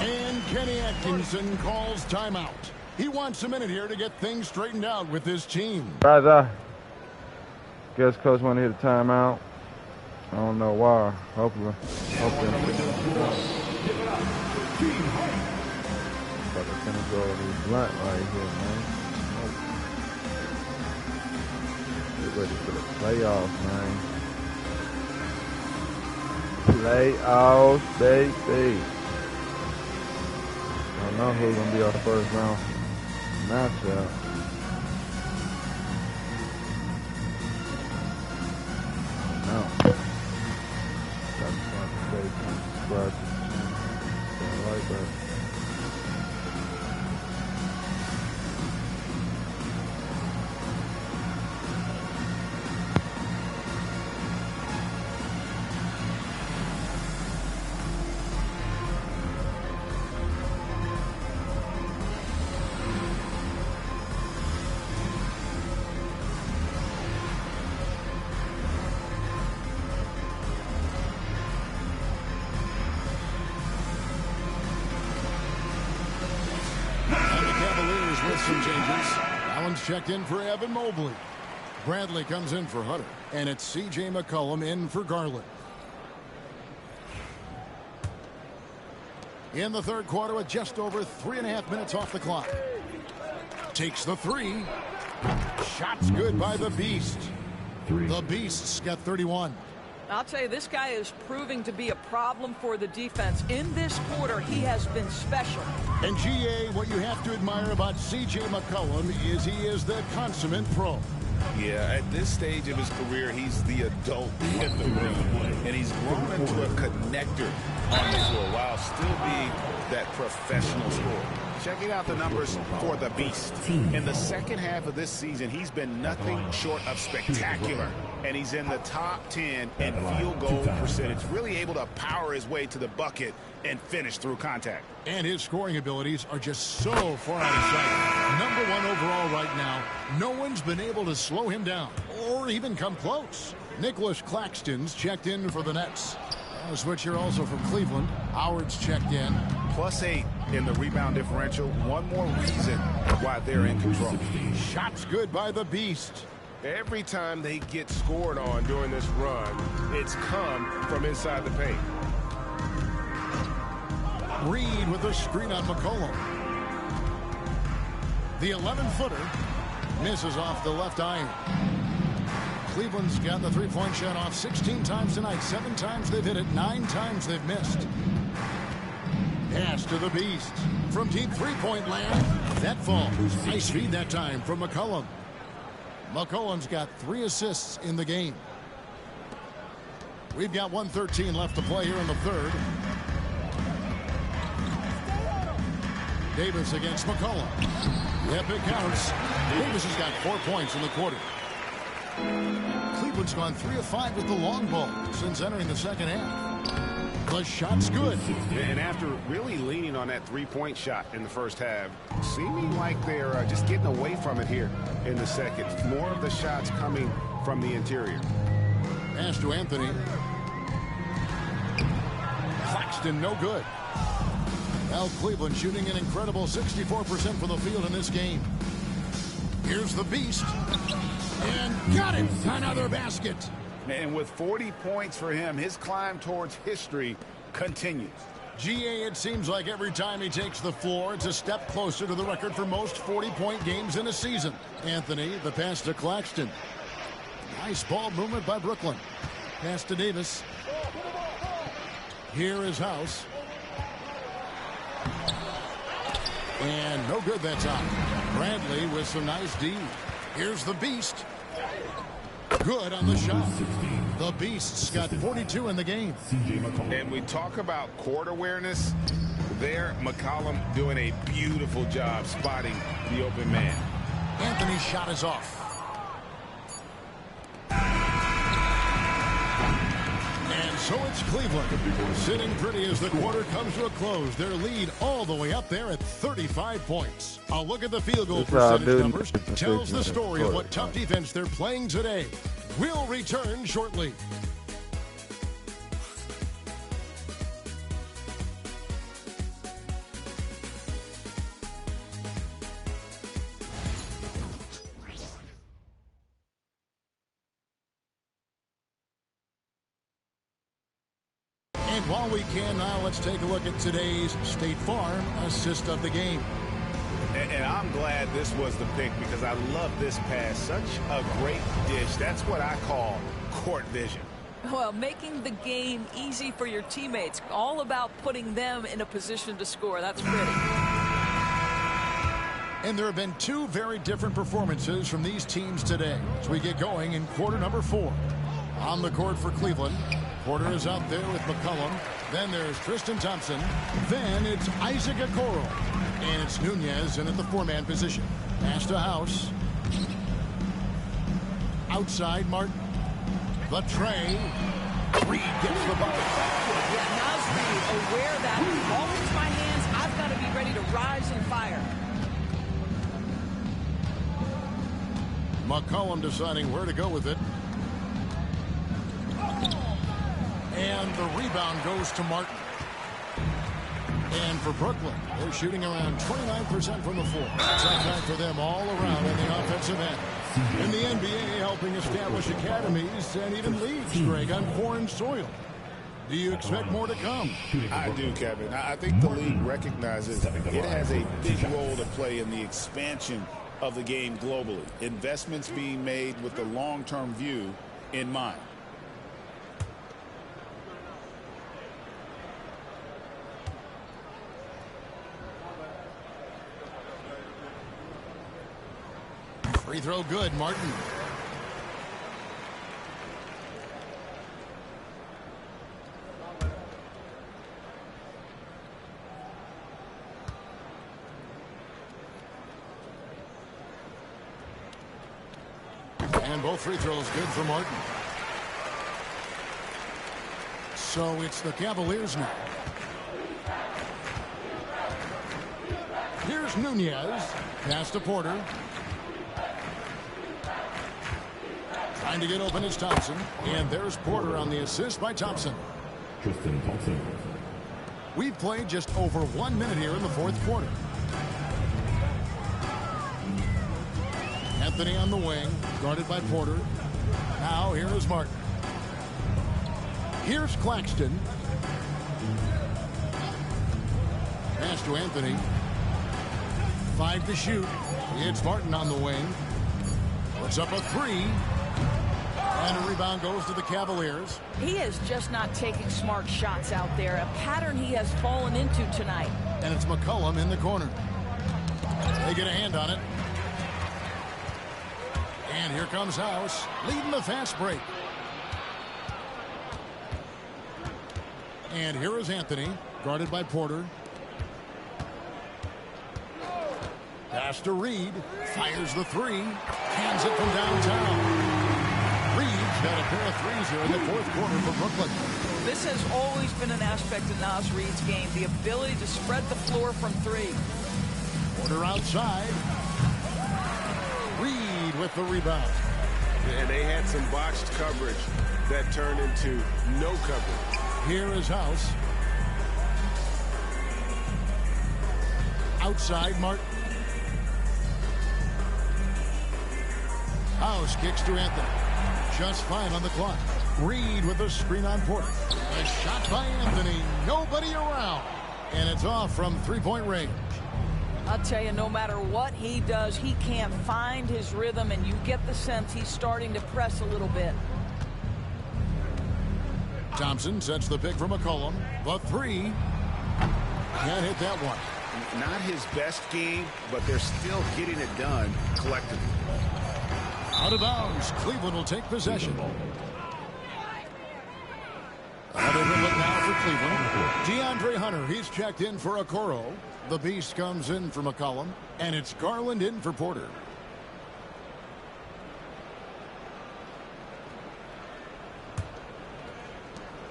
And Kenny Atkinson calls timeout. He wants a minute here to get things straightened out with his team. Brother. Guess coach want to hit a timeout. I don't know why. Hopefully. But it's gonna go this blunt right here, man. Get ready for the playoffs, man. Playoffs, baby. I don't know who's gonna be our first round matchup. No. Subscribe to the channel. Like that. Some changes. Allen's checked in for Evan Mobley. Bradley comes in for Hunter. And it's C.J. McCollum in for Garland. In the third quarter with just over 3.5 minutes off the clock. Takes the three. Shots good by the Beast. The Beast's got 31. I'll tell you, this guy is proving to be a problem for the defense. In this quarter, he has been special. And GA, what you have to admire about C.J. McCollum is he is the consummate pro. Yeah, at this stage of his career, he's the adult in the room. And he's grown into a connector on the floor while still being that professional scorer. Checking out the numbers for the Beast. In the second half of this season, he's been nothing short of spectacular. And he's in the top 10 in field goal percentage, really able to power his way to the bucket and finish through contact. And his scoring abilities are just so far out of sight. Number one overall right now. No one's been able to slow him down or even come close. Nicholas Claxton's checked in for the Nets. A switch here also from Cleveland. Howard's checked in. +8 in the rebound differential. One more reason why they're in control. Shots good by the Beast. Every time they get scored on during this run, it's come from inside the paint. Reed with a screen on McCollum. The 11-footer misses off the left iron. Cleveland's got the three-point shot off 16 times tonight. 7 times they've hit it. 9 times they've missed. Pass to the Beast. From deep three-point land. That falls. Nice feed that time from McCollum. McCollum's got 3 assists in the game. We've got 1:13 left to play here in the third. Davis against McCollum. Yep, it counts. Davis has got 4 points in the quarter. Cleveland's gone 3 of 5 with the long ball since entering the second half. The shot's good. And after really leaning on that three-point shot in the first half, seeming like they're just getting away from it here in the second. More of the shots coming from the interior. Pass to Anthony. Claxton, no good. Well, Cleveland shooting an incredible 64% from the field in this game. Here's the Beast. And got it. Another basket. And with 40 points for him, his climb towards history continues. GA, it seems like every time he takes the floor, it's a step closer to the record for most 40-point games in a season. Anthony, the pass to Claxton. Nice ball movement by Brooklyn. Pass to Davis. Here is House. And no good that time. Bradley with some nice D. Here's the Beast. Good on the shot. The Beast's got 42 in the game. And we talk about court awareness. There, McCollum doing a beautiful job spotting the open man. Anthony's shot is off. And so it's Cleveland sitting pretty as the quarter comes to a close. Their lead all the way up there at 35 points. A look at the field goal percentage numbers tells the story of what tough defense they're playing today. We'll return shortly. And while we can now, let's take a look at today's State Farm assist of the game. And I'm glad this was the pick because I love this pass. Such a great dish. That's what I call court vision. Well, making the game easy for your teammates. All about putting them in a position to score. That's pretty. And there have been two very different performances from these teams today as we get going in quarter number 4. On the court for Cleveland, Porter is out there with McCollum. Then there's Tristan Thompson. Then it's Isaac Okoro. And it's Nunez in at the 4-man position. Pass to House. Outside, Martin. The tray. Reed gets the ball. Yeah, Naz Reid aware that ball hits my hands, I've got to be ready to rise and fire. McCollum deciding where to go with it. And the rebound goes to Martin. And for Brooklyn, they're shooting around 29% from the floor. It's on track for them all around on the offensive end. In the NBA, helping establish academies and even leagues, Greg, on foreign soil. Do you expect more to come? I do, Kevin. I think the league recognizes it has a big role to play in the expansion of the game globally. Investments being made with the long-term view in mind. Free throw good, Martin. And both free throws good for Martin. So it's the Cavaliers now. Here's Nunez. Pass to Porter. Trying to get open is Thompson. And there's Porter on the assist by Thompson. Tristan Thompson. We've played just over 1 minute here in the fourth quarter. Anthony on the wing, guarded by Porter. Now here is Martin. Here's Claxton. Pass to Anthony. 5 to shoot. It's Martin on the wing. Puts up a 3. And a rebound goes to the Cavaliers. He is just not taking smart shots out there. A pattern he has fallen into tonight. And it's McCollum in the corner. They get a hand on it. And here comes House, leading the fast break. And here is Anthony, guarded by Porter. Pass to Reed, fires the 3, hands it from downtown. Reed's got a pair of threes here in the fourth quarter for Brooklyn. This has always been an aspect of Naz Reid's game, the ability to spread the floor from 3. Porter outside. Reed with the rebound. And they had some botched coverage that turned into no coverage. Here is House. Outside, Martin. House kicks to Anthony. Just 5 on the clock. Reed with the screen on Porter. A shot by Anthony. Nobody around. And it's off from 3-point range. I'll tell you, no matter what he does, he can't find his rhythm, and you get the sense he's starting to press a little bit. Thompson sets the pick for McCollum. The 3. Can't hit that one. Not his best game, but they're still getting it done collectively. Out of bounds. Cleveland will take possession. Another look now for Cleveland. DeAndre Hunter, he's checked in for Okoro. The Beast comes in for McCollum. And it's Garland in for Porter.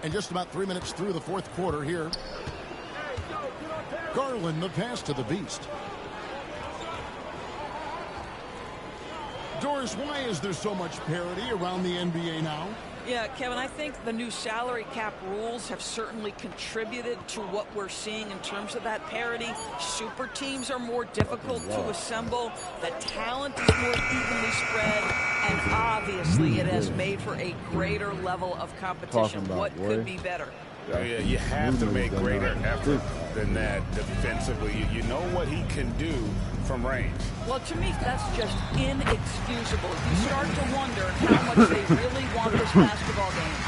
And just about 3 minutes through the fourth quarter here. Garland, the pass to the Beast. Doris, why is there so much parity around the NBA now? Yeah, Kevin, I think the new salary cap rules have certainly contributed to what we're seeing in terms of that parity. Super teams are more difficult to assemble. The talent is more evenly spread. And obviously it has made for a greater level of competition. What could be better? Yeah, you have to make greater effort than that defensively. You know what he can do from range. Well, to me, that's just inexcusable. You start to wonder how much they really want this basketball game.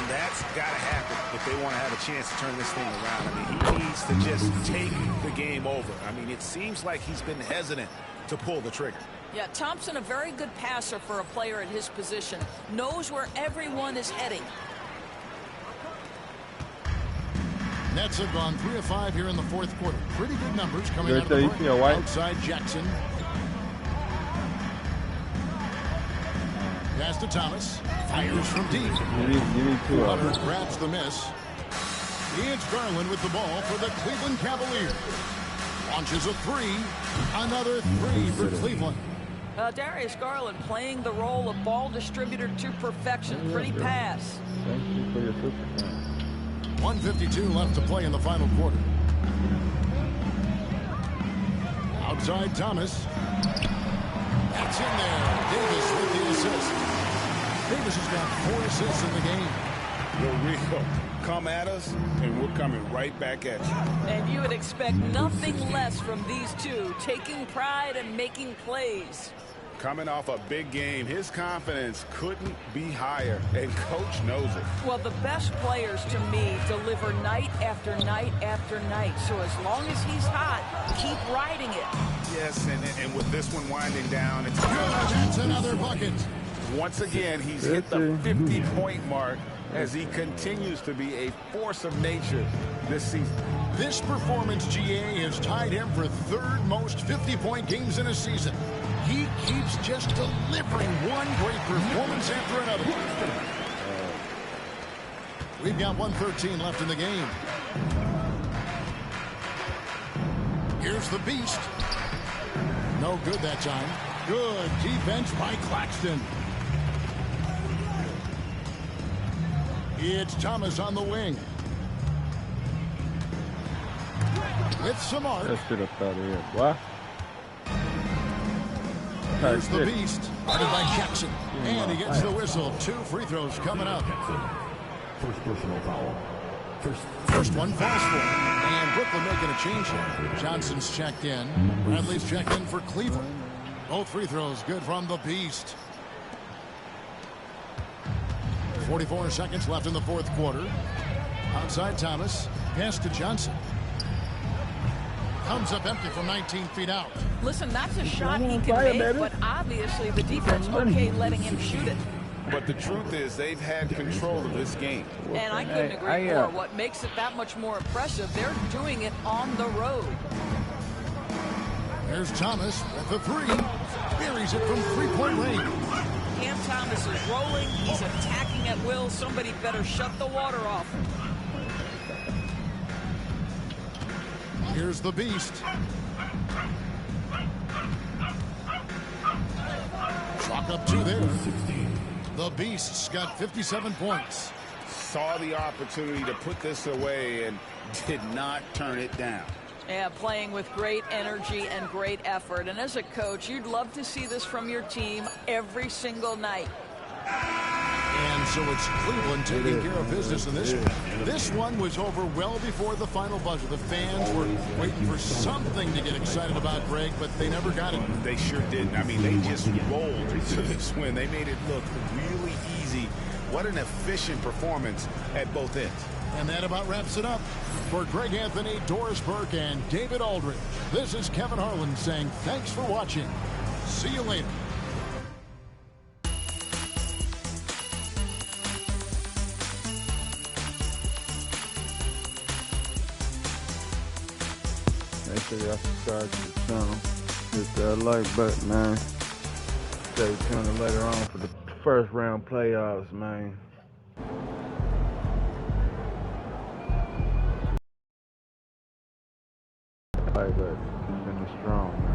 And that's got to happen if they want to have a chance to turn this thing around. I mean, he needs to just take the game over. I mean, it seems like he's been hesitant to pull the trigger. Yeah, Thompson, a very good passer for a player at his position. Knows where everyone is heading. Nets have gone 3 of 5 here in the fourth quarter. Pretty good numbers coming out of the break. Outside Jackson. Pass to Thomas. Fires from deep. Hunter grabs the miss. It's Garland with the ball for the Cleveland Cavaliers. Launches a 3. Another 3 for Cleveland. Darius Garland playing the role of ball distributor to perfection. Pretty pass. Thank you for your super. 1:52 left to play in the final quarter. Outside Thomas. That's in there. Davis with the assist. Davis has got 4 assists in the game. We're real. Come at us, and we're coming right back at you. And you would expect nothing less from these two, taking pride and making plays. Coming off a big game, his confidence couldn't be higher, and Coach knows it. Well, the best players, to me, deliver night after night after night. So as long as he's hot, keep riding it. Yes, and with this one winding down, it's good. That's another bucket. Once again, he's hit the 50-point mark as he continues to be a force of nature this season. This performance, GA, has tied him for 3rd most 50-point games in a season. He keeps just delivering one great performance after another. We've got 1:13 left in the game. Here's the beast. No good that time. Good defense by Claxton. It's Thomas on the wing. With some art. That shit up out of here. What? Here's the beast. Guarded by Jackson. And he gets the whistle. 2 free throws coming up. First personal foul. First one falls for him. And Brooklyn making a change here. Johnson's checked in. Bradley's checked in for Cleveland. Both free throws good from the beast. 44 seconds left in the fourth quarter. Outside Thomas. Pass to Johnson. Comes up empty from 19 feet out. Listen, that's a shot he can make, but obviously the defense okay letting him shoot it. But the truth is they've had control of this game. And I couldn't agree more. What makes it that much more impressive, they're doing it on the road. There's Thomas with the 3. Buries it from 3-point range. Cam Thomas is rolling. He's attacking at will. Somebody better shut the water off. Here's the beast. Chalk up 2 there. The beast's got 57 points. Saw the opportunity to put this away and did not turn it down. Yeah, playing with great energy and great effort. And as a coach, you'd love to see this from your team every single night. And so it's Cleveland taking care of business in this one. This one was over well before the final buzzer. The fans were waiting for something to get excited about, Greg, but they never got it. They sure didn't. I mean, they just rolled to this win. They made it look really easy. What an efficient performance at both ends. And that about wraps it up. For Greg Anthony, Doris Burke, and David Aldridge, this is Kevin Harlan saying thanks for watching. See you later. Make sure y'all subscribe to the channel. Hit that like button, man. Stay tuned later on for the first round playoffs, man. Like that. Finish strong.